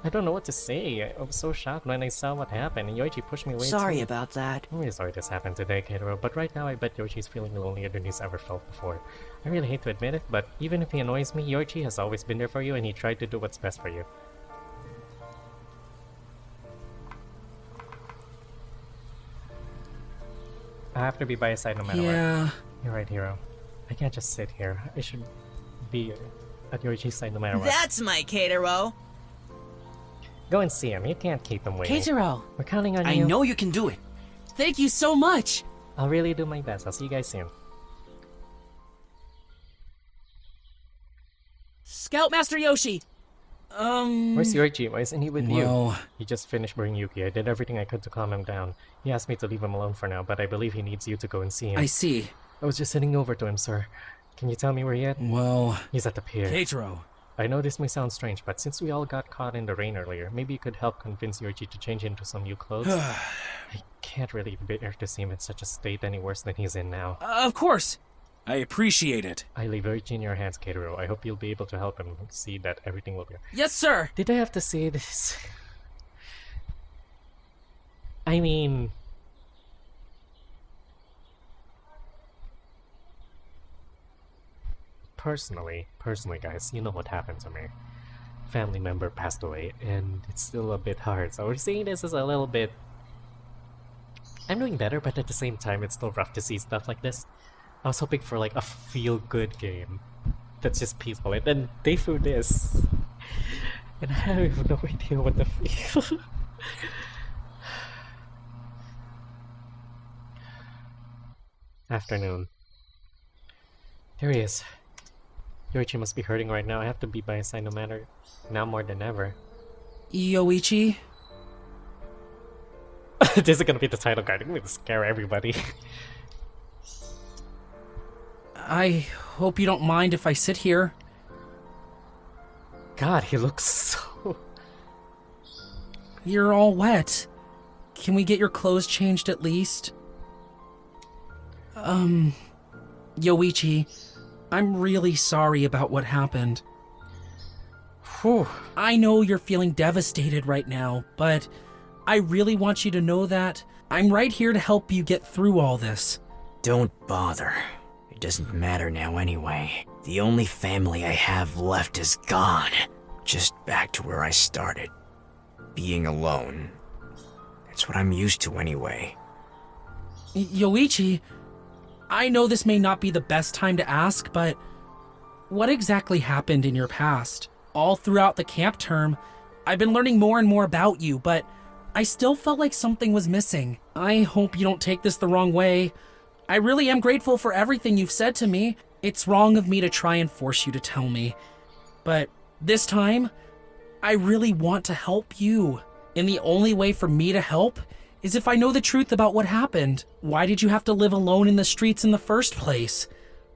I don't know what to say. I was so shocked when I saw what happened, and Yoichi pushed me away. Sorry about that. I'm really sorry this happened today, Keitaro, but right now I bet Yoichi's feeling lonelier than he's ever felt before. I really hate to admit it, but even if he annoys me, Yoichi has always been there for you, and he tried to do what's best for you. I have to be by his side no matter what. You're right, hero. I can't just sit here. I should be at Yoichi's side no matter what. That's my Keitaro. Go and see him. You can't keep him waiting. Keitaro. We're counting on I you. know you can do it. Thank you so much. I'll really do my best. I'll see you guys soon. Scoutmaster Yoshi. Where's Yoichi? Why isn't he with you? Well... He just finished bringing Yuki. I did everything I could to calm him down. He asked me to leave him alone for now, but I believe he needs you to go and see him. I see. I was just heading over to him, sir. Can you tell me where he is? Well... He's at the pier. Keitaro. I know this may sound strange, but since we all got caught in the rain earlier, maybe you could help convince Yoichi to change into some new clothes. I can't really bear to see him in such a state any worse than he's in now. Of course. I appreciate it. I leave Yoichi in your hands, Keitaro. I hope you'll be able to help him see that everything will be... Yes, sir. Did I have to say this? I mean... Personally, guys, you know what happened to me. Family member passed away, and it's still a bit hard. So we're seeing this as a little bit... I'm doing better, but at the same time, it's still rough to see stuff like this. I was hoping for like a feel-good game that's just peaceful, and then they threw this. And I have no idea what to feel. Afternoon. There he is. Yoichi must be hurting right now. I have to be by his side no matter, now more than ever. Yoichi? This is gonna be the title card. I'm gonna scare everybody. I hope you don't mind if I sit here. God, he looks so... You're all wet. Can we get your clothes changed at least? Yoichi, I'm really sorry about what happened. Whew. I know you're feeling devastated right now, but I really want you to know that I'm right here to help you get through all this. Don't bother. It doesn't matter now anyway. The only family I have left is gone. Just back to where I started. Being alone. That's what I'm used to anyway. Yoichi, I know this may not be the best time to ask, but what exactly happened in your past? All throughout the camp term, I've been learning more and more about you, but I still felt like something was missing. I hope you don't take this the wrong way. I really am grateful for everything you've said to me. It's wrong of me to try and force you to tell me. But this time, I really want to help you. And the only way for me to help is if I know the truth about what happened. Why did you have to live alone in the streets in the first place?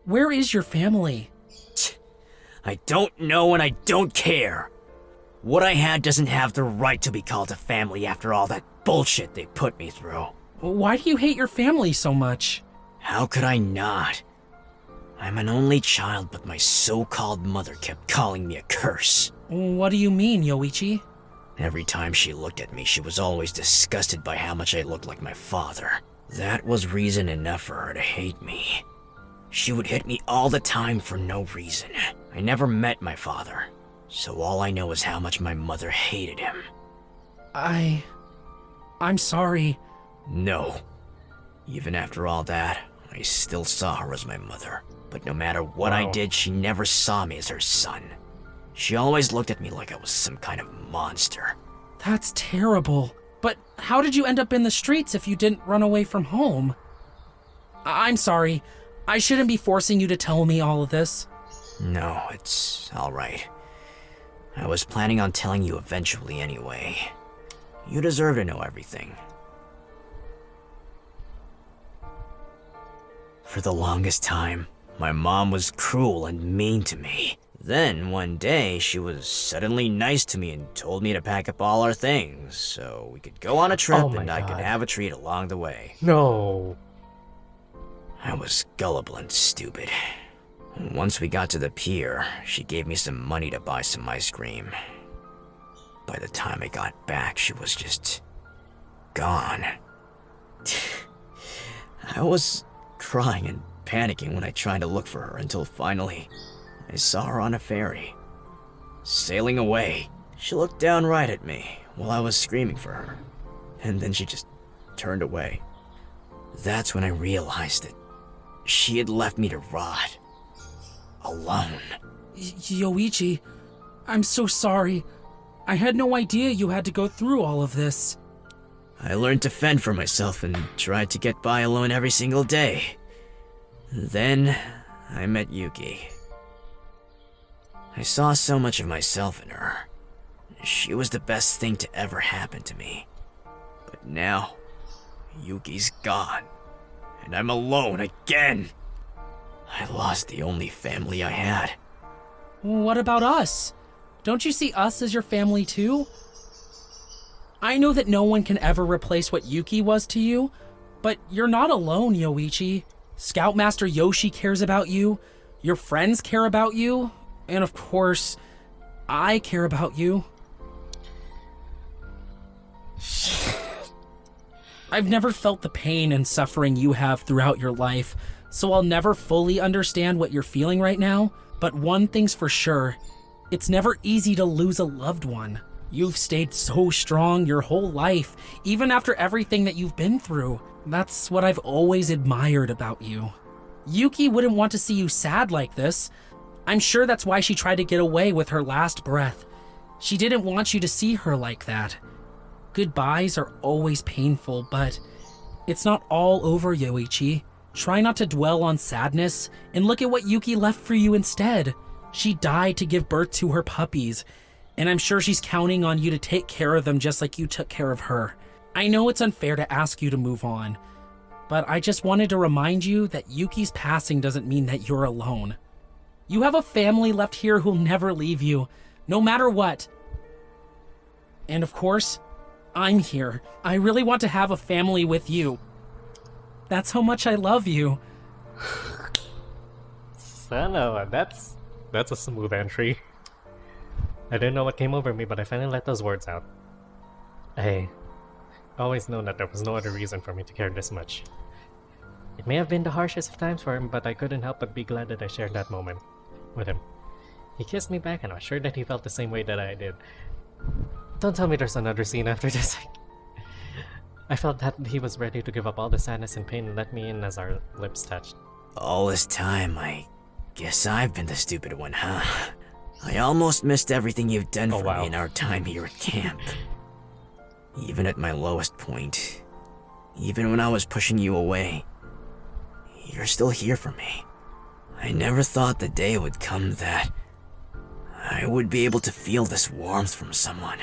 Where is your family? I don't know and I don't care. What I had doesn't have the right to be called a family after all that bullshit they put me through. Why do you hate your family so much? How could I not? I'm an only child, but my so-called mother kept calling me a curse. What do you mean, Yoichi? Every time she looked at me, she was always disgusted by how much I looked like my father. That was reason enough for her to hate me. She would hit me all the time for no reason. I never met my father, so all I know is how much my mother hated him. I'm sorry. No. Even after all that, I still saw her as my mother. But no matter what I did, she never saw me as her son. She always looked at me like I was some kind of monster. That's terrible. But how did you end up in the streets if you didn't run away from home? I'm sorry. I shouldn't be forcing you to tell me all of this. No, it's alright. I was planning on telling you eventually anyway. You deserve to know everything. For the longest time, my mom was cruel and mean to me. Then, one day, she was suddenly nice to me and told me to pack up all our things so we could go on a trip and I could have a treat along the way. No. I was gullible and stupid. Once we got to the pier, she gave me some money to buy some ice cream. By the time I got back, she was just gone. I was crying and panicking when I tried to look for her until finally I saw her on a ferry, sailing away. She looked down right at me while I was screaming for her, and then she just turned away. That's when I realized that she had left me to rot, alone. Yoichi, I'm so sorry. I had no idea you had to go through all of this. I learned to fend for myself and tried to get by alone every single day. Then, I met Yuki. I saw so much of myself in her. She was the best thing to ever happen to me. But now, Yuki's gone, and I'm alone again. I lost the only family I had. What about us? Don't you see us as your family too? I know that no one can ever replace what Yuki was to you, but you're not alone, Yoichi. Scoutmaster Yoshi cares about you, your friends care about you, and of course, I care about you. I've never felt the pain and suffering you have throughout your life, so I'll never fully understand what you're feeling right now, but one thing's for sure, it's never easy to lose a loved one. You've stayed so strong your whole life, even after everything that you've been through. That's what I've always admired about you. Yuki wouldn't want to see you sad like this. I'm sure that's why she tried to get away with her last breath. She didn't want you to see her like that. Goodbyes are always painful, but it's not all over, Yoichi. Try not to dwell on sadness and look at what Yuki left for you instead. She died to give birth to her puppies, and I'm sure she's counting on you to take care of them just like you took care of her. I know it's unfair to ask you to move on, but I just wanted to remind you that Yuki's passing doesn't mean that you're alone. You have a family left here who'll never leave you, no matter what. And of course, I'm here. I really want to have a family with you. That's how much I love you. Son of a, that's a smooth entry. I didn't know what came over me, but I finally let those words out. I always known that there was no other reason for me to care this much. It may have been the harshest of times for him, but I couldn't help but be glad that I shared that moment with him. He kissed me back, and I was sure that he felt the same way that I did. Don't tell me there's another scene after this. I felt that he was ready to give up all the sadness and pain and let me in as our lips touched. All this time, I guess I've been the stupid one, huh? I almost missed everything you've done for me in our time here at camp. Even at my lowest point, even when I was pushing you away, you're still here for me. I never thought the day would come that I would be able to feel this warmth from someone.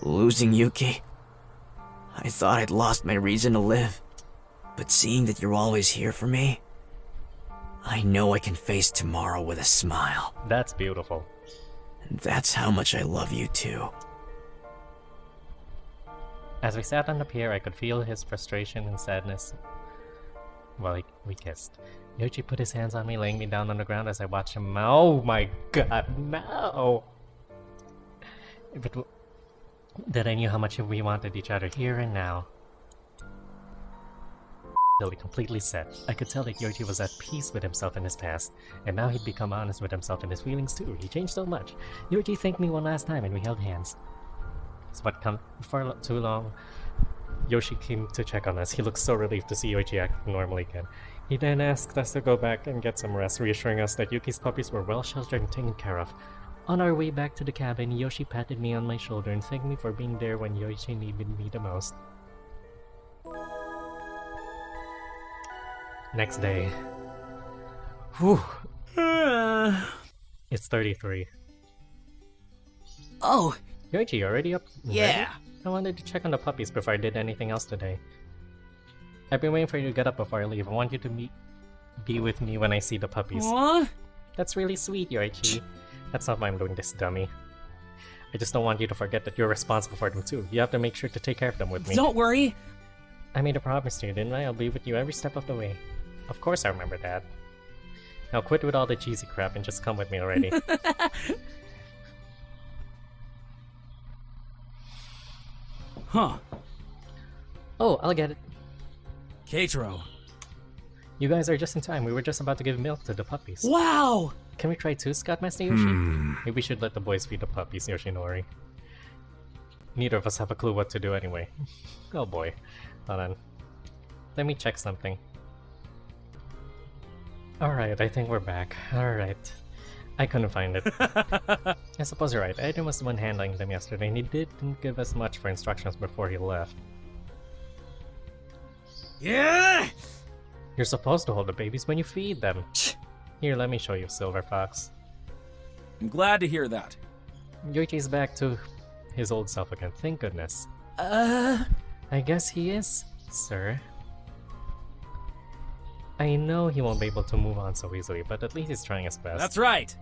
Losing Yuki, I thought I'd lost my reason to live. But seeing that you're always here for me, I know I can face tomorrow with a smile. That's beautiful. And that's how much I love you too. As we sat on the pier, I could feel his frustration and sadness while we kissed. Yoichi put his hands on me, laying me down on the ground as I watched him. Oh my god, no! That I knew how much we wanted each other here and now. Completely set. I could tell that Yoichi was at peace with himself in his past, and now he'd become honest with himself and his feelings too. He changed so much. Yoichi thanked me one last time and we held hands. So what come for too long, Yoshi came to check on us. He looked so relieved to see Yoichi act normally again. He then asked us to go back and get some rest, reassuring us that Yuki's puppies were well sheltered and taken care of. On our way back to the cabin, Yoshi patted me on my shoulder and thanked me for being there when Yoichi needed me the most. Next day. Whew. It's 33. Oh, Yoichi, you already up? yeah. Ready? I wanted to check on the puppies before I did anything else today. I've been waiting for you to get up before I leave. I want you to be with me when I see the puppies. What? That's really sweet, Yoichi. That's not why I'm doing this, dummy. I just don't want you to forget that you're responsible for them too. You have to make sure to take care of them with me. Don't worry. I made a promise to you, didn't I? I'll be with you every step of the way. Of course I remember that. Now quit with all the cheesy crap and just come with me already. Huh. Oh, I'll get it. Keitaro. You guys are just in time. We were just about to give milk to the puppies. Wow! Can we try too, Scoutmaster Yoshi? Maybe we should let the boys feed the puppies, Yoshinori. Neither of us have a clue what to do anyway. Oh boy. Hold on. Let me check something. Alright, I think we're back. Alright. I couldn't find it. I suppose you're right. Aiden was the one handling them yesterday, and he didn't give us much for instructions before he left. Yeah! You're supposed to hold the babies when you feed them. Here, let me show you, Silver Fox. I'm glad to hear that. Yoichi's back to his old self again, thank goodness. I guess he is, sir. I know he won't be able to move on so easily, but at least he's trying his best. That's right.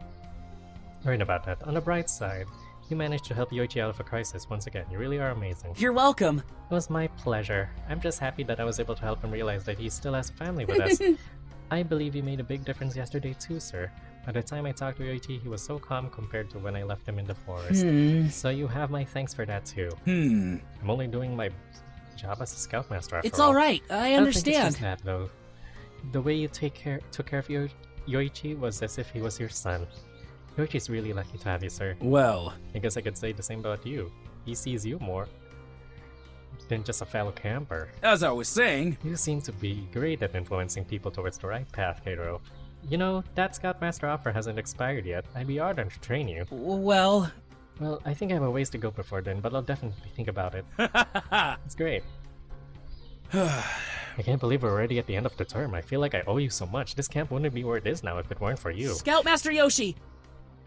Right about that. On the bright side, you managed to help Yoichi out of a crisis once again. You really are amazing. You're welcome. It was my pleasure. I'm just happy that I was able to help him realize that he still has a family with us. I believe you made a big difference yesterday too, sir. By the time I talked to Yoichi, he was so calm compared to when I left him in the forest. So you have my thanks for that too. I'm only doing my job as a scoutmaster after It's all. alright, I I don't think it's understand. just that though. The way you took care of Yoichi was as if he was your son. Yoichi's really lucky to have you, sir. Well, I guess I could say the same about you. He sees you more than just a fellow camper. as I was saying, You seem to be great at influencing people towards the right path, Keitaro. You know, that Scoutmaster offer hasn't expired yet. I'd be honored to train you. Well, Well, I think I have a ways to go before then, but I'll definitely think about it. It's great. I can't believe we're already at the end of the term. I feel like I owe you so much. This camp wouldn't be where it is now if it weren't for you. Scoutmaster Yoshi!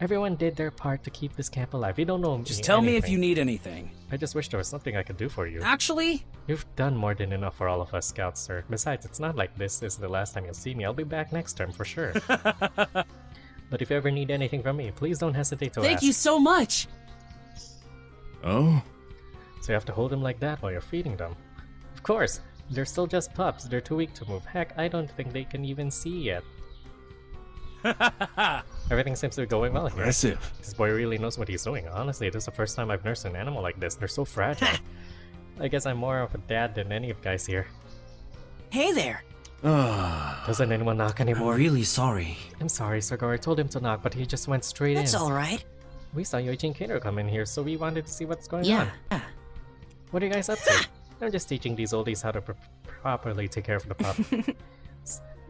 Everyone did their part to keep this camp alive. You don't know me Just tell me if anything. you need anything. I just wish there was something I could do for you. Actually, You've done more than enough for all of us scouts, sir. Besides, it's not like this is the last time you'll see me. I'll be back next term for sure. But if you ever need anything from me, please don't hesitate to ask. thank you so much! Oh? So you have to hold them like that while you're feeding them. Of course, they're still just pups. They're too weak to move. Heck, I don't think they can even see yet. Everything seems to be going well here. Impressive. This boy really knows what he's doing. Honestly, this is the first time I've nursed an animal like this. They're so fragile. I guess I'm more of a dad than any of you guys here. Hey there. Doesn't anyone knock anymore? I'm really sorry. I'm sorry, Sagor. I told him to knock, but he just went straight That's in. alright. We saw Yoichi and Kato come in here, so we wanted to see what's going Yeah. on. What are you guys up to? I'm just teaching these oldies how to properly take care of the pup.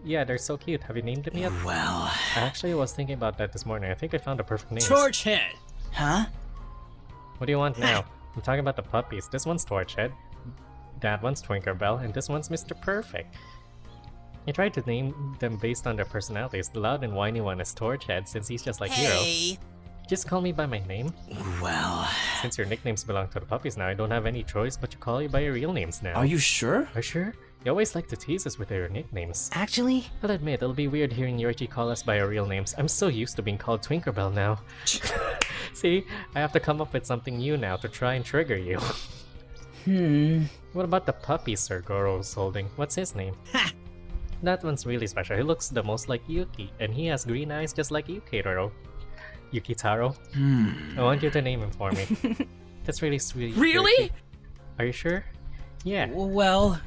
Yeah, they're so cute. Have you named them yet? Well... I actually was thinking about that this morning. I think I found a perfect name. Torchhead. Huh? What do you want now? I'm talking about the puppies. This one's Torchhead, that one's Twinkerbell, and this one's Mr. Perfect. I tried to name them based on their personalities. The loud and whiny one is Torchhead, since he's just like Hero. Hey. Just call me by my name. Well... Since your nicknames belong to the puppies now, I don't have any choice but to call you by your real names now. Are you sure? Are you sure? You always like to tease us with your nicknames. Actually... I'll admit, it'll be weird hearing Yoichi call us by our real names. I'm so used to being called Twinkerbell now. See, I have to come up with something new now to try and trigger you. What about the puppy Sir Goro's holding? What's his name? That one's really special. He looks the most like Yuki, and he has green eyes just like you, Keitaro. Yukitaro. I want you to name him for me. That's really sweet. Really? Yoichi. Are you sure? Yeah. Well,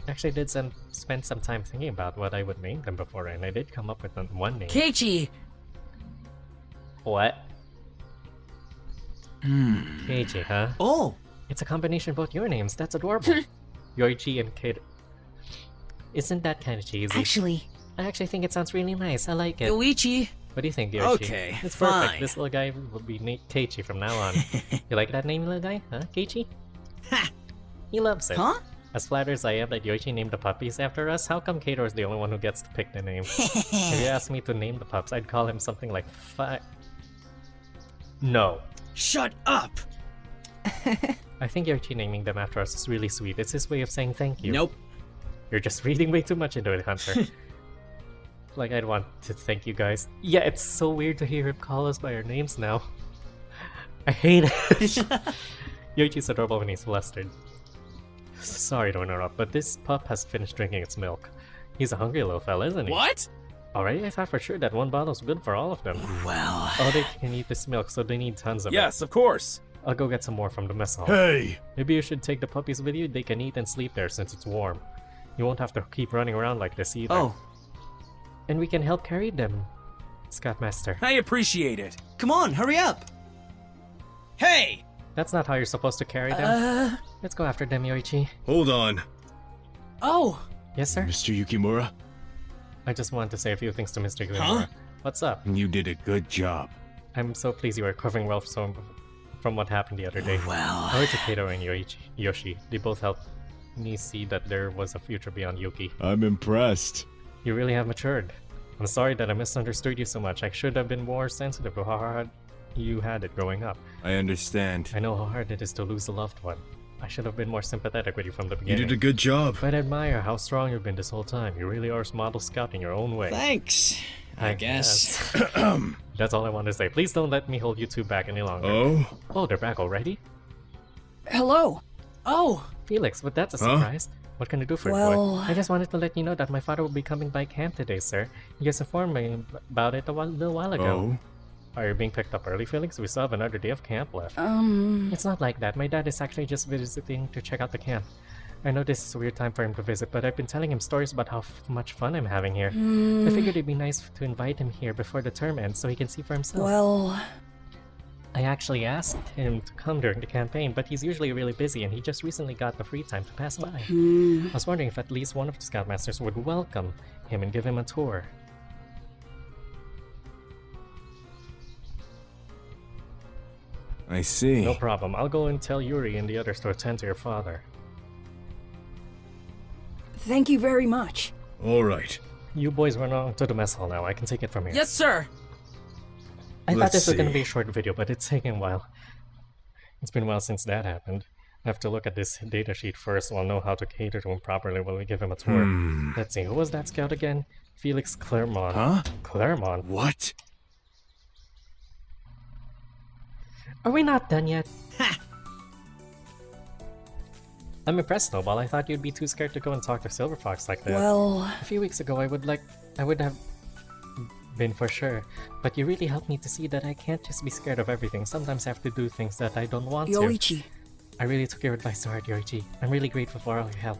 Actually did spend some time thinking about what I would name them before, and I did come up with one name. Keiichi! What? Keiichi, huh? Oh! It's a combination of both your names. That's adorable. Yoichi and Kid. Isn't that kind of cheesy? Actually... I actually think it sounds really nice. I like it. Yoichi! What do you think, Yoichi? Okay, It's fine. perfect. This little guy will be named Keiichi from now on. You like that name, little guy? Huh, Keiichi? Ha! He loves it. Huh? As flattered as I am that Yoichi named the puppies after us, how come Kato is the only one who gets to pick the name? If you asked me to name the pups, I'd call him something like No. Shut up! I think Yoichi naming them after us is really sweet. It's his way of saying thank you. Nope. You're just reading way too much into it, Hunter. Like, I'd want to thank you guys. Yeah, it's so weird to hear him call us by our names now. I hate it. Yoichi's adorable when he's flustered. Sorry to interrupt, but this pup has finished drinking its milk. He's a hungry little fella, isn't he? What? Already, I thought for sure that one bottle's good for all of them. Well... Oh, they can eat this milk, so they need tons of it. Yes, of course. I'll go get some more from the mess hall. Hey! Maybe you should take the puppies with you. They can eat and sleep there since it's warm. You won't have to keep running around like this either. Oh, And we can help carry them, Scoutmaster. I appreciate it. come on, hurry up! Hey! That's not how you're supposed to carry them. Let's go after them, Yoichi. Hold on. Oh! Yes, sir? Mr. Yukimura, I just wanted to say a few things to Mr. Glimmer. Huh? What's up? you did a good job. I'm so pleased you are recovering well from what happened the other day. Well... I went to Kato and Yoshi. They both helped me see that there was a future beyond Yuki. I'm impressed. You really have matured. I'm sorry that I misunderstood you so much. I should have been more sensitive to how hard you had it growing up. I understand. I know how hard it is to lose a loved one. I should have been more sympathetic with you from the You beginning. did a good job. But I admire how strong you've been this whole time. You really are a model scout in your own way. Thanks. I guess. That's all I wanted to say. Please don't let me hold you two back any longer. Oh? Oh, they're back already? Hello! Oh! Felix, but that's a Huh? surprise. What can I do for you, Well- boy? I just wanted to let you know that my father will be coming by camp today, sir. You just informed me about it a little while ago. Oh? Are you being picked up early, Felix? We still have another day of camp left. It's not like that. My dad is actually just visiting to check out the camp. I know this is a weird time for him to visit, but I've been telling him stories about how much fun I'm having here. I figured it'd be nice to invite him here before the term ends so he can see for himself. Well... I actually asked him to come during the campaign, but he's usually really busy and he just recently got the free time to pass by. I was wondering if at least one of the Scoutmasters would welcome him and give him a tour. I see. No problem. I'll go and tell Yuri and the others to attend to your father. Thank you very much. All right. You boys run on to the mess hall now. I can take it from here. Yes, sir. I thought Let's this was going to see. be a short video, but it's taking a while. It's been a while since that happened. I have to look at this data sheet first, so I'll know how to cater to him properly while we give him a tour. Let's see, who was that scout again? Felix Claremont. Huh? Claremont? What? Are we not done yet? Ha! I'm impressed, Snowball. I thought you'd be too scared to go and talk to Silver Fox like that. Well, A few weeks ago, I would have been for sure. But you really helped me to see that I can't just be scared of everything. Sometimes I have to do things that I don't want to. Yoichi. I really took your advice to heart, Yoichi. I'm really grateful for all your help.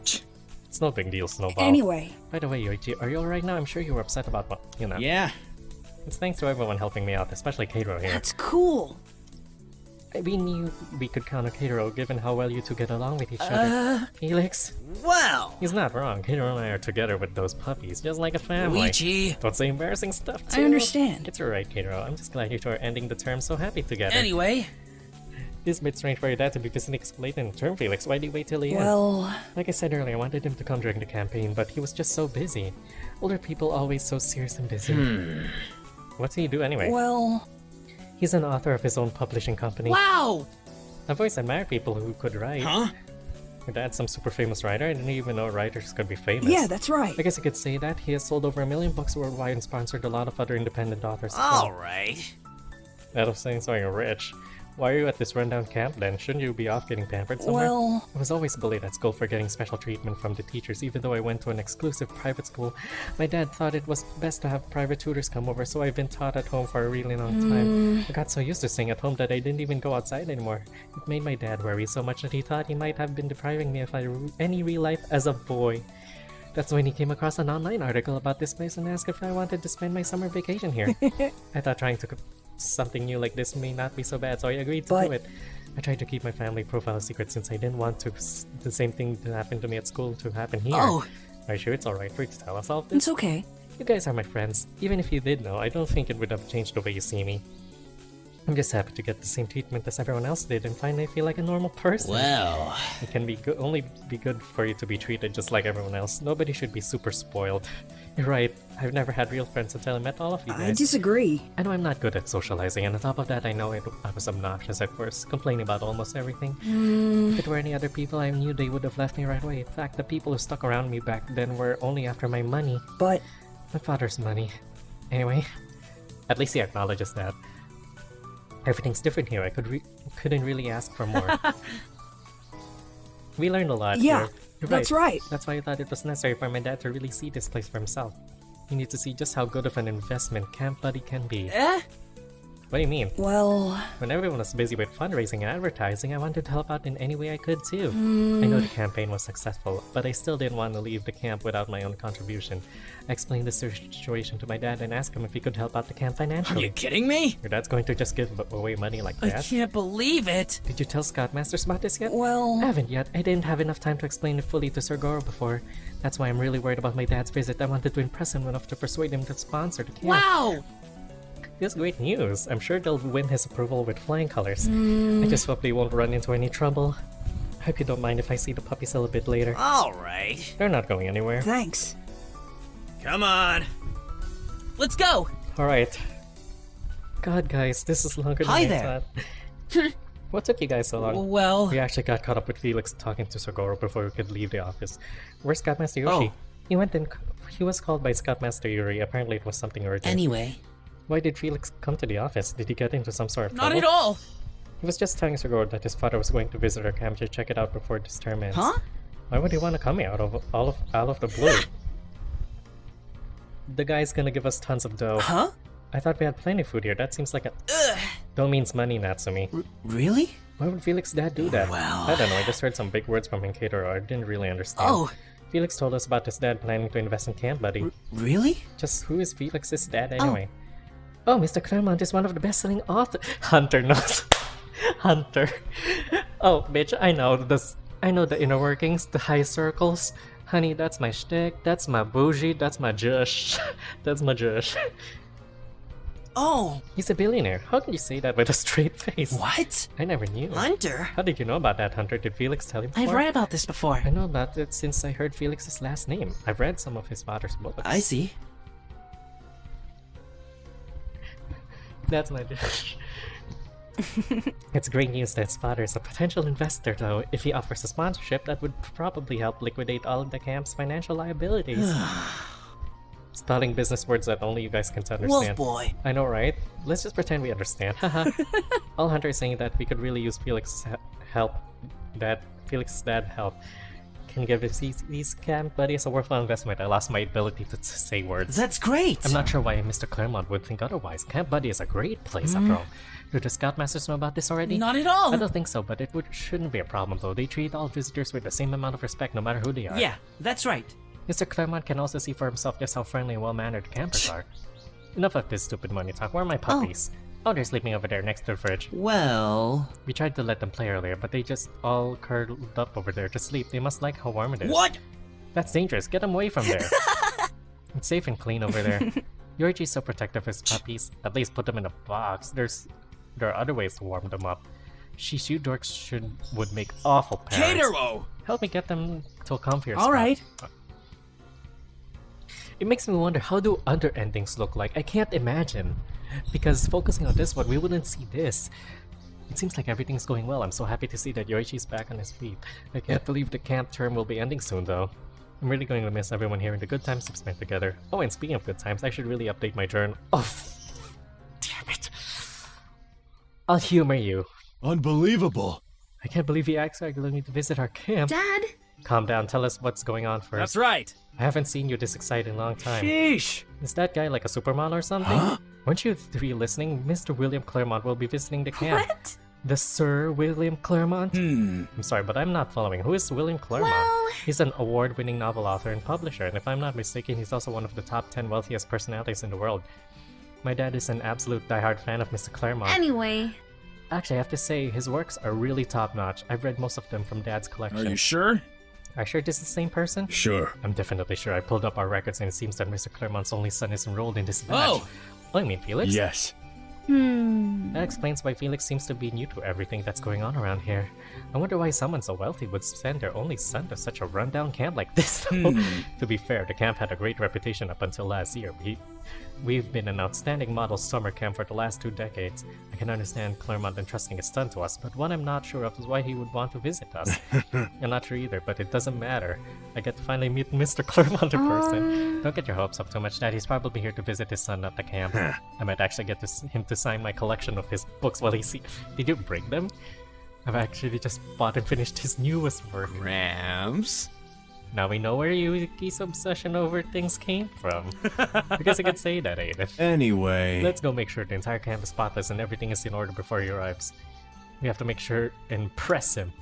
It's no big deal, Snowball. Anyway, By the way, Yoichi, are you alright now? I'm sure you were upset about what, you know. Yeah. It's thanks to everyone helping me out, especially Keiro here. that's cool. We knew we could count on Keiro given how well you two get along with each other. Felix? Well. He's not wrong. Keiro and I are together with those puppies, just like a family. Yoichi. Don't say embarrassing stuff, too. I understand. It's alright, Keiro. I'm just glad you two are ending the term so happy together. Anyway, This bit strange for your dad to be visiting late in the term, Felix. Why do you wait till the end? Well, Like I said earlier, I wanted him to come during the campaign, but he was just so busy. Older people always so serious and busy. What's he do anyway? well, He's an author of his own publishing company. wow. I've always admired people who could write. Huh? Your dad's some super famous writer. I didn't even know writers could be famous. yeah, that's right. I guess you could say that. He has sold over 1 million books worldwide and sponsored a lot of other independent authors. as well. Alright. That of saying so you're rich. Why are you at this rundown camp then? Shouldn't you be off getting pampered somewhere? Well, I was always bullied at school for getting special treatment from the teachers, even though I went to an exclusive private school. My dad thought it was best to have private tutors come over, so I've been taught at home for a really long time. I got so used to staying at home that I didn't even go outside anymore. It made my dad worry so much that he thought he might have been depriving me of any real life as a boy. That's when he came across an online article about this place and asked if I wanted to spend my summer vacation here. I thought trying to something new like this may not be so bad, so I agreed to do it. I tried to keep my family profile a secret since I didn't want the same thing that happened to me at school to happen here. oh, Are you sure it's alright for you to tell us all of this? it's okay. You guys are my friends. Even if you did know, I don't think it would have changed the way you see me. I'm just happy to get the same treatment as everyone else did and finally feel like a normal person. Well. It can be only be good for you to be treated just like everyone else. Nobody should be super spoiled. You're right. I've never had real friends until I met all of you I guys. disagree. I know I'm not good at socializing, and on top of that, I know I was obnoxious at first, complaining about almost everything. If it were any other people, I knew they would have left me right away. In fact, the people who stuck around me back then were only after my money. But My father's money. Anyway, at least he acknowledges that. Everything's different here. I couldn't really ask for more. We learned a lot yeah, here. You're that's right. That's why I thought it was necessary for my dad to really see this place for himself. You need to see just how good of an investment Camp Buddy can be. What do you mean? Well, When everyone was busy with fundraising and advertising, I wanted to help out in any way I could too. I know the campaign was successful, but I still didn't want to leave the camp without my own contribution. I explained the situation to my dad and asked him if he could help out the camp Are financially. you kidding me? Your dad's going to just give away money like I that? can't believe it. Did you tell Scoutmasters about this yet? well, I haven't yet. I didn't have enough time to explain it fully to Sir Goro before. That's why I'm really worried about my dad's visit. I wanted to impress him enough to persuade him to sponsor the camp. Wow. This is great news. I'm sure they'll win his approval with flying colors. I just hope they won't run into any trouble. Hope you don't mind if I see the puppies a little bit later. Alright. They're not going anywhere. thanks. Come on. Let's go. Alright. God, guys, this is longer than Hi I there. thought. What took you guys so long? Well, We actually got caught up with Felix talking to Sogoro before we could leave the office. Where's Scoutmaster Yoshi? He was called by Scoutmaster Yuri. Apparently it was something urgent. anyway, Why did Felix come to the office? Did he get into some sort of not trouble? at all. He was just telling Sogoro that his father was going to visit our camp to check it out before this term ends. Huh? Why would he want to come here out of the blue? The guy's gonna give us tons of dough. Huh? I thought we had plenty of food here. That seems like a... Dough means money, Natsumi. Really? Why would Felix's dad do that? Well- I don't know. I just heard some big words from Hinkatoro. I didn't really understand. Oh. Felix told us about his dad planning to invest in Camp Buddy. Really? Just who is Felix's dad anyway? Oh, Mr. Claremont is one of the best-selling authors. Hunter knows. Hunter. Oh, bitch, I know this. I know the inner workings, the high circles. Honey, that's my shtick. That's my bougie. That's my jush. That's my jush. Oh, He's a billionaire. How can you say that with a straight face? what? I never knew. Hunter? How did you know about that, Hunter? Did Felix tell you before? I've read about this before. I know about it since I heard Felix's last name. I've read some of his father's books. I see. That's my dish. It's great news that his father is a potential investor, though. If he offers a sponsorship, that would probably help liquidate all of the camp's financial liabilities. Spelling business words that only you guys can Wolf understand. boy. I know, right? Let's just pretend we understand. Haha. All Hunter is saying that we could really use Felix's help. That Felix's dad help can give these camp buddies a worthwhile investment. I lost my ability to say words. That's great. I'm not sure why Mr. Claremont would think otherwise. Camp Buddy is a great place after all. Do the Scoutmasters know about this already? Not at all. I don't think so, but shouldn't be a problem though. They treat all visitors with the same amount of respect no matter who they are. Yeah, that's right. Mr. Claremont can also see for himself just how friendly and well-mannered the campers are. Enough of this stupid money talk. Where are my puppies? Oh, they're sleeping over there next to the fridge. Well... We tried to let them play earlier, but they just all curled up over there to sleep. They must like how warm it is. What? That's dangerous. Get them away from there. It's safe and clean over there. Yoichi's so protective of his puppies. At least put them in a box. There are other ways to warm them up. You dorks would make awful parents. Catero! Help me get them to a comfier spot. Alright. It makes me wonder, how do other endings look like? I can't imagine. Because focusing on this one, we wouldn't see this. It seems like everything's going well. I'm so happy to see that Yoichi's back on his feet. I can't believe the camp term will be ending soon though. I'm really going to miss everyone here and the good times we've spent together. Oh, and speaking of good times, I should really update my journal. Oh, damn it. I'll humor you. Unbelievable. I can't believe you asked regularly to visit our camp. Dad? Calm down, tell us what's going on first. That's right. I haven't seen you this excited in a long time. Sheesh. Is that guy like a supermodel or something? Weren't you three listening? Mr. William Claremont will be visiting the camp. What? The Sir William Claremont? I'm sorry, but I'm not following. Who is William Claremont? Well... He's an award-winning novel author and publisher, and if I'm not mistaken, he's also one of the top 10 wealthiest personalities in the world. My dad is an absolute diehard fan of Mr. Claremont. Anyway... Actually, I have to say, his works are really top-notch. I've read most of them from Dad's collection. Are you sure? Are you sure this is the same person? Sure. I'm definitely sure. I pulled up our records and it seems that Mr. Claremont's only son is enrolled in this batch. Oh, you mean Felix? Yes. That explains why Felix seems to be new to everything that's going on around here. I wonder why someone so wealthy would send their only son to such a rundown camp like this. To be fair, the camp had a great reputation up until last year. We've been an outstanding model summer camp for the last 2 decades. I can understand Claremont entrusting his son to us, but what I'm not sure of is why he would want to visit us. I'm not sure either, but it doesn't matter. I get to finally meet Mr. Claremont in person. Don't get your hopes up too much, Dad. He's probably here to visit his son at the camp. I might actually get him to sign my collection of his books while he's... Did you bring them? I've actually just bought and finished his newest work. Rams? Now we know where Yuki's obsession over things came from. I guess I could say that, Aiden. Anyway. Let's go make sure the entire camp is spotless and everything is in order before he arrives. We have to make sure and impress him.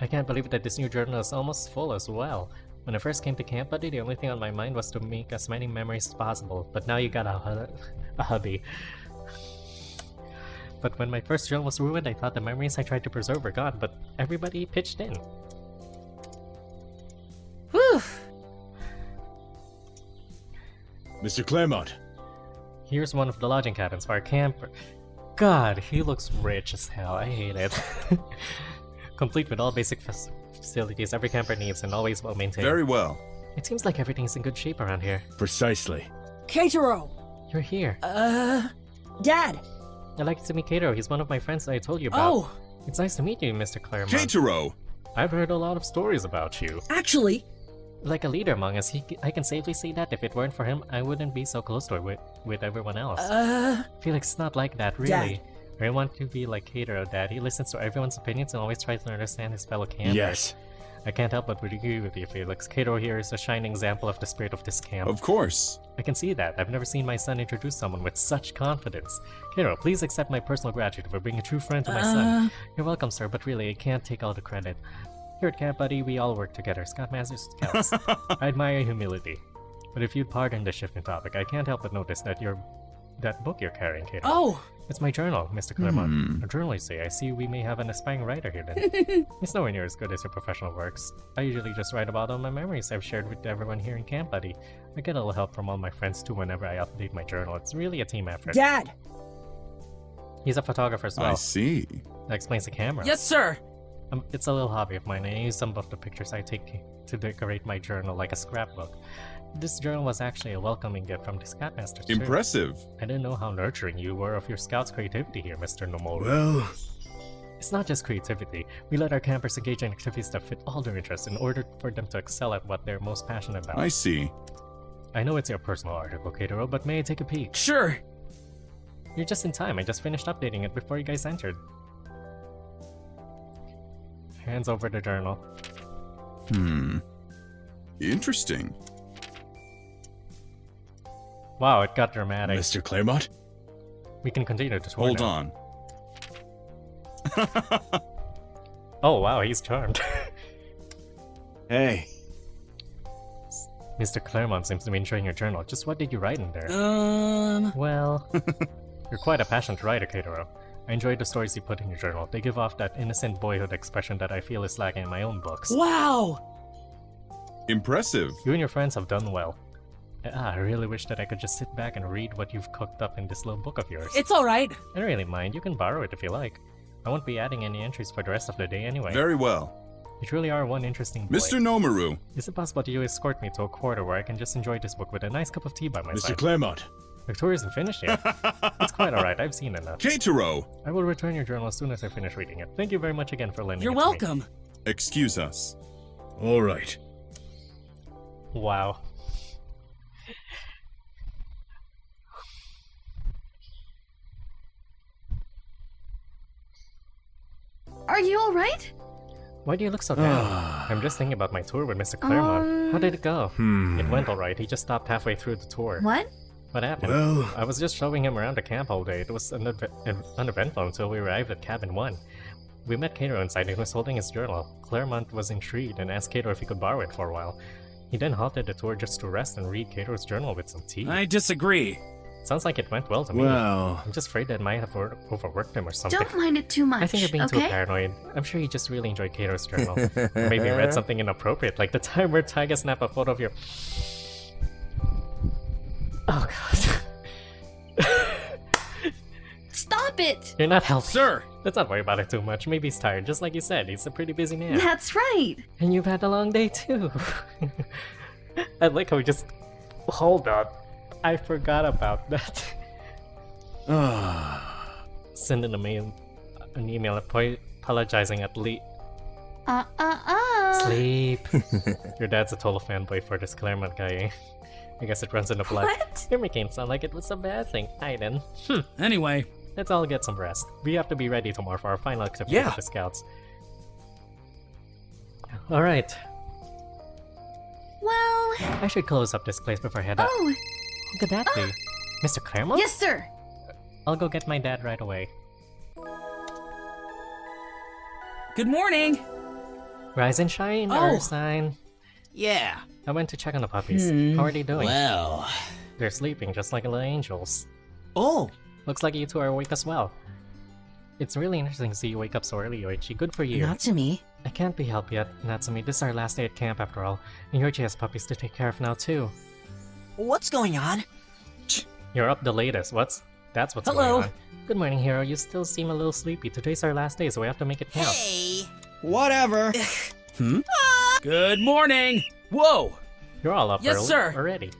I can't believe that this new journal is almost full as well. When I first came to Camp Buddy, the only thing on my mind was to make as many memories as possible, but now you got a hubby. But when my first journal was ruined, I thought the memories I tried to preserve were gone, but everybody pitched in. Whew. Mr. Claremont. Here's one of the lodging cabins for our camper. God, he looks rich as hell. I hate it. Complete with all basic facilities every camper needs and always well maintained. Very well. It seems like everything's in good shape around here. Precisely. Keitaro! You're here. Dad! I'd like to meet Kato. He's one of my friends that I told you about. Oh! It's nice to meet you, Mr. Claremont. Catero! I've heard a lot of stories about you. Actually... Like a leader among us, I can safely say that if it weren't for him, I wouldn't be so close to her with everyone else. Felix is not like that, really. Dad. I want to be like Kato, Dad. He listens to everyone's opinions and always tries to understand his fellow campers. Yes. I can't help but agree with you, Felix. Kato here is a shining example of the spirit of this camp. Of course. I can see that. I've never seen my son introduce someone with such confidence. Kato, please accept my personal gratitude for being a true friend to my son. You're welcome, sir, but really, I can't take all the credit. Here at Camp Buddy, we all work together, Scoutmasters and Scouts. I admire your humility. But if you'd pardon the shift in topic, I can't help but notice that you're that book you're carrying, Kato. Oh! It's my journal, Mr. Claremont. A journal, you say. I see we may have an aspiring writer here then. It's nowhere near as good as your professional works. I usually just write about all my memories I've shared with everyone here in Camp Buddy. I get a little help from all my friends too whenever I update my journal. It's really a team effort. Dad! He's a photographer as well. I see. That explains the camera. Yes, sir! It's a little hobby of mine. I use some of the pictures I take to decorate my journal like a scrapbook. This journal was actually a welcoming gift from the Scoutmaster. Impressive. I didn't know how nurturing you were of your scouts' creativity here, Mr. Nomoru. Well, It's not just creativity. We let our campers engage in activities that fit all their interests in order for them to excel at what they're most passionate about. I see. I know it's your personal article, Katero, but may I take a peek? Sure! You're just in time. I just finished updating it before you guys entered. Hands over the journal. Interesting. Wow, it got dramatic. Mr. Claremont? We can continue to tour Hold now. on. Oh wow, he's charmed. Hey. Mr. Claremont seems to be enjoying your journal. Just what did you write in there? Well, you're quite a passionate writer, Katero. I enjoyed the stories you put in your journal. They give off that innocent boyhood expression that I feel is lacking in my own books. Wow! Impressive. You and your friends have done well. I really wish that I could just sit back and read what you've cooked up in this little book of yours. It's alright! I don't really mind. You can borrow it if you like. I won't be adding any entries for the rest of the day anyway. Very well. You truly are one interesting boy. Mr. Nomoru. Is it possible that you escort me to a quarter where I can just enjoy this book with a nice cup of tea by my Mr. side? Claremont. The tour isn't finished yet. It's quite alright, I've seen enough. Katero. I will return your journal as soon as I finish reading it. Thank you very much again for lending You're it to me. welcome! Excuse us. All right. Wow. Are you alright? Why do you look so down? I'm just thinking about my tour with Mr. Claremont. How did it go? It went alright. He just stopped halfway through the tour. What? What happened? Well, I was just showing him around the camp all day. It was uneventful until we arrived at cabin 1. We met Cato inside and he was holding his journal. Claremont was intrigued and asked Cato if he could borrow it for a while. He then halted the tour just to rest and read Cato's journal with some tea. I disagree. Sounds like it went well to me. well. I'm just afraid that I might have overworked him or something. Don't mind it too much. I think you're being too okay? paranoid. I'm sure he just really enjoyed Cato's journal. Or maybe he read something inappropriate, like the time where Taiga snapped a photo of your... Oh god. Stop it! You're not healthy. Sir! Let's not worry about it too much. Maybe he's tired, just like you said. He's a pretty busy man. That's right. And you've had a long day too. I like how we just... Hold on. I forgot about that. Send an email apologizing at least. Sleep. Your dad's a total fanboy for this Claremont guy, eh? I guess it runs in the blood. What? You're making it sound like it was a bad thing. Aiden. Anyway, Let's all get some rest. We have to be ready tomorrow for our final activity Yeah. with the scouts. Alright. Well... I should close up this place before I head out. Oh, Who could that be? Mr. Claremont? yes, sir. I'll go get my dad right away. good morning! Rise and shine, Oh. Ursine. Yeah. I went to check on the puppies. How are they doing? Well. They're sleeping just like little angels. Oh. Looks like you two are awake as well. It's really interesting to see you wake up so early, Yoichi. Good for you. Natsumi. I can't be helped yet, Natsumi. This is our last day at camp after all. And Yoichi has puppies to take care of now too. What's going on? You're up the latest. That's what's Hello. going on. Good morning, Hero. You still seem a little sleepy. Today's our last day, so we have to make it count. Hey. Whatever. Good morning! Whoa! You're all up Yes, early sir. already.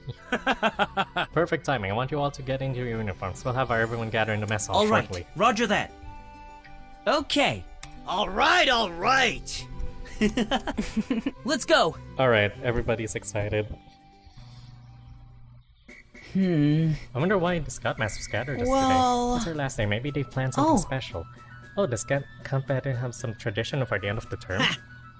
Perfect timing. I want you all to get into your uniforms. We'll have everyone gather in the mess hall All right. shortly. Roger that. Okay. All right. All right. Let's go! Alright, everybody's excited. Hmm. I wonder why the Scoutmasters gathered us Well- today. It's our last day. Maybe they've planned something Oh. special. Oh, does Camp Vader have some tradition for the end of the term?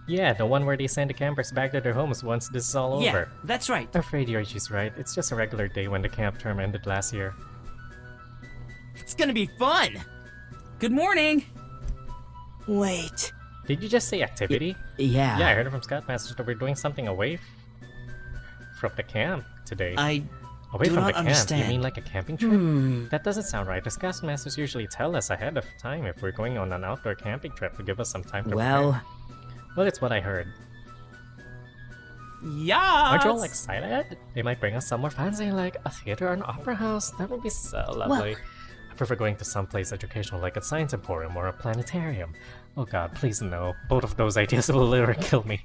Yeah, the one where they send the campers back to their homes once this is all Yeah, over. that's right. I'm afraid Yoichi's right. It's just a regular day when the camp term ended last year. It's gonna be fun. Good morning! Wait. Did you just say activity? Yeah. Yeah, I heard from Scoutmasters that we're doing something away from the camp today. I Away do from not the camp? understand. You mean like a camping trip? That doesn't sound right. The Scoutmasters usually tell us ahead of time if we're going on an outdoor camping trip to give us some time to prepare. Well, it's what I heard. Yeah. Aren't you all excited? They might bring us somewhere fancy like a theater or an opera house. That would be so lovely. I prefer going to someplace educational like a science emporium or a planetarium. Oh god, please no. Both of those ideas will literally kill me.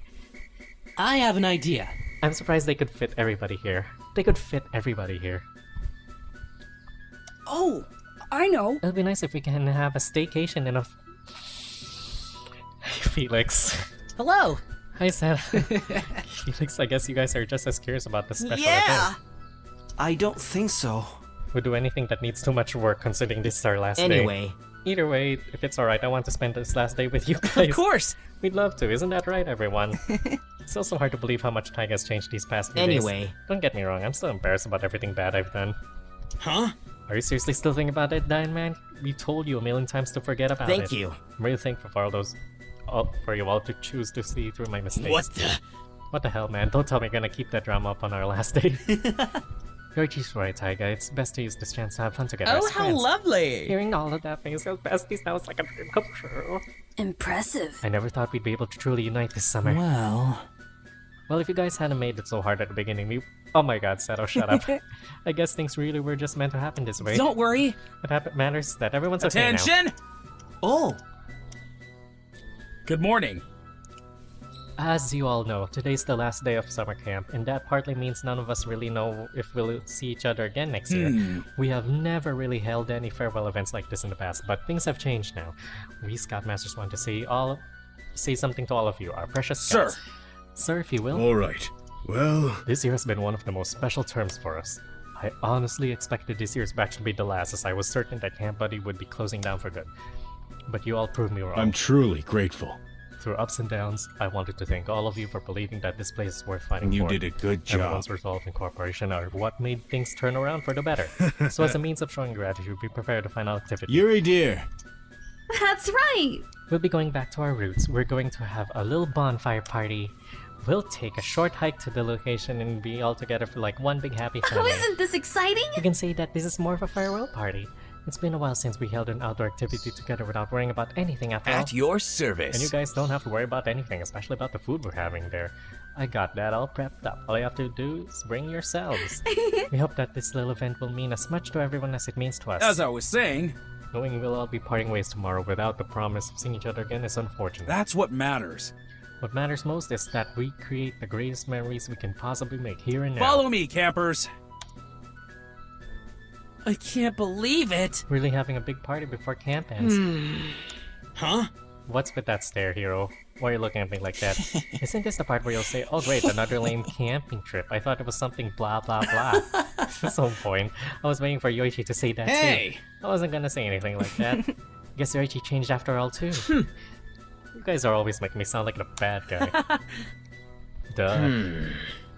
I have an idea. I'm surprised they could fit everybody here. They could fit everybody here. Oh, I know. It'll be nice if we can have a staycation in a... Felix. Hello. Hi, Sam. Felix, I guess you guys are just as curious about this special Yeah! event. I don't think so. We'll do anything that needs too much work considering this is our last day. Anyway, Either way, if it's alright, I want to spend this last day with you guys. Of course. We'd love to, isn't that right, everyone? It's also hard to believe how much Taiga has changed these past few days. anyway. Don't get me wrong, I'm still embarrassed about everything bad I've done. Huh? Are you seriously still thinking about it, Dying Man? We've told you a million times to forget about it. Thank you. I'm really thankful for for you all to choose to see through my mistakes. What the? What the hell, man? Don't tell me you're gonna keep that drama up on our last day. Yoichi's right, Taiga. It's best to use this chance to have fun together Oh, as how friends. lovely. Hearing all of that makes us besties now is like a dream come true. Impressive. I never thought we'd be able to truly unite this summer. Well, if you guys hadn't made it so hard at the beginning, Oh my god, Seto, shut up. I guess things really were just meant to happen this way. Don't worry. What matters is that everyone's okay now. Attention! Oh, Good morning. As you all know, today's the last day of summer camp, and that partly means none of us really know if we'll see each other again next year. We have never really held any farewell events like this in the past, but things have changed now. We Scoutmasters want to say something to all of you, our precious Sir. Scouts. Sir, if you will. Alright. Well, This year has been one of the most special terms for us. I honestly expected this year's batch to be the last, as I was certain that Camp Buddy would be closing down for good. But you all proved me wrong. I'm truly grateful. Through ups and downs, I wanted to thank all of you for believing that this place is worth fighting You for. did a good job. Everyone's resolve and cooperation are what made things turn around for the better. So as a means of showing gratitude, we prepared a final activity. Yuri dear. That's right. We'll be going back to our roots. We're going to have a little bonfire party. We'll take a short hike to the location and be all together for like one big happy Oh, family. isn't this exciting? You can say that this is more of a farewell party. It's been a while since we held an outdoor activity together without worrying about anything after all. At your And service. you guys don't have to worry about anything, especially about the food we're having there. I got that all prepped up. All you have to do is bring yourselves. We hope that this little event will mean as much to everyone as it means to us. As I was saying, Knowing we'll all be parting ways tomorrow without the promise of seeing each other again is unfortunate. that's what matters. What matters most is that we create the greatest memories we can possibly make here and now. Follow me, campers. I can't believe it. Really having a big party before camp ends. Huh? What's with that stare, hero? Why are you looking at me like that? Isn't this the part where you'll say, oh great, another lame camping trip? I thought it was something blah blah blah. At some point, I was waiting for Yoichi to say that too. I wasn't gonna say anything like that. Guess Yoichi changed after all too. You guys are always making me sound like the bad guy. Duh.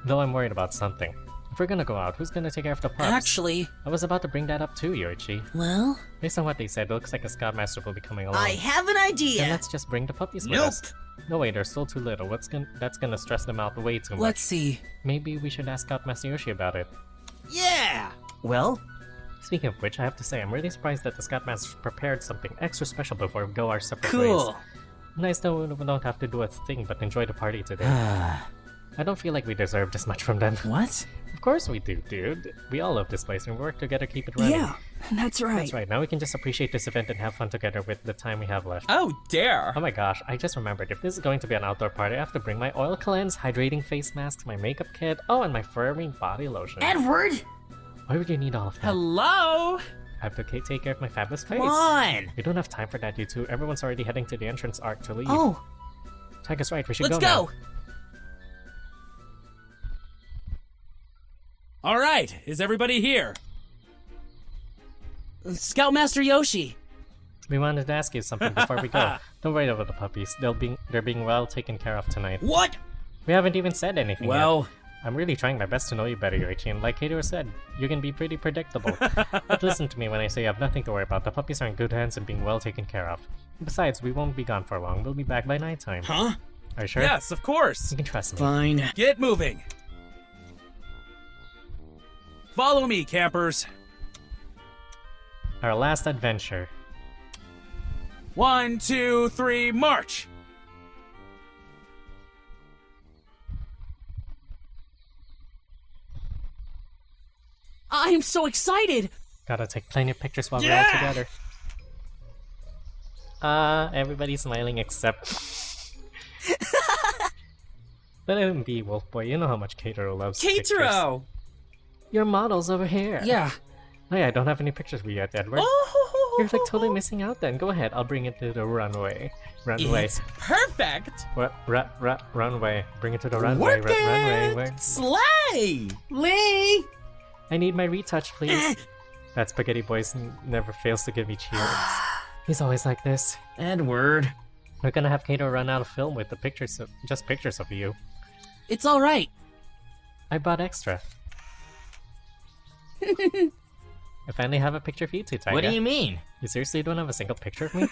Though I'm worried about something. If we're gonna go out, who's gonna take care of the pups? Actually, I was about to bring that up too, Yoichi. well, Based on what they said, it looks like a Scoutmaster will be coming along. I have an Then idea. let's just bring the puppies with Nope. us. No way, they're still too little. That's gonna stress them out way too much. let's see. Maybe we should ask Scoutmaster Yoshi about it. Yeah. Well, Speaking of which, I have to say, I'm really surprised that the Scoutmaster prepared something extra special before we go our separate ways. cool. Nice that we don't have to do a thing but enjoy the party today. I don't feel like we deserve this much from them. What? Of course we do, dude. We all love this place and we work together to keep it running. That's right. That's right, now we can just appreciate this event and have fun together with the time we have left. Oh, dare. Oh my gosh, I just remembered, if this is going to be an outdoor party, I have to bring my oil cleanse, hydrating face masks, my makeup kit, oh, and my furry body lotion. Edward! Why would you need all of that? Hello? I have to take care of my fabulous face. Come on. We don't have time for that, you two. Everyone's already heading to the entrance arc to leave. Oh, Tiger's right, we should Let's go now. go. All right, is everybody here? Scoutmaster Yoshi. We wanted to ask you something before we go. Don't worry about the puppies. They're being well taken care of tonight. what? We haven't even said anything yet. Well, I'm really trying my best to know you better, Yoichi, and like Hater said, you can be pretty predictable. But listen to me when I say you have nothing to worry about. The puppies are in good hands and being well taken care of. Besides, we won't be gone for long. We'll be back by nighttime. huh? Are you sure? Yes, of course. You can trust me. Fine. Get moving. Follow me, campers. Our last adventure. 1, 2, 3, march! I'm so excited! Gotta take plenty of pictures while we're all together. Everybody's smiling except... Let him be, Wolf Boy. You know how much Keitaro loves pictures. Keitaro! Your model's over here. Yeah. Hey, I don't have any pictures for you yet, Edward. Oh, You're like totally missing out then. Go ahead, I'll bring it to the runway. Runway. It's perfect! Runway. Bring it to the runway. Work it! Runway. Where? Slay! Lee! I need my retouch, please. That spaghetti boy never fails to give me cheers. He's always like this. Edward. We're gonna have Kato run out of film with the pictures of, just pictures of you. It's alright. I bought extra. I finally have a picture for you too, Tyga. What do you mean? You seriously don't have a single picture of me?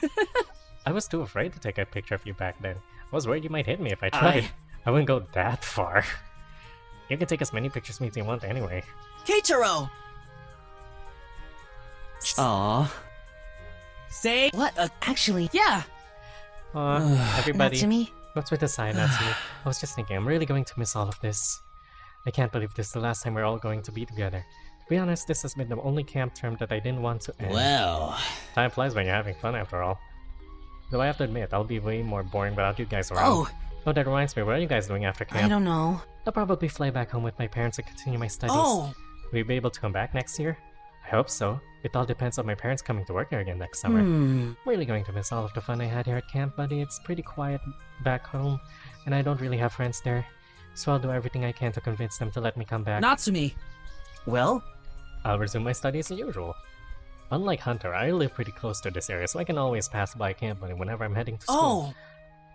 I was too afraid to take a picture of you back then. I was worried you might hit me if I tried. I wouldn't go that far. You can take as many pictures of me as you want anyway. Keitaro! Aww. Say What? Actually, yeah. Everybody, not to me. what's with the sign, Natsume? I was just thinking, I'm really going to miss all of this. I can't believe this is the last time we're all going to be together. To be honest, this has been the only camp term that I didn't want to end. Well, Time flies when you're having fun after all. Though I have to admit, I'll be way more boring without you guys around. Oh, Oh, that reminds me, what are you guys doing after camp? I don't know. I'll probably fly back home with my parents and continue my studies. Oh, Will you be able to come back next year? I hope so. It all depends on my parents coming to work here again next summer. I'm really going to miss all of the fun I had here at camp, buddy. It's pretty quiet back home, and I don't really have friends there. So I'll do everything I can to convince them to let me come back. Natsumi. Well, I'll resume my studies as usual. Unlike Hunter, I live pretty close to this area, so I can always pass by Camp Buddy whenever I'm heading to school.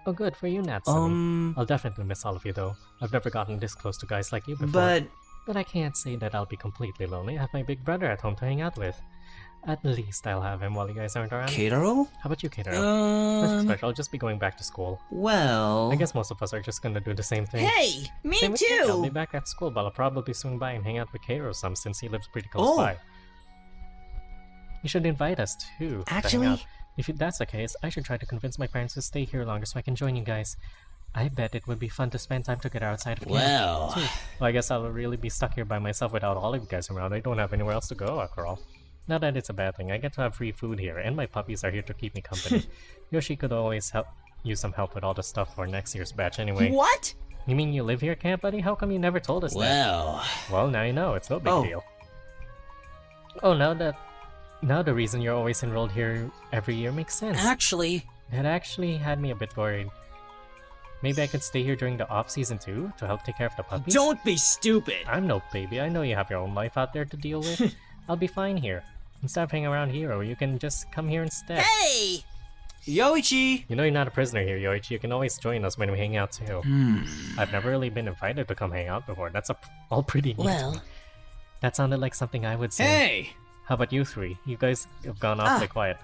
Oh, good for you, Natsumi. I'll definitely miss all of you, though. I've never gotten this close to guys like you before. But I can't say that I'll be completely lonely. I have my big brother at home to hang out with. At least I'll have him while you guys aren't around. Keitaro? How about you, Keitaro? Nothing special, I'll just be going back to school. Well... I guess most of us are just gonna do the same thing. Hey! Me Same with me. I'll be too! back at school, but I'll probably swing by and hang out with Keitaro some since he lives pretty close by. You should invite us too. to hang Actually- out. If that's the case, I should try to convince my parents to stay here longer so I can join you guys. I bet it would be fun to spend time together outside of camp. well, Well, I guess I'll really be stuck here by myself without all of you guys around. I don't have anywhere else to go after all. Not that it's a bad thing. I get to have free food here, and my puppies are here to keep me company. Yoshi could always use some help with all the stuff for next year's batch anyway. What? You mean you live here, Camp Buddy? How come you never told us that? well. Well, now you know. It's no big deal. Oh, now the reason you're always enrolled here every year makes sense. Actually, It actually had me a bit worried. Maybe I could stay here during the off-season too, to help take care of the puppies? Don't be stupid! I'm no baby, I know you have your own life out there to deal with. I'll be fine here. Instead of hanging around here, or you can just come here instead. Hey! Yoichi! You know you're not a prisoner here, Yoichi. You can always join us when we hang out too. I've never really been invited to come hang out before. That's all pretty neat. Well, That sounded like something I would say. Hey! How about you three? You guys have gone awfully quiet.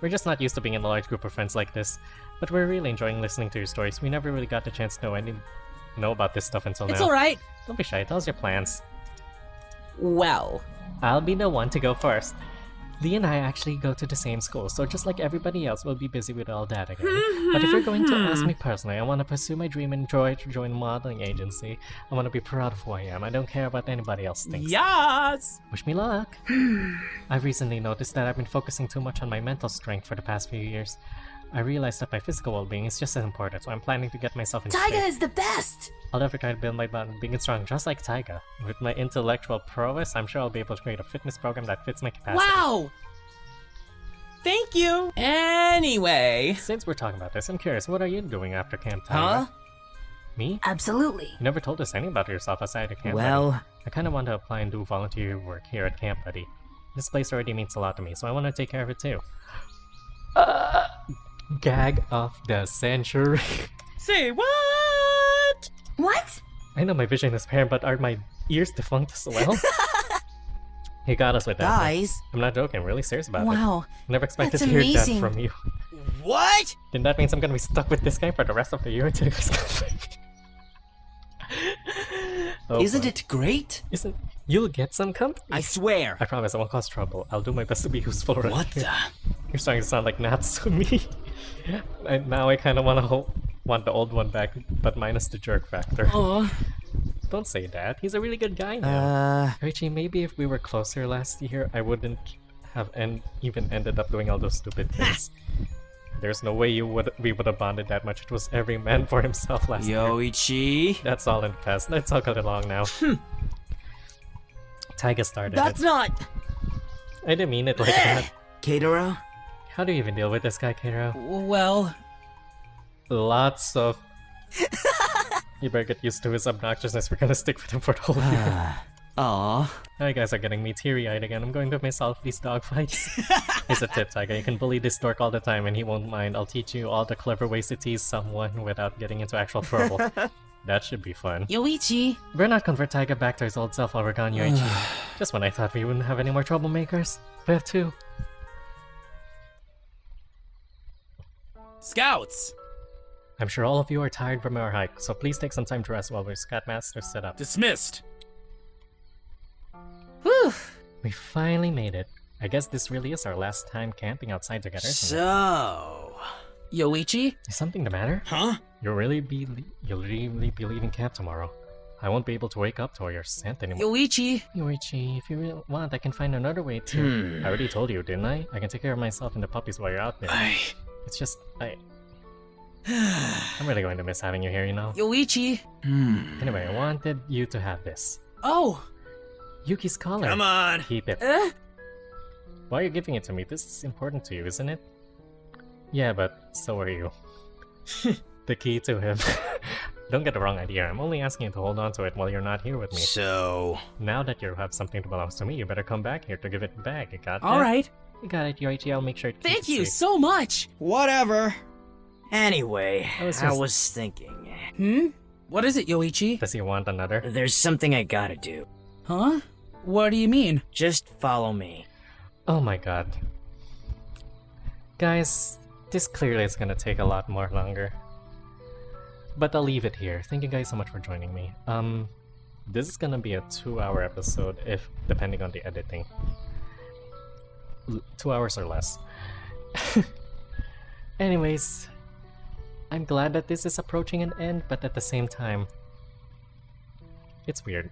We're just not used to being in a large group of friends like this, but we're really enjoying listening to your stories. We never really got the chance to know about this stuff until it's now. alright. Don't be shy. Tell us your plans. Well... I'll be the one to go first. Lee and I actually go to the same school, so just like everybody else, we'll be busy with all that again. But if you're going to ask me personally, I want to pursue my dream and join a modeling agency. I want to be proud of who I am. I don't care what anybody else thinks. Yes! Wish me luck. I've recently noticed that I've been focusing too much on my mental strength for the past few years. I realized that my physical well-being is just as important, so I'm planning to get myself in Taiga shape. is the best! I'll never try to build my body big and strong, just like Taiga. With my intellectual prowess, I'm sure I'll be able to create a fitness program that fits my capacity. Wow! Thank you! Anyway... Since we're talking about this, I'm curious, what are you doing after camp, Huh? Taiga? Me? Absolutely. You never told us anything about yourself outside of camp. Well... Buddy. I kind of want to apply and do volunteer work here at Camp Buddy. This place already means a lot to me, so I want to take care of it too. Gag of the century. Say what? What? I know my vision is impaired, but are my ears defunct as well? You got us with that. Guys. I'm not joking, I'm really serious about it. Wow. Never expected That's to hear amazing. that from you. What? Then that means I'm gonna be stuck with this guy for the rest of the year until you guys come back. Oh, Isn't boy. it great? You'll get some company. I swear. I promise I won't cause trouble. I'll do my best to be useful around What here. the? You're starting to sound like Natsumi. And now I kind of want the old one back, but minus the jerk factor. Aw. Don't say that. He's a really good guy now. Yoichi, maybe if we were closer last year, I wouldn't have even ended up doing all those stupid things. There's no way we would have bonded that much. It was every man for himself last year. Yoichi. That's all in the past. Let's all cut along now. Taiga started That's it. not. I didn't mean it like that. Keitaro? How do you even deal with this guy, Keiro? Well, Lots of... You better get used to his obnoxiousness. We're gonna stick with him for the whole year. Aw. Now you guys are getting me teary-eyed again. I'm going to miss all of these dogfights. Here's a tip, Taiga. You can bully this dork all the time and he won't mind. I'll teach you all the clever ways to tease someone without getting into actual trouble. That should be fun. Yoichi. Better not convert Taiga back to his old self while we're gone, Yoichi. Just when I thought we wouldn't have any more troublemakers. We have two. Scouts! I'm sure all of you are tired from our hike, so please take some time to rest while we Scoutmasters set up. Dismissed. Whew. We finally made it. I guess this really is our last time camping outside together. isn't it? So. Yoichi? Is something the matter? Huh? You'll really be leaving camp tomorrow. I won't be able to wake up to your scent anymore. Yoichi? Yoichi, if you really want, I can find another way to... I already told you, didn't I? I can take care of myself and the puppies while you're out there. It's just, I'm really going to miss having you here, you know? Yoichi? Anyway, I wanted you to have this. Oh! Yuki's collar. Come on. Keep it. Why are you giving it to me? This is important to you, isn't it? Yeah, but so are you. The key to him. Don't get the wrong idea. I'm only asking you to hold on to it while you're not here with me. So. Now that you have something that belongs to me, you better come back here to give it back. You got that? Alright. You got it, Yoichi. I'll make sure it Thank keeps you safe. so much! Whatever. Anyway, I was I just- was thinking. Hmm? What is it, Yoichi? Does he want another? There's something I gotta do. Huh? What do you mean? Just follow me. Oh my god. Guys, this clearly is gonna take a lot more longer. But I'll leave it here. Thank you guys so much for joining me. This is gonna be a 2-hour episode, if depending on the editing. 2 hours or less. Anyways, I'm glad that this is approaching an end, but at the same time, it's weird.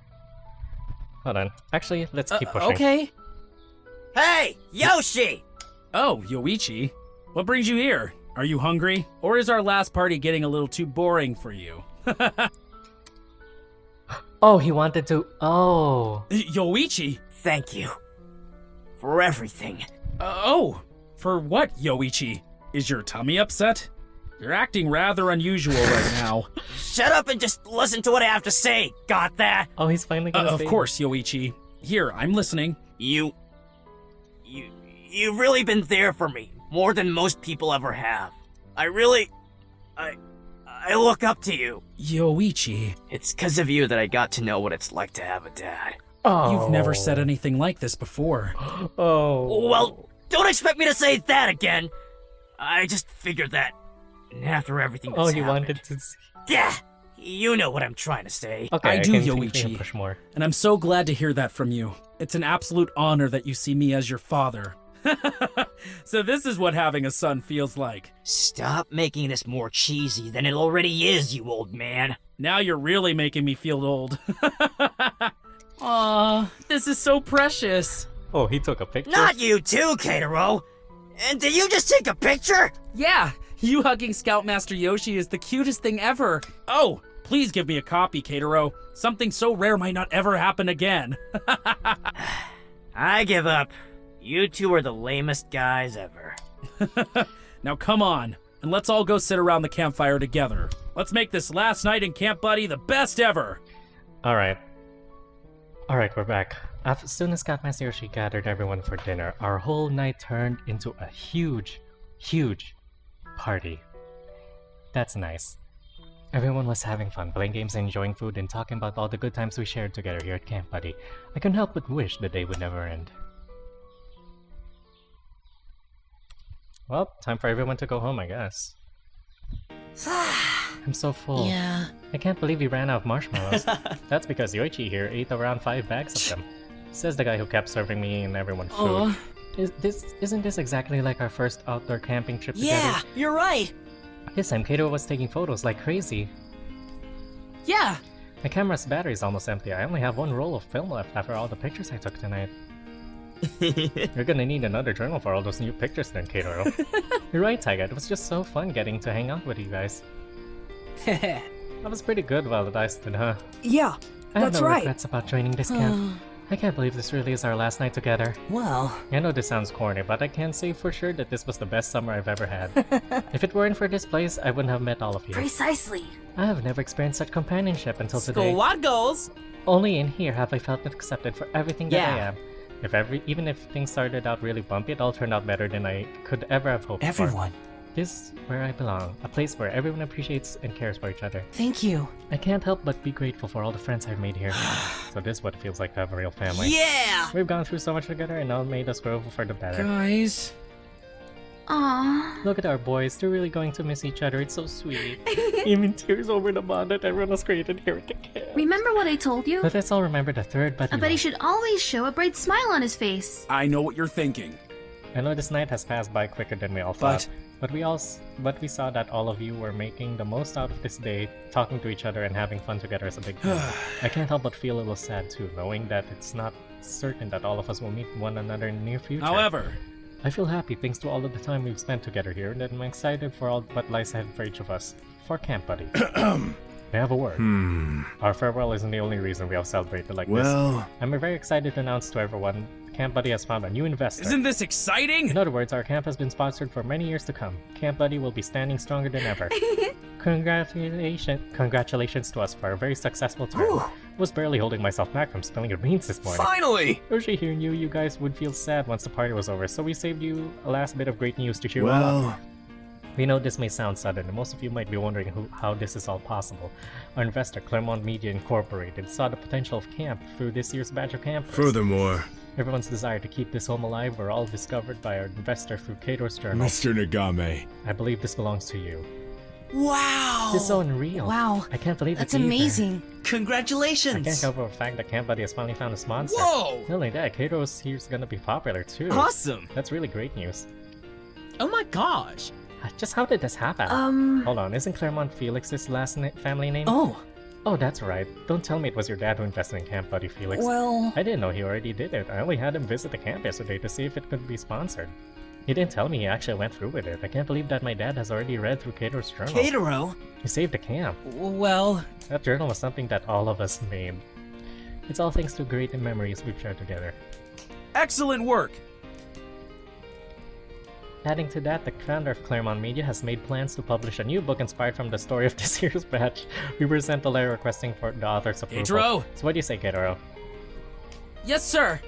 Hold on. Actually, let's keep pushing. Okay. Hey, Yoshi! Oh, Yoichi. What brings you here? Are you hungry? Or is our last party getting a little too boring for you? Oh, he wanted to. Oh. Yoichi? Thank you. For everything. Oh, for what, Yoichi? Is your tummy upset? You're acting rather unusual right now. Shut up and just listen to what I have to say. Got that? Oh, he's finally gonna Of say- course, Yoichi. Here, I'm listening. You've really been there for me. More than most people ever have. I look up to you. Yoichi, It's because of you that I got to know what it's like to have a dad. Oh. you've never said anything like this before. Oh. Well, don't expect me to say that again. I just figured that after everything that's Oh, he happened. wanted to. See. Yeah, you know what I'm trying to say. Okay, I do, can think we can Yoichi. push more. And I'm so glad to hear that from you. It's an absolute honor that you see me as your father. So this is what having a son feels like. Stop making this more cheesy than it already is, you old man. Now you're really making me feel old. Aw, this is so precious. Oh, he took a picture. Not you too, Keitaro. And did you just take a picture? Yeah! You hugging Scoutmaster Yoshi is the cutest thing ever. Oh, please give me a copy, Keitaro. Something so rare might not ever happen again. I give up. You two are the lamest guys ever. Now come on, and let's all go sit around the campfire together. Let's make this last night in Camp Buddy the best ever. Alright, we're back. As soon as Scoutmaster Yoshi gathered everyone for dinner, our whole night turned into a huge party. That's nice. Everyone was having fun, playing games and enjoying food and talking about all the good times we shared together here at Camp Buddy. I couldn't help but wish the day would never end. Well, time for everyone to go home, I guess. I'm so full. Yeah. I can't believe we ran out of marshmallows. That's because Yoichi here ate around 5 bags of them. Says the guy who kept serving me and everyone food. Isn't this exactly like our first outdoor camping trip together? Yeah, you're right. This time Kato was taking photos like crazy. Yeah, My camera's battery's almost empty. I only have 1 roll of film left after all the pictures I took tonight. You're gonna need another journal for all those new pictures then, Kato. You're right, Taiga. It was just so fun getting to hang out with you guys. That was pretty good while it lasted, huh? Yeah, I have that's no right. regrets about joining this camp. I can't believe this really is our last night together. Well, I know this sounds corny, but I can say for sure that this was the best summer I've ever had. If it weren't for this place, I wouldn't have met all of you. Precisely. I have never experienced such companionship until today. squad goals. Only in here have I felt accepted for everything that I Yeah. am. Even if things started out really bumpy, it all turned out better than I could ever have hoped for. Everyone. This is where I belong, a place where everyone appreciates and cares for each other. Thank you. I can't help but be grateful for all the friends I've made here. So this is what it feels like to have a real family. Yeah! We've gone through so much together and now it made us grow for the better. Guys. Aww. Look at our boys, they're really going to miss each other, it's so sweet. Even tears over the bond that everyone has created here at the camp. Remember what I told you? But let's all remember the third buddy. But he should always show a bright smile on his face. I know what you're thinking. I know this night has passed by quicker than we all thought. But we saw that all of you were making the most out of this day, talking to each other and having fun together as a big family. I can't help but feel a little sad too, knowing that it's not certain that all of us will meet one another in the near future. However, I feel happy thanks to all of the time we've spent together here, and I'm excited for all what lies ahead for each of us. For Camp Buddy. May I have a word? Our farewell isn't the only reason we have celebrated like this. I'm very excited to announce to everyone, Camp Buddy has found a new investor. isn't this exciting? In other words, our camp has been sponsored for many years to come. Camp Buddy will be standing stronger than ever. Congratulations to us for a very successful term. I was barely holding myself back from spilling your beans this morning. Finally! Yoshi here knew you guys would feel sad once the party was over, so we saved you a last bit of great news to cheer you all up. We know this may sound sudden, and most of you might be wondering how this is all possible. Our investor, Claremont Media Incorporated, saw the potential of camp through this year's batch of campers. Furthermore, Everyone's desire to keep this home alive were all discovered by our investor through Kato's journal. Mr. Nagame. I believe this belongs to you. Wow! This is so unreal. Wow. I can't believe That's it either. amazing. I Congratulations! can't cover the fact that Camp Buddy has finally found a sponsor. Whoa! Not only that, Kato's here's gonna be popular too. Awesome! That's really great news. Oh my gosh! Just how did this happen? Hold on, isn't Claremont Felix's last family name? Oh, that's right. Don't tell me it was your dad who invested in Camp Buddy, Felix. Well... I didn't know he already did it. I only had him visit the camp yesterday to see if it could be sponsored. He didn't tell me he actually went through with it. I can't believe that my dad has already read through Kato's journal. Katero? He saved the camp. Well, That journal was something that all of us made. It's all thanks to great memories we've shared together. Excellent work. Adding to that, the founder of Claremont Media has made plans to publish a new book inspired from the story of this year's batch. We were sent a letter requesting for the author's approval. Katero! So what do you say, Katero? Yes, sir.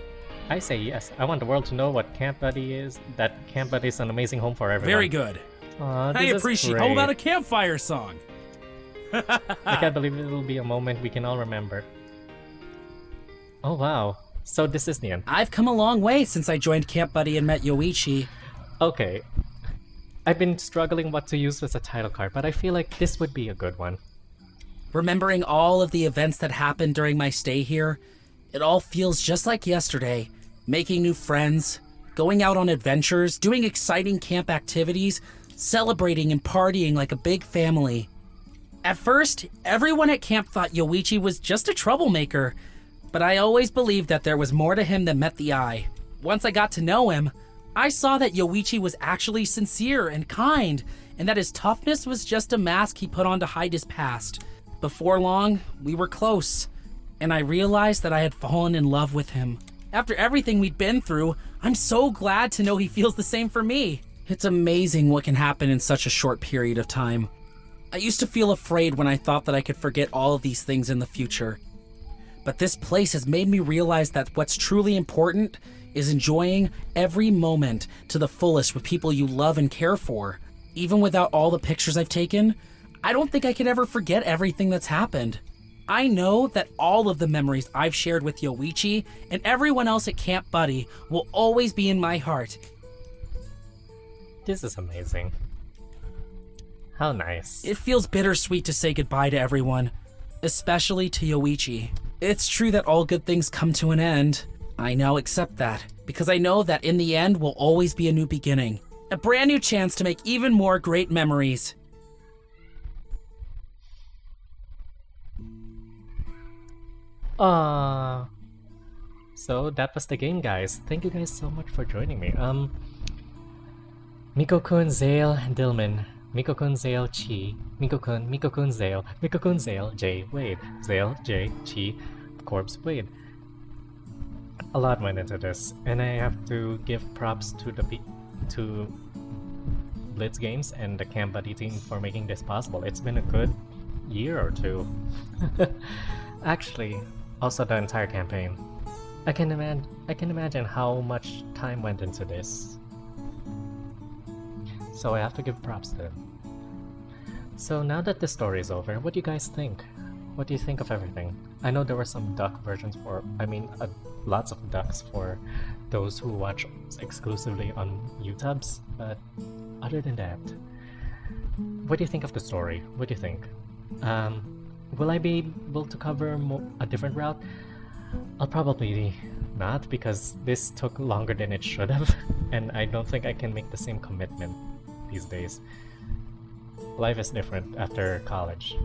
I say yes. I want the world to know what Camp Buddy is, that Camp Buddy is an amazing home for everyone. Very good. Aw, this I is appreciate. great. How about a campfire song? I can't believe it'll be a moment we can all remember. Oh wow. So this is the end. I've come a long way since I joined Camp Buddy and met Yoichi. Okay. I've been struggling what to use as a title card, but I feel like this would be a good one. Remembering all of the events that happened during my stay here, it all feels just like yesterday. Making new friends, going out on adventures, doing exciting camp activities, celebrating and partying like a big family. At first, everyone at camp thought Yoichi was just a troublemaker, but I always believed that there was more to him than met the eye. Once I got to know him, I saw that Yoichi was actually sincere and kind, and that his toughness was just a mask he put on to hide his past. Before long, we were close, and I realized that I had fallen in love with him. After everything we'd been through, I'm so glad to know he feels the same for me. It's amazing what can happen in such a short period of time. I used to feel afraid when I thought that I could forget all of these things in the future. But this place has made me realize that what's truly important is enjoying every moment to the fullest with people you love and care for. Even without all the pictures I've taken, I don't think I could ever forget everything that's happened. I know that all of the memories I've shared with Yoichi and everyone else at Camp Buddy will always be in my heart. This is amazing. How nice. It feels bittersweet to say goodbye to everyone, especially to Yoichi. It's true that all good things come to an end. I now accept that, because I know that in the end will always be a new beginning. A brand new chance to make even more great memories. So that was the game, guys. Thank you guys so much for joining me. Miko-kun, Zale, Dillman, Miko-kun, Zale, Chi, Miko-kun, Zale, J, Wade, Zale, J, Chi, Corpse, Wade. A lot went into this, and I have to give props to to Blitz Games and the Camp Buddy team for making this possible. It's been a good year or two. Actually, also the entire campaign. I can imagine how much time went into this. So I have to give props to them. So now that the story is over, what do you guys think? What do you think of everything? I know there were some duck versions lots of ducks for those who watch exclusively on YouTubes, but other than that, what do you think of the story? What do you think? Will I be able to cover a different route? I'll probably not, because this took longer than it should have, and I don't think I can make the same commitment these days. Life is different after college,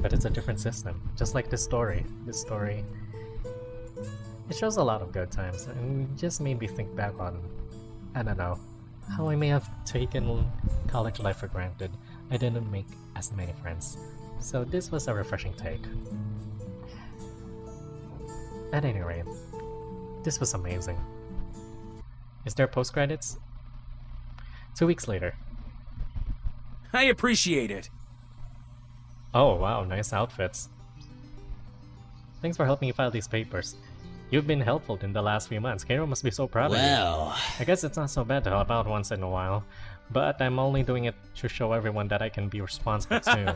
but it's a different system, just like this story. This story, it shows a lot of good times, and it just made me think back on, I don't know, how I may have taken college life for granted. I didn't make as many friends, so this was a refreshing take. At any rate, this was amazing. Is there post-credits? 2 weeks later. I appreciate it. Oh wow, nice outfits. Thanks for helping me file these papers. You've been helpful in the last few months. Cairo must be so proud of you. Well, I guess it's not so bad to help out once in a while, but I'm only doing it to show everyone that I can be responsible too.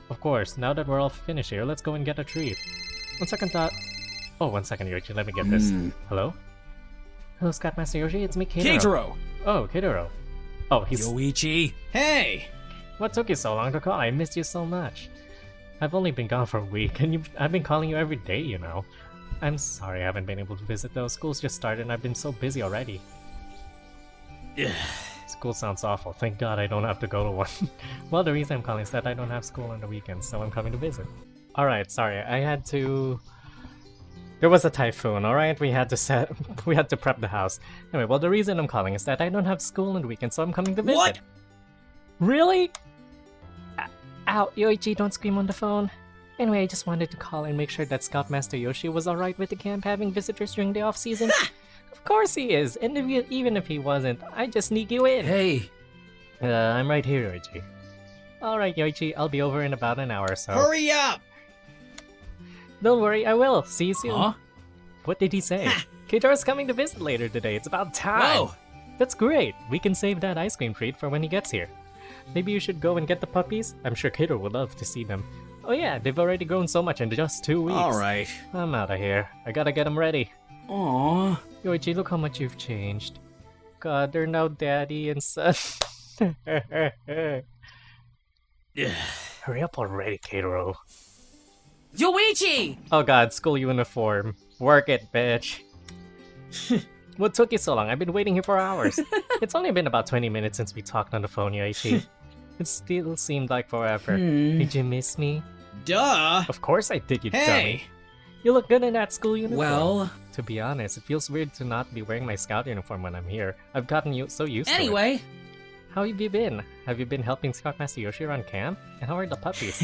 Of course, now that we're all finished here, let's go and get a treat. One second thought. Oh, 1 second, Yoichi, let me get this. Hello? Hello, Scoutmaster Yoshi, it's me, Keitaro. Keitaro! Oh, Keitaro. Oh, he's... Yoichi! hey! What took you so long to call? I missed you so much. I've only been gone for a week, and I've been calling you every day, you know. I'm sorry I haven't been able to visit though. School's just started and I've been so busy already. School sounds awful. Thank God I don't have to go to one. Well, the reason I'm calling is that I don't have school on the weekends, so I'm coming to visit. Alright, sorry. I had to... There was a typhoon, alright? We had to prep the house. Anyway, well, the reason I'm calling is that I don't have school on the weekend, so I'm coming to visit. What? Really? Ow, Yoichi, don't scream on the phone. Anyway, I just wanted to call and make sure that Scoutmaster Yoshi was alright with the camp having visitors during the off-season. Of course he is, and even if he wasn't, I'd just sneak you in. Hey! I'm right here, Yoichi. Alright, Yoichi, I'll be over in about an hour or so. Hurry up! Don't worry, I will. See you soon. Huh? What did he say? Keitaro's coming to visit later today. It's about time. Whoa! That's great. We can save that ice cream treat for when he gets here. Maybe you should go and get the puppies? I'm sure Keitaro would love to see them. Oh yeah, they've already grown so much in just 2 weeks. Alright. I'm out of here. I gotta get them ready. Aww. Yoichi, look how much you've changed. God, they're now daddy and son. Hurry up already, Keitaro. Yoichi! Oh god, school uniform. Work it, bitch. What took you so long? I've been waiting here for hours. It's only been about 20 minutes since we talked on the phone, Yoichi. It still seemed like forever. Did you miss me? Duh! Of course I did, you dummy. Hey! You look good in that school uniform. Well... To be honest, it feels weird to not be wearing my scout uniform when I'm here. I've gotten so used to it. Anyway... How have you been? Have you been helping Scoutmaster Yoshi around camp? And how are the puppies?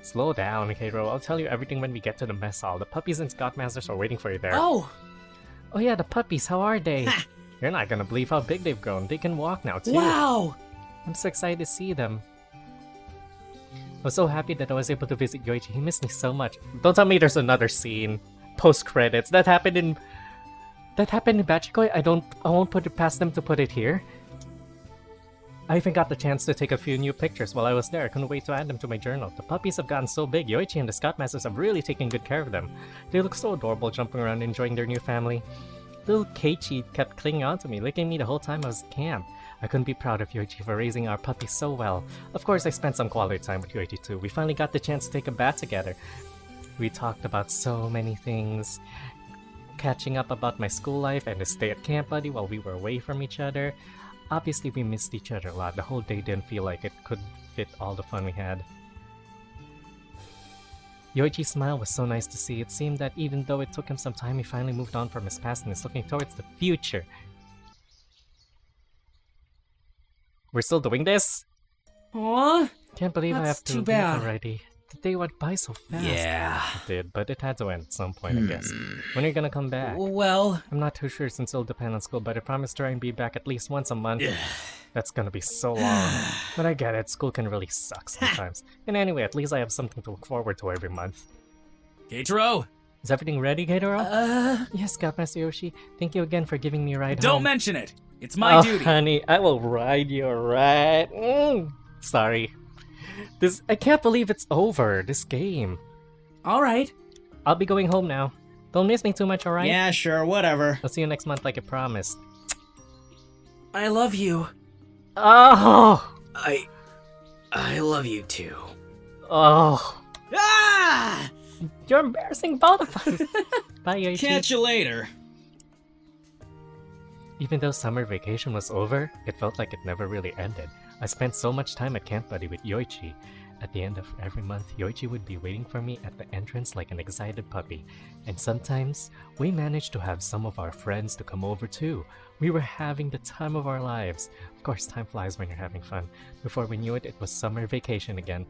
Slow down, Keitaro. I'll tell you everything when we get to the mess hall. The puppies and Scoutmasters are waiting for you there. Oh! Oh yeah, the puppies, how are they? You're not gonna believe how big they've grown. They can walk now, too. Wow! I'm so excited to see them. I was so happy that I was able to visit Yoichi. He missed me so much. Don't tell me there's another scene. Post-credits. That happened in BACCHIKOI. I won't put it past them to put it here. I even got the chance to take a few new pictures while I was there. I couldn't wait to add them to my journal. The puppies have gotten so big. Yoichi and the Scoutmasters have really taken good care of them. They look so adorable jumping around enjoying their new family. Little Keiichi kept clinging on to me, licking me the whole time I was at camp. I couldn't be proud of Yoichi for raising our puppy so well. Of course, I spent some quality time with Yoichi too. We finally got the chance to take a bath together. We talked about so many things. Catching up about my school life and the stay at Camp Buddy while we were away from each other. Obviously, we missed each other a lot. The whole day didn't feel like it could fit all the fun we had. Yoichi's smile was so nice to see. It seemed that even though it took him some time, he finally moved on from his past and is looking towards the future. We're still doing this? Aw, Can't believe I that's have to too leave bad. already. The day went by so fast. Yeah. It did, but it had to end at some point, I guess. When are you gonna come back? well, I'm not too sure since it'll depend on school, but I promise to try and be back at least once a month. That's gonna be so long. But I get it, school can really suck sometimes. And anyway, at least I have something to look forward to every month. Keitaro, Is everything ready, Keitaro? Yes, Scoutmaster Yoshi. Thank you again for giving me a ride don't home. mention it. It's my duty. Honey, I will ride you right. Sorry. I can't believe it's over, this game. alright. I'll be going home now. Don't miss me too much, alright? Yeah, sure, whatever. I'll see you next month like I promised. I love you. Oh! I love you too. Oh! Ah! You're embarrassing both of us! Bye, Yoichi. Catch you later. Even though summer vacation was over, it felt like it never really ended. I spent so much time at Camp Buddy with Yoichi. At the end of every month, Yoichi would be waiting for me at the entrance like an excited puppy. And sometimes, we managed to have some of our friends to come over too. We were having the time of our lives. Of course, time flies when you're having fun. Before we knew it, it was summer vacation again.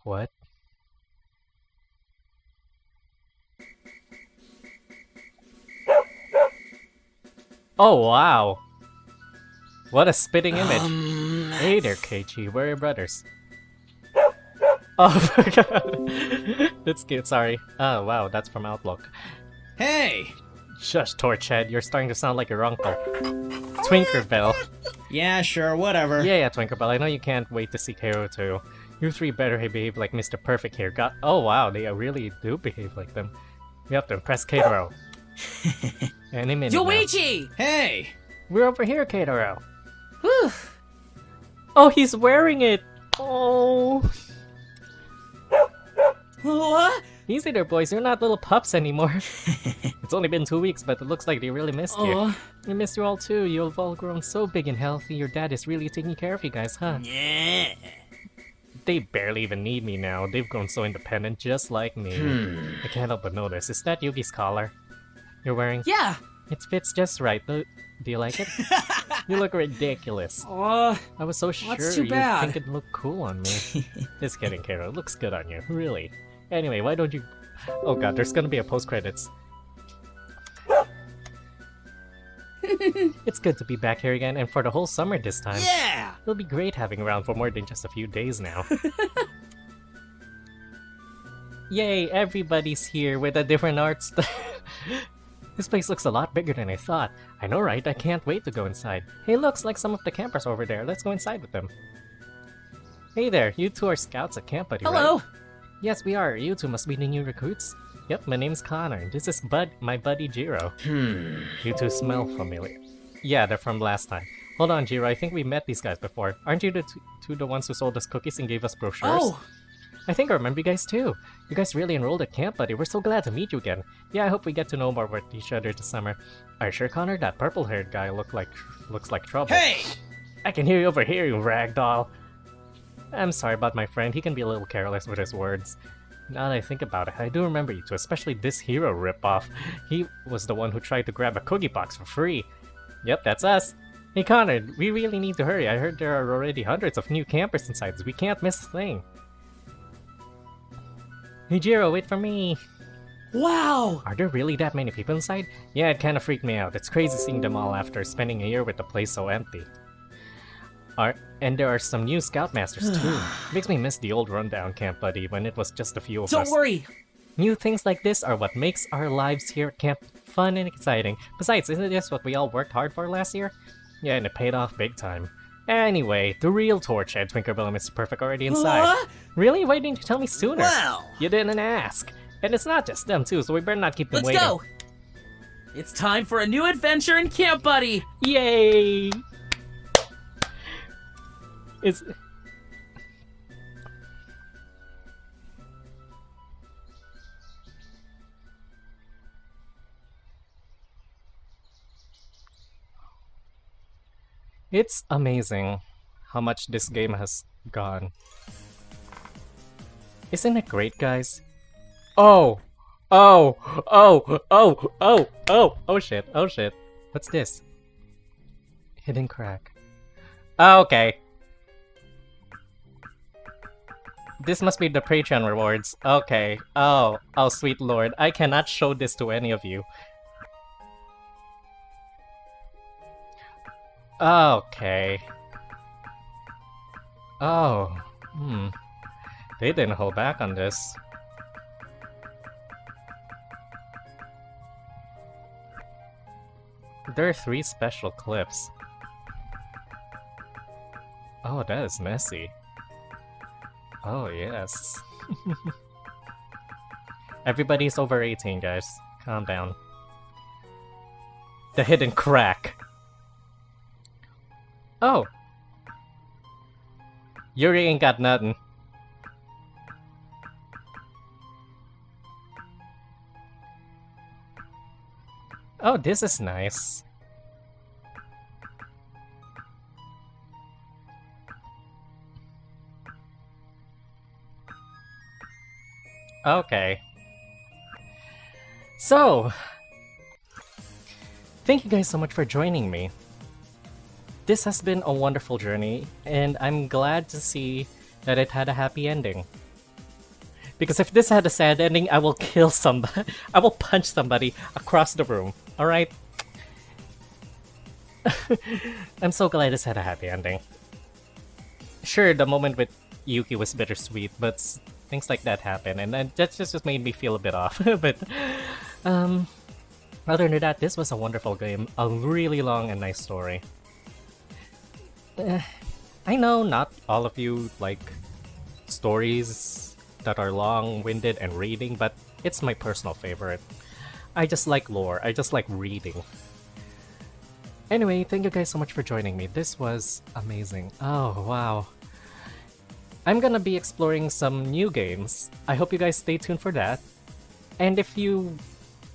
What? Oh, wow! What a spitting image. Hey there, Keiichi. Where are your brothers? Oh my god. That's cute, sorry. Oh, wow, that's from Outlook. Hey! Shush, Torchhead. You're starting to sound like your uncle. Twinkerbell. Yeah, sure, whatever. Yeah, Twinkerbell. I know you can't wait to see Kero too. You three better behave like Mr. Perfect here. Oh, wow, they really do behave like them. We have to impress Keitaro. Any minute now. Yoichi! Hey! We're over here, Keitaro. Whew. Oh, he's wearing it! Oh. What? Easy there, boys. You're not little pups anymore. It's only been 2 weeks, but it looks like they really missed you. We missed you all too. You've all grown so big and healthy. Your dad is really taking care of you guys, huh? Yeah. They barely even need me now. They've grown so independent, just like me. I can't help but notice. Is that Yuki's collar you're wearing? Yeah. It fits just right. Do you like it? You look ridiculous. I was so sure too you'd bad. think it'd look cool on me. Just kidding, Kara. It looks good on you. Really. Anyway, why don't you... Oh god, there's gonna be a post-credits. It's good to be back here again, and for the whole summer this time. Yeah. It'll be great having around for more than just a few days now. Yay, everybody's here with a different art style. This place looks a lot bigger than I thought. I know, right? I can't wait to go inside. Hey, looks like some of the campers over there. Let's go inside with them. Hey there, you two are scouts at Camp Buddy, Hello. right? Yes, we are. You two must be the new recruits. Yep, my name's Connor. This is my buddy Jiro. You two smell familiar. Yeah, they're from last time. Hold on, Jiro. I think we met these guys before. Aren't you the ones who sold us cookies and gave us brochures? Oh. I think I remember you guys too. You guys really enrolled at Camp Buddy. We're so glad to meet you again. Yeah, I hope we get to know more about each other this summer. Are you sure, Connor? That purple-haired guy looks like trouble. Hey! I can hear you over here, you ragdoll. I'm sorry about my friend. He can be a little careless with his words. Now that I think about it, I do remember you two, especially this hero ripoff. He was the one who tried to grab a cookie box for free. Yep, that's us. Hey Connor, we really need to hurry. I heard there are already hundreds of new campers inside, so we can't miss a thing. Hey Jiro, wait for me. Wow. Are there really that many people inside? Yeah, it kinda freaked me out. It's crazy seeing them all after spending a year with the place so empty. And there are some new scoutmasters too. Makes me miss the old rundown Camp Buddy when it was just a few of us. Don't worry. New things like this are what makes our lives here at camp fun and exciting. Besides, isn't this what we all worked hard for last year? Yeah, and it paid off big time. Anyway, the real Torchhead, Twinkerbell, and Mr. Perfect are already inside. What? Really? Why didn't you tell me sooner? Well. You didn't ask. And it's not just them too, so we better not keep them Let's waiting. go. It's time for a new adventure in Camp Buddy! Yay! It's... It's amazing how much this game has gone. Isn't it great, guys? Oh! Oh! Oh! Oh! Oh! Oh! Oh shit! Oh shit! What's this? Hidden crack. Oh, okay. This must be the Patreon rewards. Okay. Oh. Oh, sweet lord. I cannot show this to any of you. Okay. Oh. They didn't hold back on this. There are 3 special clips. Oh, that is messy. Oh, yes. Everybody's over 18, guys. Calm down. The hidden crack. Oh! Yuri ain't got nothing. Oh, this is nice. Okay. So, thank you guys so much for joining me. This has been a wonderful journey, and I'm glad to see that it had a happy ending. Because if this had a sad ending, I will kill somebody. I will punch somebody across the room. Alright? I'm so glad this had a happy ending. Sure, the moment with Yuki was bittersweet, but things like that happen, and that just made me feel a bit off. But, other than that, this was a wonderful game. A really long and nice story. I know not all of you like stories that are long-winded and reading, but it's my personal favorite. I just like lore. I just like reading. Anyway, thank you guys so much for joining me. This was amazing. Oh, wow. I'm gonna be exploring some new games. I hope you guys stay tuned for that. And if you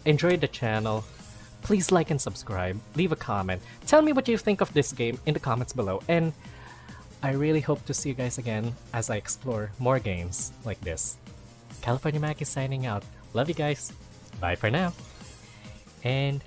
enjoyed the channel, please like and subscribe, leave a comment, tell me what you think of this game in the comments below, and I really hope to see you guys again as I explore more games like this. TheCaliMack is signing out. Love you guys. Bye for now. And